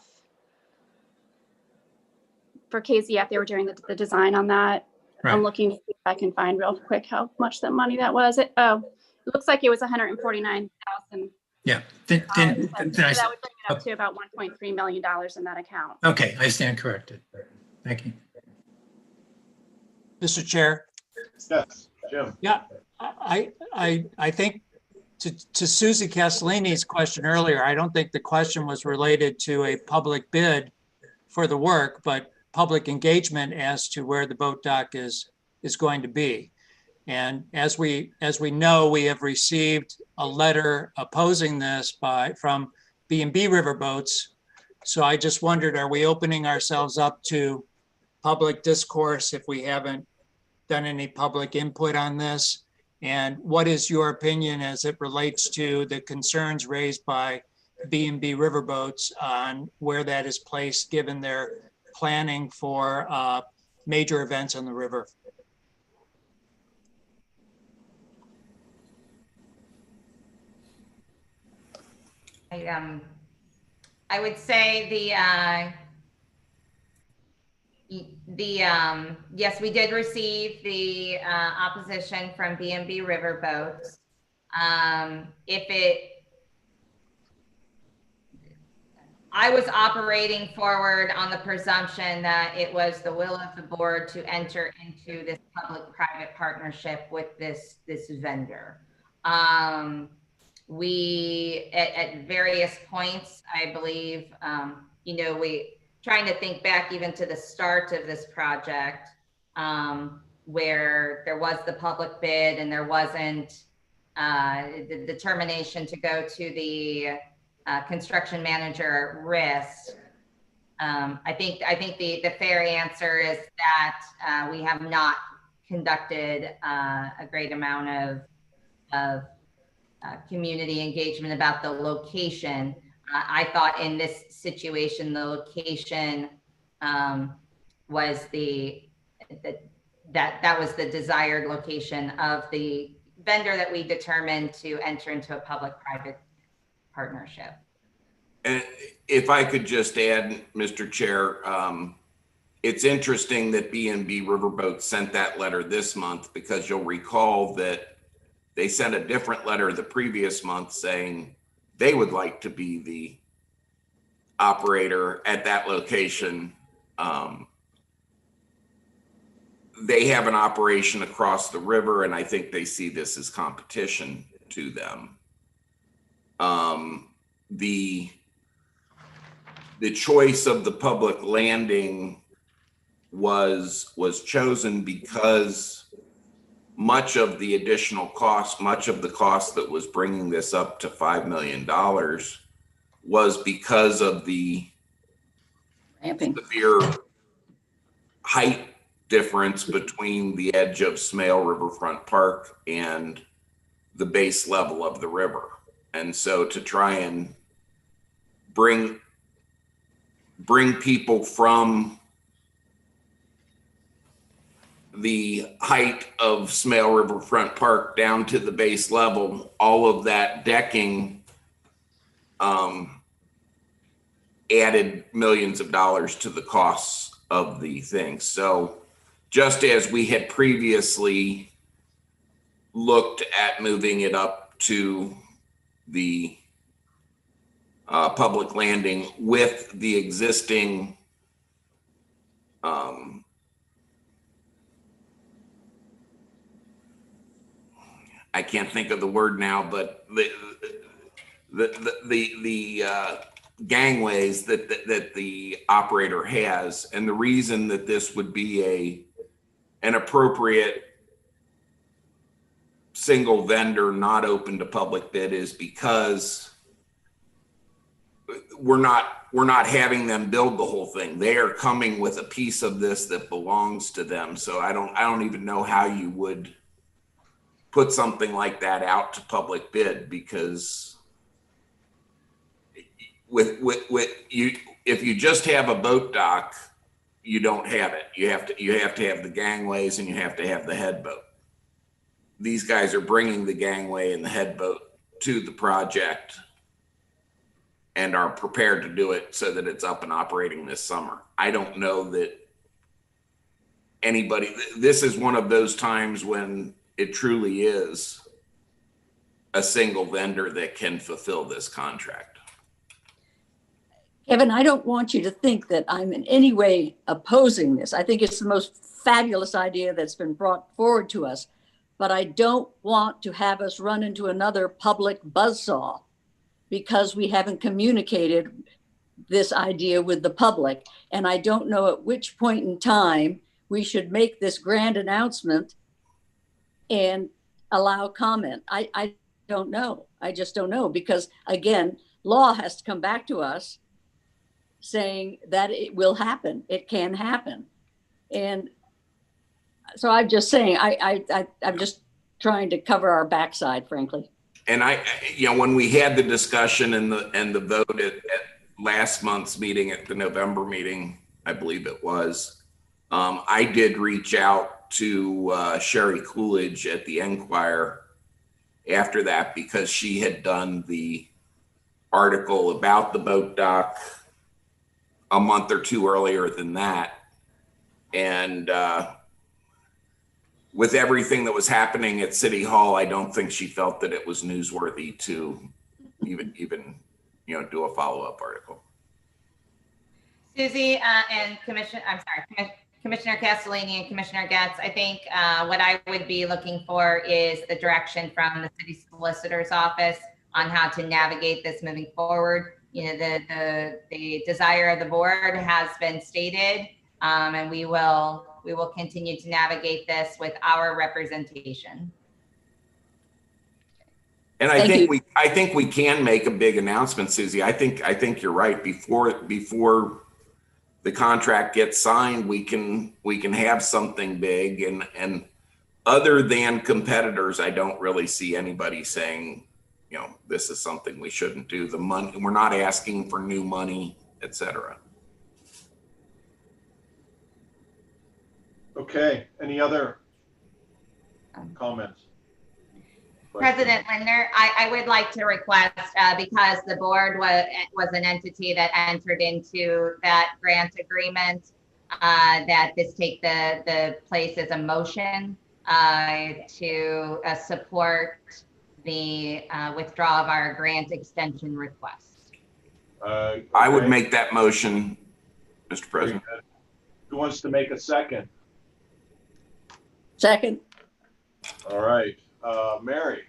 For KZF, they were doing the design on that. Right. I'm looking to see if I can find real quick how much that money that was. It looks like it was 149,000. Yeah. So that would bring it up to about $1.3 million in that account. Okay, I stand corrected. Thank you. Mr. Chair. Yes, Jim. Yeah, I think to Susie Castellini's question earlier, I don't think the question was related to a public bid for the work, but public engagement as to where the boat dock is going to be. And as we know, we have received a letter opposing this from B&B Riverboats. So I just wondered, are we opening ourselves up to public discourse if we haven't done any public input on this? And what is your opinion as it relates to the concerns raised by B&B Riverboats on where that is placed, given their planning for major events on the river? I would say yes, we did receive the opposition from B&B Riverboats. I was operating forward on the presumption that it was the will of the board to enter into this public-private partnership with this vendor. We, at various points, I believe, we trying to think back even to the start of this project, where there was the public bid and there wasn't the determination to go to the construction manager at risk. I think the fair answer is that we have not conducted a great amount of community engagement about the location. I thought in this situation, the location was that was the desired location of the vendor that we determined to enter into a public-private partnership. And if I could just add, Mr. Chair, it's interesting that B&B Riverboat sent that letter this month, because you'll recall that they sent a different letter the previous month saying they would like to be the operator at that location, they have an operation across the river, and I think they see this as competition to them. The choice of the public landing was chosen because much of the additional cost, much of the cost that was bringing this up to $5 million was because of the severe height difference between the edge of Smale Riverfront Park and the base level of the river. And so to try and bring people from the height of Smale Riverfront Park down to the base level, all of that decking added millions of dollars to the costs of the thing. So just as we had previously looked at moving it up to the public landing with the existing I can't think of the word now, but the gangways that the operator has, and the reason that this would be an appropriate single vendor not open to public bid is because we're not having them build the whole thing. They are coming with a piece of this that belongs to them. So I don't even know how you would put something like that out to public bid, because with you, if you just have a boat dock, you don't have it. You have to have the gangways, and you have to have the headboat. These guys are bringing the gangway and the headboat to the project and are prepared to do it so that it's up and operating this summer. I don't know that anybody, this is one of those times when it truly is a single vendor that can fulfill this contract. Kevin, I don't want you to think that I'm in any way opposing this. I think it's the most fabulous idea that's been brought forward to us, but I don't want to have us run into another public buzzsaw because we haven't communicated this idea with the public. And I don't know at which point in time we should make this grand announcement and allow comment. I don't know. I just don't know, because again, law has to come back to us saying that it will happen. It can happen. And so I'm just saying, I'm just trying to cover our backside, frankly. And when we had the discussion and the vote at last month's meeting, at the November meeting, I believe it was, I did reach out to Sherry Coolidge at the Enquirer after that, because she had done the article about the boat dock a month or two earlier than that. And with everything that was happening at City Hall, I don't think she felt that it was newsworthy to even do a follow-up article. Susie and Commissioner Castellini and Commissioner Getz, I think what I would be looking for is the direction from the city solicitor's office on how to navigate this moving forward. The desire of the board has been stated, and we will continue to navigate this with our representation. And I think we can make a big announcement, Susie. I think you're right. Before the contract gets signed, we can have something big, and other than competitors, I don't really see anybody saying, this is something we shouldn't do. The money, we're not asking for new money, et cetera. Okay, any other comments? President Lindner, I would like to request, because the board was an entity that entered into that grant agreement, that this take the place as a motion to support the withdrawal of our grant extension request. I would make that motion, Mr. President. Who wants to make a second? Second. All right, Mary.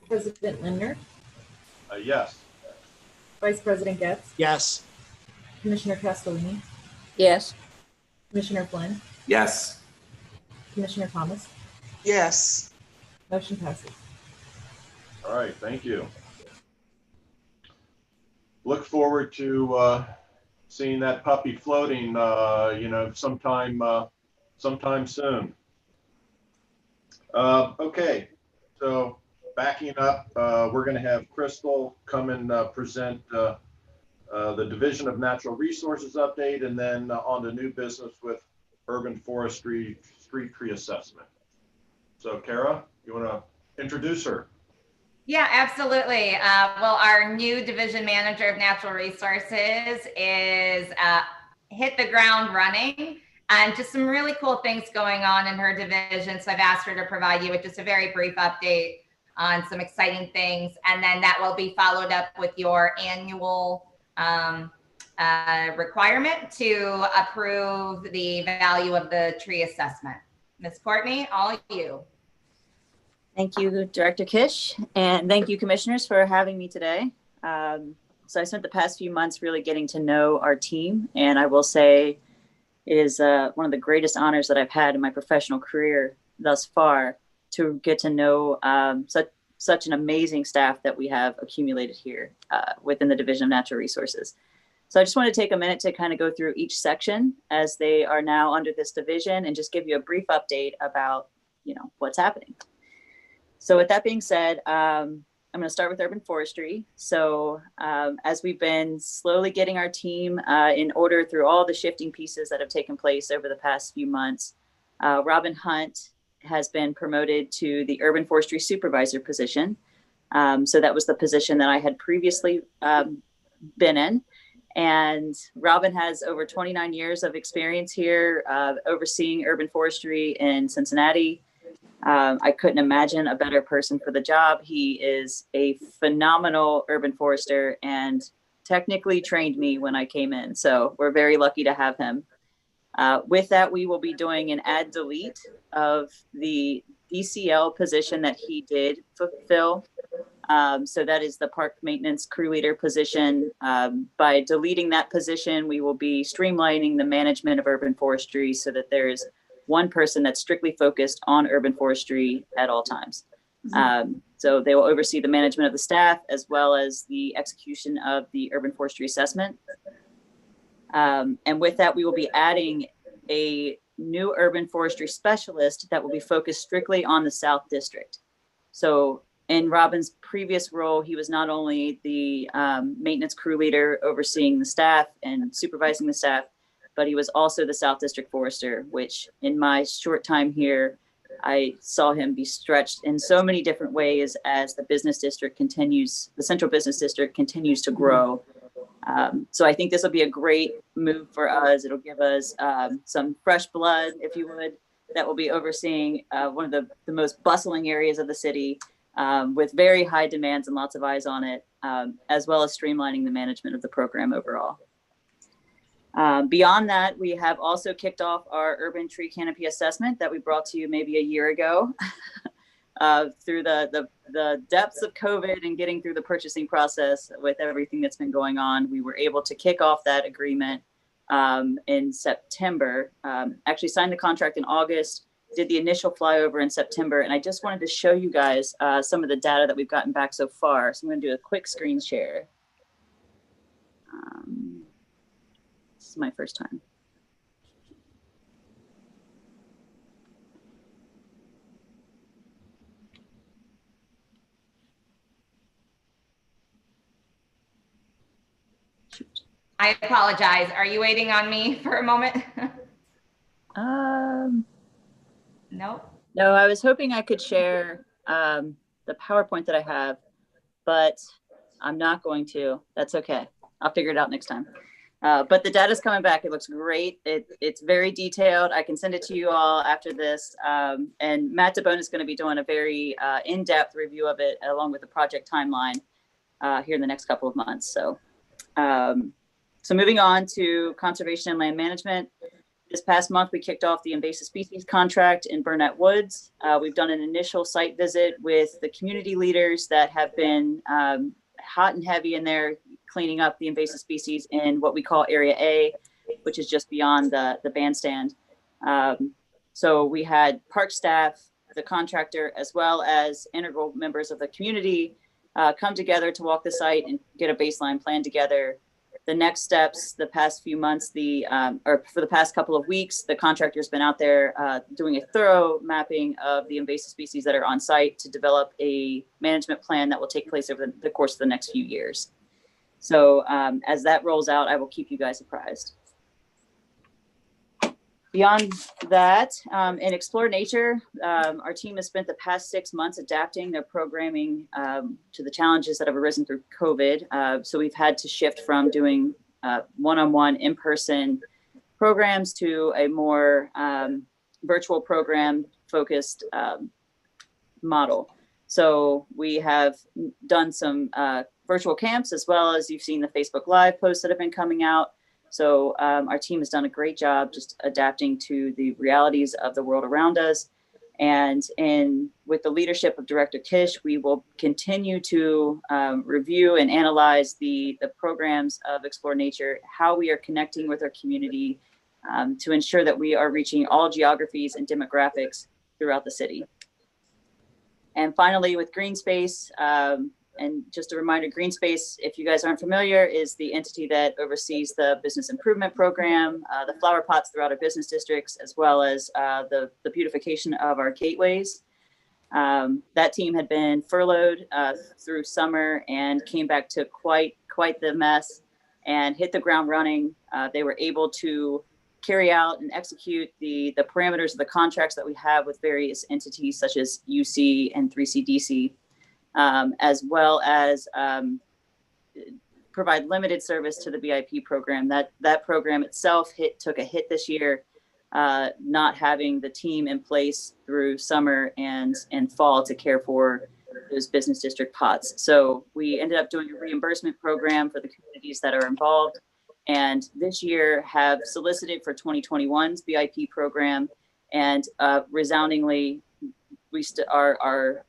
President Lindner, Yes. Vice President Getz, Yes. Commissioner Castellini, Yes. Commissioner Flynn, Yes. Commissioner Thomas. Yes. Motion passes. All right, thank you. Look forward to seeing that puppy floating, sometime soon. Okay, so backing up, we're going to have Crystal come and present the Division of Natural Resources update, and then on to new business with urban forestry street tree assessment. So Kara, you want to introduce her? Yeah, absolutely. Well, our new division manager of natural resources is hit the ground running, and just some really cool things going on in her division. So I've asked her to provide you with just a very brief update on some exciting things, and then that will be followed up with your annual requirement to approve the value of the tree assessment. Ms. Courtney, all you. Thank you, Director Kish, and thank you, commissioners, for having me today. So I spent the past few months really getting to know our team, and I will say it is one of the greatest honors that I've had in my professional career thus far to get to know such an amazing staff that we have accumulated here within the Division of Natural Resources. So I just want to take a minute to kind of go through each section as they are now under this division and just give you a brief update about, what's happening. So with that being said, I'm going to start with urban forestry. So as we've been slowly getting our team in order through all the shifting pieces that have taken place over the past few months, Robin Hunt has been promoted to the urban forestry supervisor position. So that was the position that I had previously been in. And Robin has over 29 years of experience here overseeing urban forestry in Cincinnati. I couldn't imagine a better person for the job. He is a phenomenal urban forester and technically trained me when I came in. So we're very lucky to have him. With that, we will be doing an add delete of the DCL position that he did fulfill. So that is the park maintenance crew leader position. By deleting that position, we will be streamlining the management of urban forestry so that there is one person that's strictly focused on urban forestry at all times. So they will oversee the management of the staff as well as the execution of the urban forestry assessment. And with that, we will be adding a new urban forestry specialist that will be focused strictly on the South District. So in Robin's previous role, he was not only the maintenance crew leader overseeing the staff and supervising the staff, but he was also the South District Forester, which in my short time here, I saw him be stretched in so many different ways as the business district continues, the central business district continues to grow. So I think this will be a great move for us. It'll give us some fresh blood, if you would, that will be overseeing one of the most bustling areas of the city with very high demands and lots of eyes on it, as well as streamlining the management of the program overall. Beyond that, we have also kicked off our urban tree canopy assessment that we brought to you maybe a year ago. Through the depths of COVID and getting through the purchasing process with everything that's been going on, we were able to kick off that agreement in September. Actually signed the contract in August, did the initial flyover in September, and I just wanted to show you guys some of the data that we've gotten back so far. So I'm going to do a quick screen share. This is my first time. I apologize. Are you waiting on me for a moment? No. No, I was hoping I could share the PowerPoint that I have, but I'm not going to. That's okay. I'll figure it out next time. But the data's coming back. It looks great. It's very detailed. I can send it to you all after this. And Matt DeBone is going to be doing a very in-depth review of it along with the project timeline here in the next couple of months. So, so moving on to conservation and land management. This past month, we kicked off the invasive species contract in Burnett Woods. We've done an initial site visit with the community leaders that have been hot and heavy in there cleaning up the invasive species in what we call Area A, which is just beyond the bandstand. So we had park staff, the contractor, as well as integral members of the community come together to walk the site and get a baseline plan together. The next steps, the past few months, or for the past couple of weeks, the contractor's been out there doing a thorough mapping of the invasive species that are on site to develop a management plan that will take place over the course of the next few years. So as that rolls out, I will keep you guys apprised. Beyond that, in Explore Nature, our team has spent the past 6 months adapting their programming to the challenges that have arisen through COVID. So we've had to shift from doing one-on-one in-person programs to a more virtual program focused model. So we have done some virtual camps, as well as you've seen the Facebook Live posts that have been coming out. So our team has done a great job just adapting to the realities of the world around us. And with the leadership of Director Kish, we will continue to review and analyze the programs of Explore Nature, how we are connecting with our community to ensure that we are reaching all geographies and demographics throughout the city. And finally, with Green Space, and just a reminder, Green Space, if you guys aren't familiar, is the entity that oversees the business improvement program, the flower pots throughout our business districts, as well as the beautification of our gateways. That team had been furloughed through summer and came back to quite the mess and hit the ground running. They were able to carry out and execute the parameters of the contracts that we have with various entities such as UC and 3CDC. As well as provide limited service to the BIP program. That program itself took a hit this year, not having the team in place through summer and fall to care for those business district pots. So we ended up doing a reimbursement program for the communities that are involved, and this year have solicited for 2021's BIP program, and resoundingly, our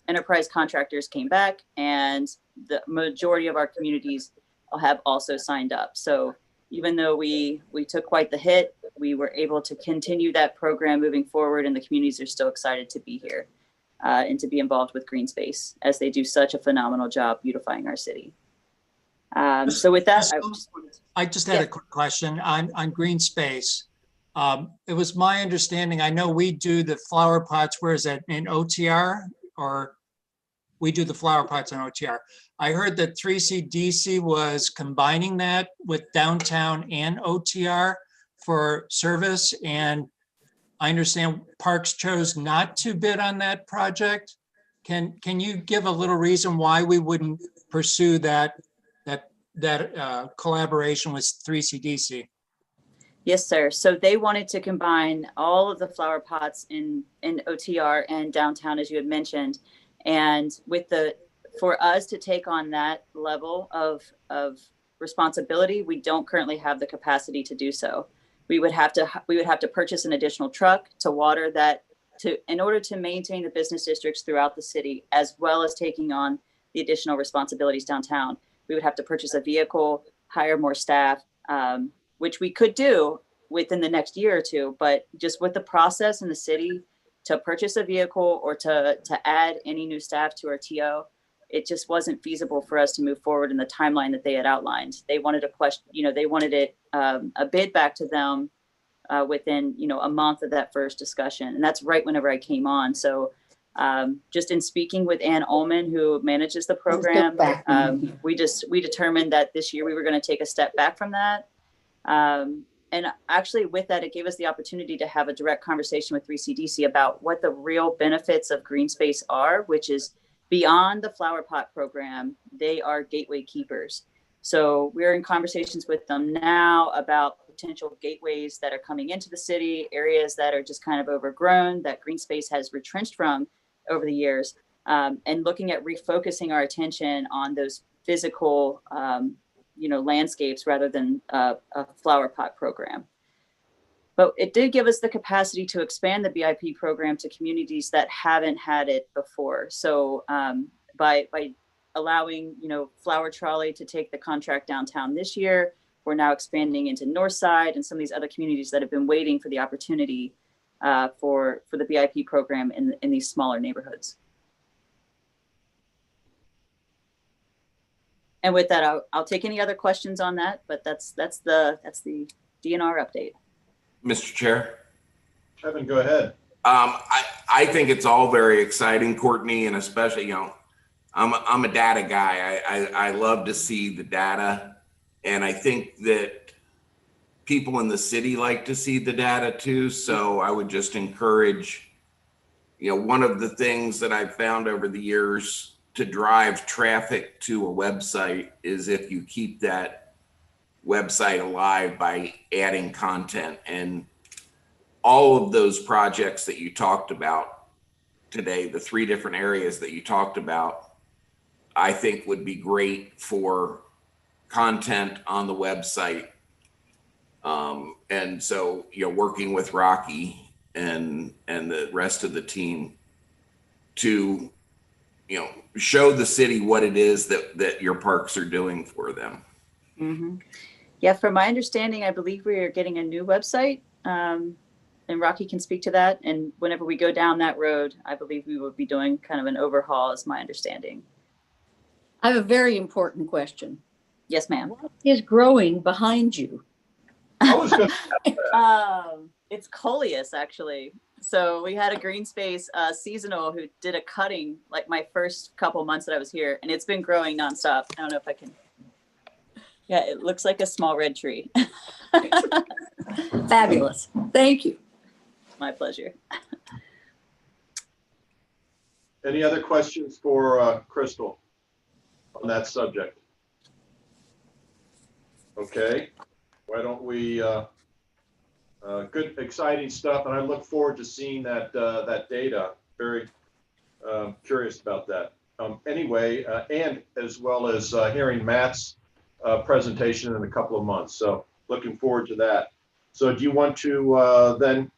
enterprise contractors came back, and the majority of our communities have also signed up. So even though we took quite the hit, we were able to continue that program moving forward, and the communities are still excited to be here and to be involved with Green Space, as they do such a phenomenal job beautifying our city. So with that, I just had a quick question on Green Space. It was my understanding, I know we do the flower pots, where is that, in OTR, or we do the flower pots on OTR. I heard that 3CDC was combining that with downtown and OTR for service, and I understand Parks chose not to bid on that project. Can you give a little reason why we wouldn't pursue that collaboration with 3CDC? Yes, sir. So they wanted to combine all of the flower pots in OTR and downtown, as you had mentioned. And for us to take on that level of responsibility, we don't currently have the capacity to do so. We would have to purchase an additional truck to water that in order to maintain the business districts throughout the city, as well as taking on the additional responsibilities downtown. We would have to purchase a vehicle, hire more staff, which we could do within the next year or two, but just with the process in the city to purchase a vehicle or to add any new staff to our TO, it just wasn't feasible for us to move forward in the timeline that they had outlined. They wanted a bid back to them within, a month of that first discussion. And that's right whenever I came on. So just in speaking with Ann Ullman, who manages the program, we determined that this year we were going to take a step back from that. And actually with that, it gave us the opportunity to have a direct conversation with 3CDC about what the real benefits of Green Space are, which is beyond the flower pot program, they are gateway keepers. So we're in conversations with them now about potential gateways that are coming into the city, areas that are just kind of overgrown, that green space has retrenched from over the years, and looking at refocusing our attention on those physical, landscapes rather than a flower pot program. But it did give us the capacity to expand the BIP program to communities that haven't had it before. So by allowing, Flower Trolley to take the contract downtown this year, we're now expanding into Northside and some of these other communities that have been waiting for the opportunity for the BIP program in these smaller neighborhoods. And with that, I'll take any other questions on that, but that's the DNR update. Mr. Chair. Kevin, go ahead. I think it's all very exciting, Courtney, and especially, I'm a data guy. I love to see the data, and I think that people in the city like to see the data too. So I would just encourage, one of the things that I've found over the years to drive traffic to a website is if you keep that website alive by adding content. And all of those projects that you talked about today, the 3 different areas that you talked about, I think would be great for content on the website. And so, working with Rocky and the rest of the team to, show the city what it is that your parks are doing for them. Mm-hmm. Yeah, from my understanding, I believe we are getting a new website, and Rocky can speak to that. And whenever we go down that road, I believe we will be doing kind of an overhaul, is my understanding. I have a very important question. Yes, ma'am. What is growing behind you? I was going to it's coleus, actually. So we had a green space seasonal who did a cutting like my first couple months that I was here, and it's been growing nonstop. I don't know if I can. Yeah, it looks like a small red tree. Fabulous. Thank you. My pleasure. Any other questions for Crystal on that subject? Okay, why don't we, good, exciting stuff, and I look forward to seeing that data. Very curious about that. Anyway, and as well as hearing Matt's presentation in a couple of months. So looking forward to that. So do you want to then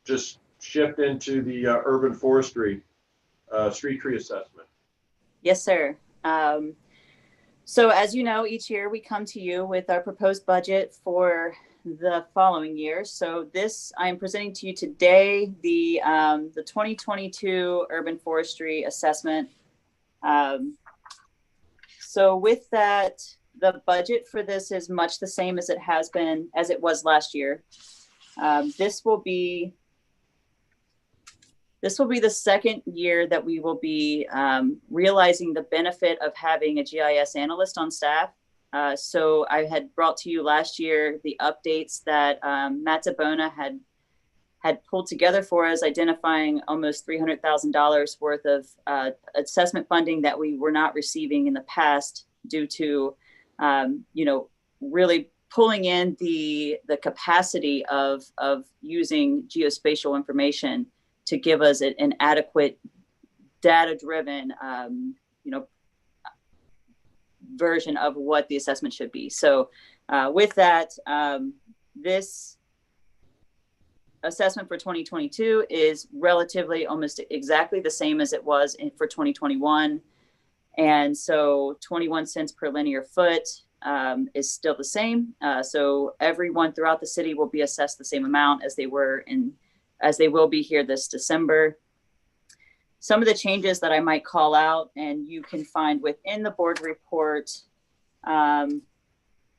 just shift into the urban forestry street tree assessment? Yes, sir. So as you know, each year we come to you with our proposed budget for the following year. So this, I am presenting to you today the 2022 urban forestry assessment. So with that, the budget for this is much the same as it was last year. This will be the second year that we will be realizing the benefit of having a GIS analyst on staff. So I had brought to you last year the updates that Matt Zabona had pulled together for us, identifying almost $300,000 worth of assessment funding that we were not receiving in the past due to, really pulling in the capacity of using geospatial information to give us an adequate data-driven, version of what the assessment should be. So with that, this assessment for 2022 is relatively almost exactly the same as it was for 2021. And so 21 cents per linear foot is still the same. So everyone throughout the city will be assessed the same amount as they will be here this December. Some of the changes that I might call out, and you can find within the board report,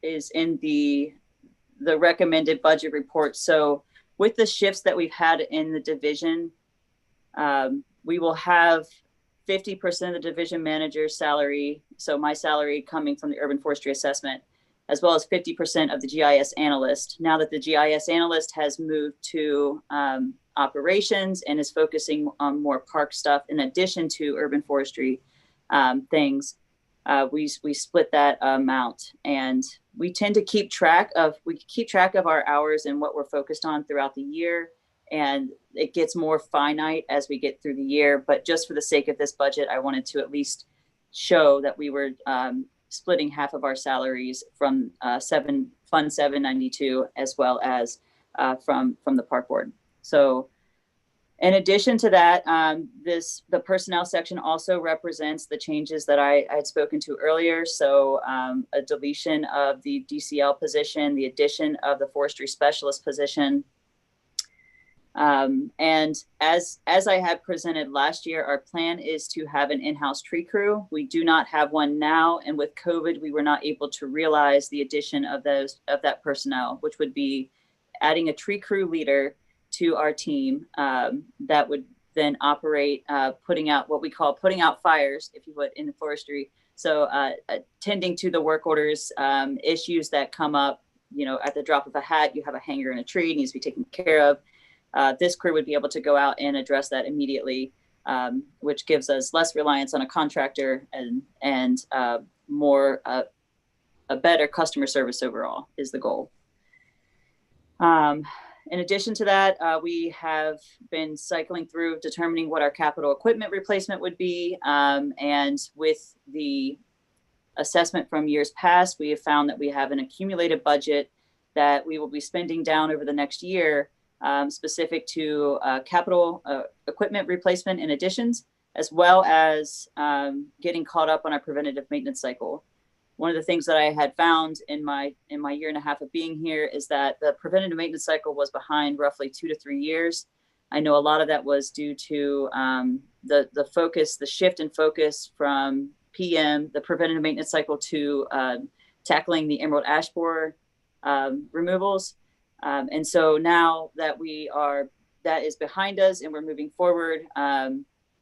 is in the recommended budget report. So with the shifts that we've had in the division, we will have 50% of the division manager's salary, so my salary coming from the urban forestry assessment, as well as 50% of the GIS analyst. Now that the GIS analyst has moved to operations and is focusing on more park stuff in addition to urban forestry things, we split that amount, and we tend to keep track of our hours and what we're focused on throughout the year. And it gets more finite as we get through the year. But just for the sake of this budget, I wanted to at least show that we were splitting half of our salaries from Fund 792, as well as from the park board. So in addition to that, the personnel section also represents the changes that I had spoken to earlier. So a deletion of the DCL position, the addition of the forestry specialist position. And as I had presented last year, our plan is to have an in-house tree crew. We do not have one now, and with COVID, we were not able to realize the addition of that personnel, which would be adding a tree crew leader to our team that would then operate putting out fires, if you would, in the forestry. So tending to the work orders, issues that come up, at the drop of a hat. You have a hanger in a tree, it needs to be taken care of. This crew would be able to go out and address that immediately, which gives us less reliance on a contractor and more a better customer service overall is the goal. In addition to that, we have been cycling through determining what our capital equipment replacement would be. And with the assessment from years past, we have found that we have an accumulated budget that we will be spending down over the next year, specific to capital equipment replacement and additions, as well as getting caught up on our preventative maintenance cycle. One of the things that I had found in my year and a half of being here is that the preventative maintenance cycle was behind roughly 2 to 3 years. I know a lot of that was due to the shift in focus from PM, the preventative maintenance cycle, to tackling the emerald ash borer removals. And so now that that is behind us and we're moving forward,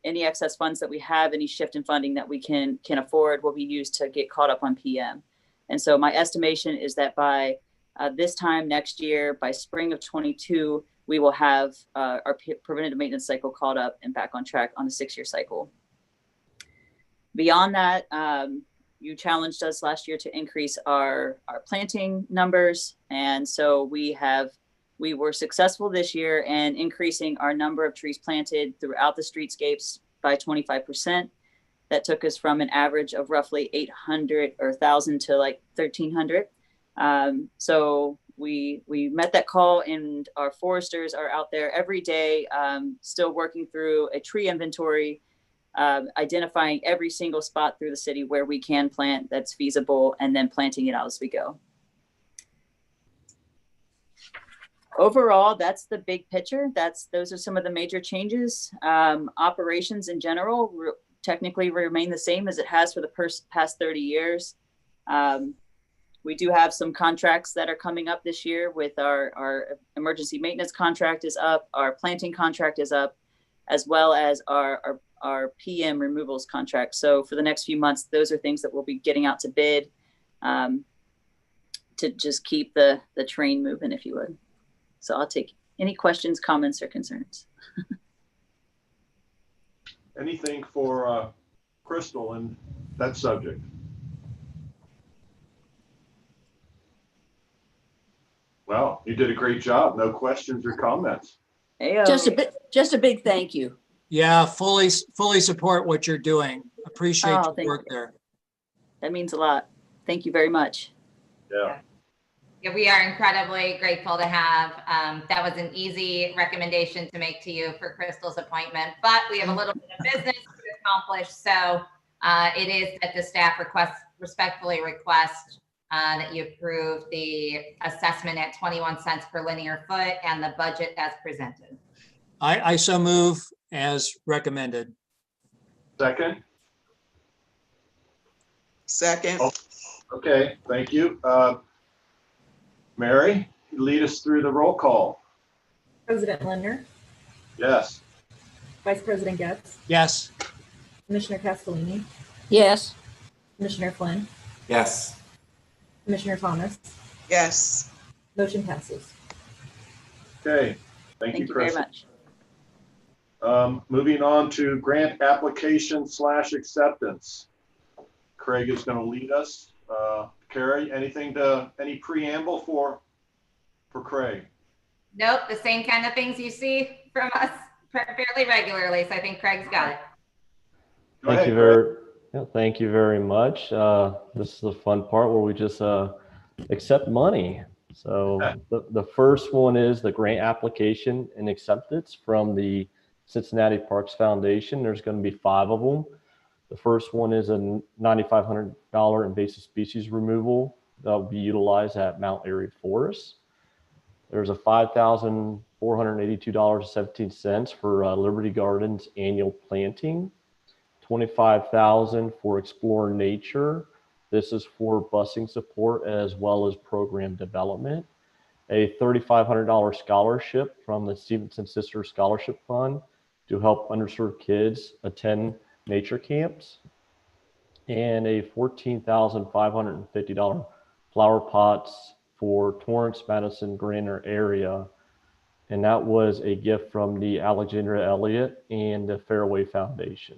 any excess funds that we have, any shift in funding that we can afford will be used to get caught up on PM. And so my estimation is that by this time next year, by spring of 22, we will have our preventative maintenance cycle caught up and back on track on a 6-year cycle. Beyond that, you challenged us last year to increase our planting numbers. And so we were successful this year in increasing our number of trees planted throughout the streetscapes by 25%. That took us from an average of roughly 800 or 1,000 to like 1,300. So we met that call, and our foresters are out there every day, still working through a tree inventory, identifying every single spot through the city where we can plant that's feasible, and then planting it out as we go. Overall, that's the big picture. Those are some of the major changes. Operations in general technically remain the same as it has for the past 30 years. We do have some contracts that are coming up this year with our emergency maintenance contract is up, our planting contract is up, as well as our PM removals contract. So for the next few months, those are things that we'll be getting out to bid to just keep the train moving, if you would. So I'll take any questions, comments, or concerns. Anything for Crystal in that subject? Well, you did a great job. No questions or comments. Hey-o. Just a big thank you. Yeah, fully support what you're doing. Appreciate your work there. That means a lot. Thank you very much. Yeah. Yeah, we are incredibly grateful to have. That was an easy recommendation to make to you for Crystal's appointment, but we have a little bit of business to accomplish. So it is that the staff respectfully request that you approve the assessment at 21 cents per linear foot and the budget as presented. I so move as recommended. Second? Second. Oh, okay, thank you. Mary, lead us through the roll call. President Lindner, Yes. Vice President Getz, Yes. Commissioner Castellini, Yes. Commissioner Flynn, Yes. Commissioner Thomas. Yes. Motion passes. Okay, thank you, Thank you very Crystal. much. Moving on to grant application / acceptance. Craig is going to lead us. Carrie, any preamble for Craig? Nope, the same kind of things you see from us fairly regularly. So I think Craig's got it. Thank you very much. This is the fun part where we just accept money. So the first one is the grant application and acceptance from the Cincinnati Parks Foundation. There's going to be 5 of them. The first one is a $9,500 invasive species removal that will be utilized at Mount Airy Forest. There's a $5,482.17 for Liberty Gardens annual planting. $25,000 for Explore Nature. This is for busing support as well as program development. A $3,500 scholarship from the Stevenson Sisters Scholarship Fund to help underserved kids attend nature camps. And a $14,550 flower pots for Torrance, Madison, Granite area. And that was a gift from the Alexandria Elliott and the Fairway Foundation.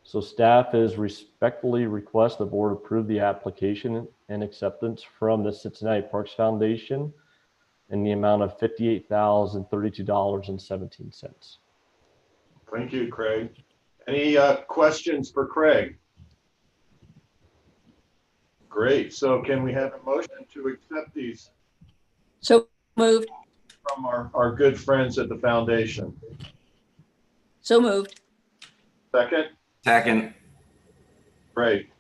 So staff is respectfully request the board approve the application and acceptance from the Cincinnati Parks Foundation in the amount of $58,032.17. Thank you, Craig. Any questions for Craig? Great. So can we have a motion to accept these? So moved. From our good friends at the foundation. So moved. Second? Second. Great.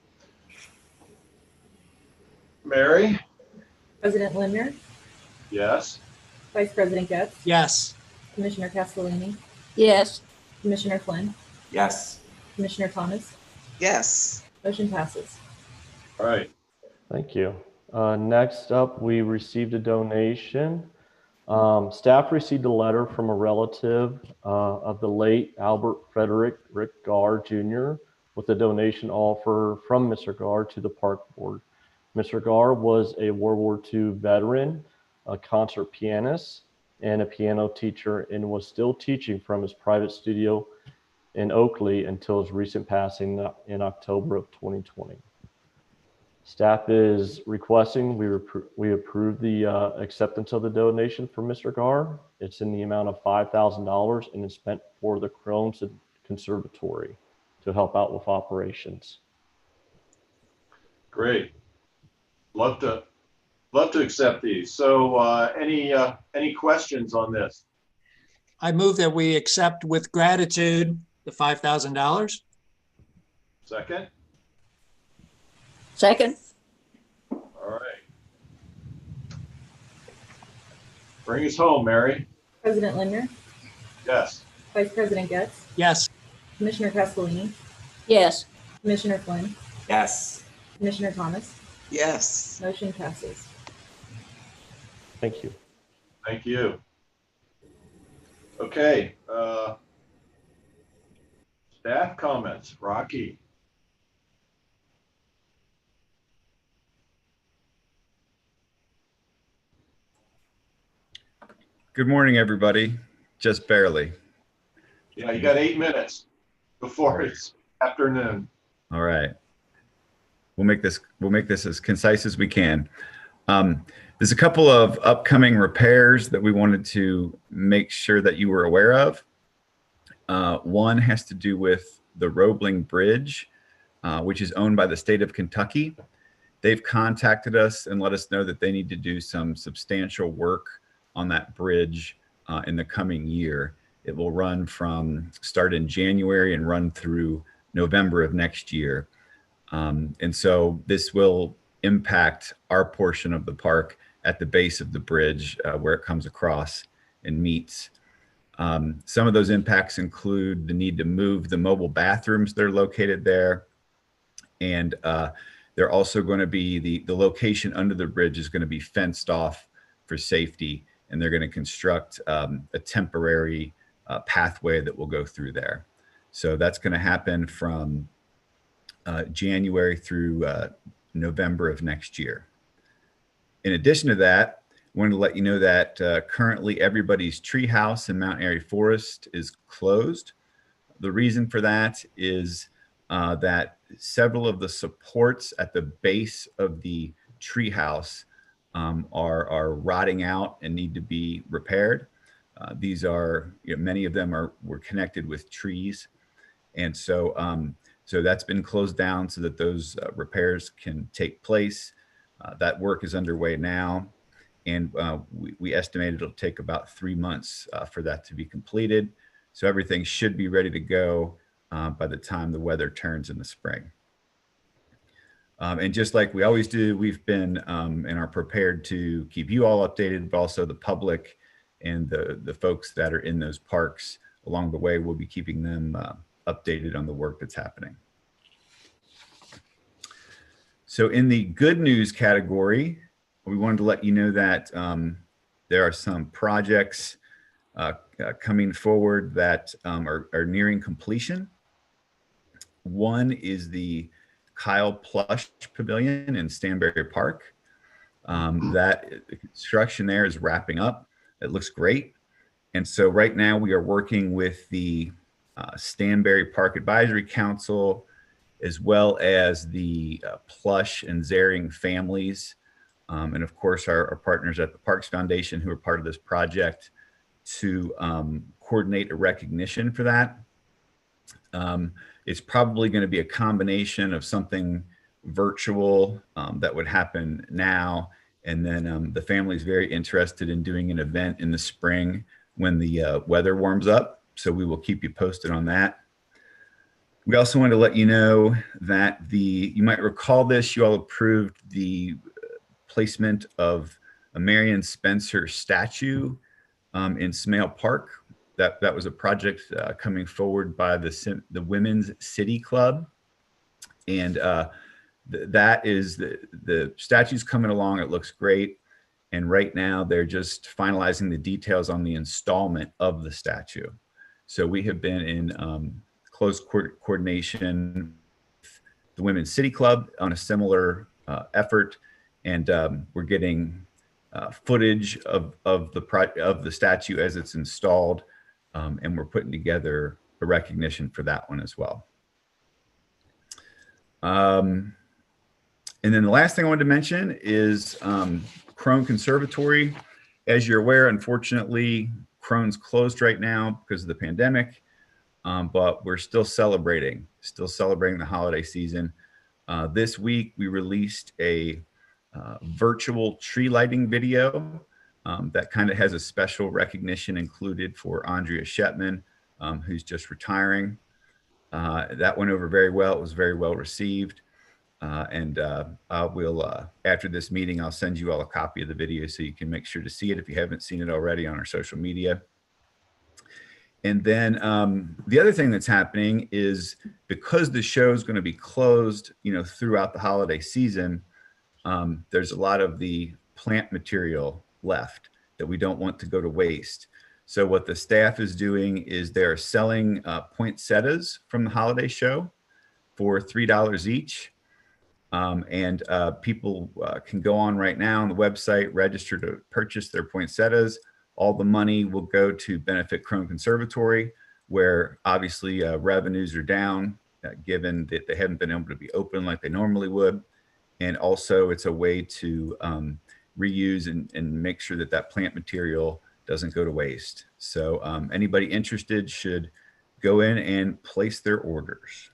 Mary? President Lindner, Yes. Vice President Getz, Yes. Commissioner Castellini, Yes. Commissioner Flynn, Yes. Commissioner Thomas. Yes. Motion passes. All right. Thank you. Next up, we received a donation. Staff received a letter from a relative of the late Albert Frederick Rick Garr Jr. with a donation offer from Mr. Garr to the Park Board. Mr. Garr was a World War II veteran, a concert pianist, and a piano teacher, and was still teaching from his private studio in Oakley until his recent passing in October of 2020. Staff is requesting we approve the acceptance of the donation for Mr. Garr. It's in the amount of $5,000 and is spent for the Crohn's Conservatory to help out with operations. Great. Love to accept these. So any questions on this? I move that we accept with gratitude the $5,000. Second? Second. All right. Bring us home, Mary. President Lindner, Yes. Vice President Getz, Yes. Commissioner Castellini, Yes. Commissioner Flynn, Yes. Commissioner Thomas. Yes. Motion passes. Thank you. Thank you. Okay. Staff comments. Rocky. Good morning, everybody. Just barely. Yeah, you got 8 minutes before it's afternoon. All right. We'll make this as concise as we can. There's a couple of upcoming repairs that we wanted to make sure that you were aware of. One has to do with the Roebling Bridge, which is owned by the state of Kentucky. They've contacted us and let us know that they need to do some substantial work on that bridge in the coming year. It will start in January and run through November of next year. And so this will impact our portion of the park at the base of the bridge where it comes across and meets. Some of those impacts include the need to move the mobile bathrooms that are located there. And they're also going to be, the location under the bridge is going to be fenced off for safety. And they're going to construct a temporary pathway that will go through there. So that's going to happen from January through November of next year. In addition to that, I wanted to let you know that currently everybody's treehouse in Mount Airy Forest is closed. The reason for that is that several of the supports at the base of the treehouse are rotting out and need to be repaired. These are, many of them were connected with trees. And so, so that's been closed down so that those repairs can take place. That work is underway now. And we estimate it'll take about 3 months for that to be completed. So everything should be ready to go by the time the weather turns in the spring. And just like we always do, we've been and are prepared to keep you all updated, but also the public and the folks that are in those parks along the way. We'll be keeping them updated on the work that's happening. So in the good news category, we wanted to let you know that there are some projects coming forward that are nearing completion. One is the Kyle Plush Pavilion in Stanberry Park. That construction there is wrapping up. It looks great. And so right now we are working with the Stanberry Park Advisory Council, as well as the Plush and Zering families. And of course, our partners at the Parks Foundation, who are part of this project, to coordinate a recognition for that. It's probably going to be a combination of something virtual that would happen now. And then the family is very interested in doing an event in the spring when the weather warms up. So we will keep you posted on that. We also want to let you know that you might recall this, you all approved the placement of a Marion Spencer statue in Smale Park. That was a project coming forward by the Women's City Club. And that is the statue's coming along. It looks great. And right now they're just finalizing the details on the installment of the statue. So we have been in close coordination with the Women's City Club on a similar effort. And we're getting footage of the statue as it's installed. And we're putting together a recognition for that one as well. And then the last thing I wanted to mention is Crone Conservatory. As you're aware, unfortunately, Crone's closed right now because of the pandemic, but we're still celebrating the holiday season. This week, we released a virtual tree lighting video that kind of has a special recognition included for Andrea Shetman, who's just retiring. That went over very well. It was very well received. And I will, after this meeting, I'll send you all a copy of the video so you can make sure to see it if you haven't seen it already on our social media. And then the other thing that's happening is because the show is going to be closed, throughout the holiday season, there's a lot of the plant material left that we don't want to go to waste. So what the staff is doing is they're selling poinsettias from the holiday show for $3 each. And people can go on right now on the website, register to purchase their poinsettias. All the money will go to benefit Crone Conservatory, where obviously revenues are down, given that they haven't been able to be open like they normally would. And also it's a way to reuse and make sure that plant material doesn't go to waste. So anybody interested should go in and place their orders.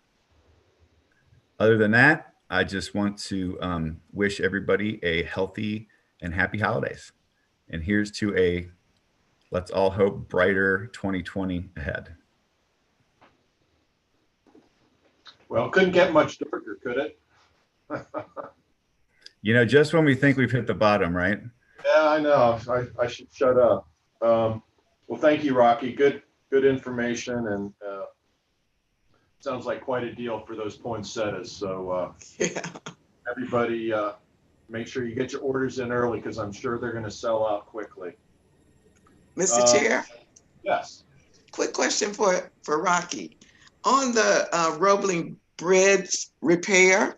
Other than that, I just want to wish everybody a healthy and happy holidays. And here's to a, let's all hope, brighter 2020 ahead. Well, couldn't get much darker, could it? Just when we think we've hit the bottom, right? Yeah, I know. I should shut up. Well, thank you, Rocky. Good information, and sounds like quite a deal for those poinsettias. So yeah. Everybody, make sure you get your orders in early because I'm sure they're going to sell out quickly. Mr. Chair? Yes. Quick question for Rocky. On the Roebling Bridge repair,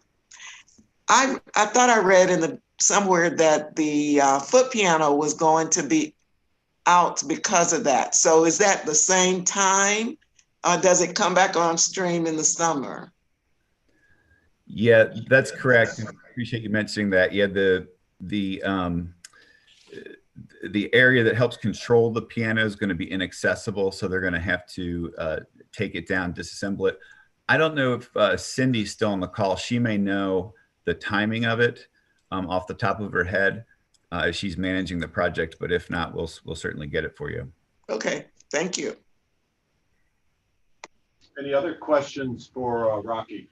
I thought I read somewhere that the foot piano was going to be out because of that. So is that the same time? Does it come back on stream in the summer? Yeah, that's correct. Appreciate you mentioning that. Yeah, the area that helps control the piano is going to be inaccessible, so they're going to have to take it down, disassemble it. I don't know if Cindy's still on the call. She may know the timing of it off the top of her head as she's managing the project, but if not, we'll certainly get it for you. Okay, thank you. Any other questions for Rocky?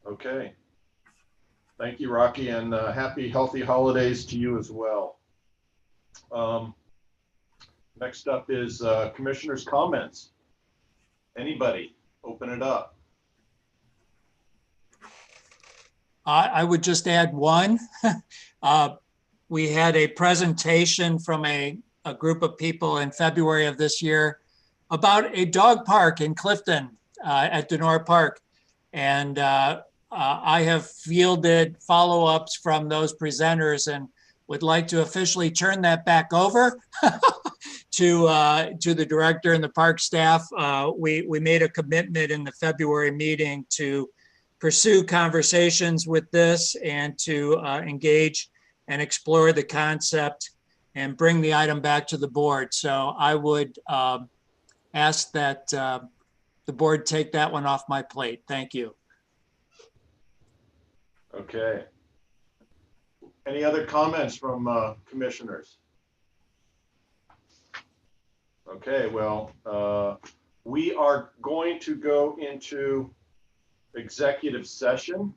Okay. Thank you, Rocky, and happy, healthy holidays to you as well. Next up is commissioners' comments. Anybody? Open it up. I would just add one. We had a presentation from a group of people in February of this year about a dog park in Clifton at Denora Park. And I have fielded follow-ups from those presenters and would like to officially turn that back over to the director and the park staff. We made a commitment in the February meeting to pursue conversations with this and to engage and explore the concept and bring the item back to the board. So I would ask that the board take that one off my plate. Thank you. Okay. Any other comments from commissioners? Okay, well, we are going to go into executive session.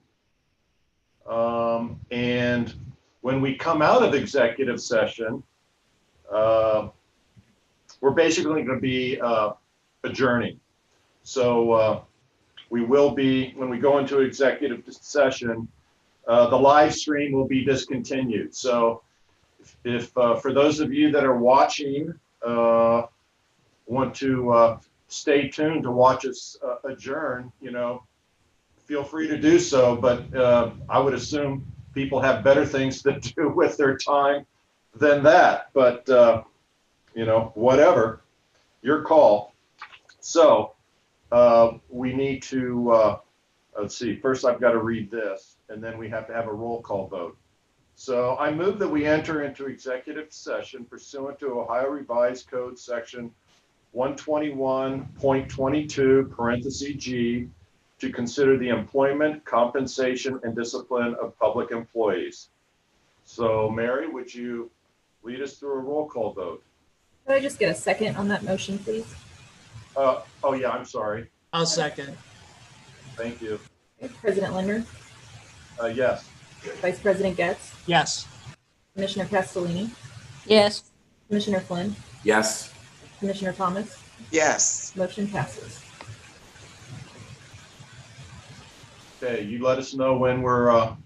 And when we come out of executive session, we're basically going to be adjourning. So we will be, when we go into executive session, the live stream will be discontinued. So if for those of you that are watching, want to stay tuned to watch us adjourn, feel free to do so. But I would assume people have better things to do with their time than that. But, whatever, your call. So we need to, let's see, first I've got to read this, and then we have to have a roll call vote. So I move that we enter into executive session pursuant to Ohio Revised Code section 121.22 parenthesis G to consider the employment, compensation, and discipline of public employees. So Mary, would you lead us through a roll call vote? Could I just get a second on that motion, please? Oh yeah, I'm sorry. I'll second. Thank you. President Linder? Yes. Vice President Getz? Yes. Commissioner Castellini? Yes. Commissioner Flynn? Yes. Commissioner Thomas? Yes. Motion passes. Okay, you let us know when we're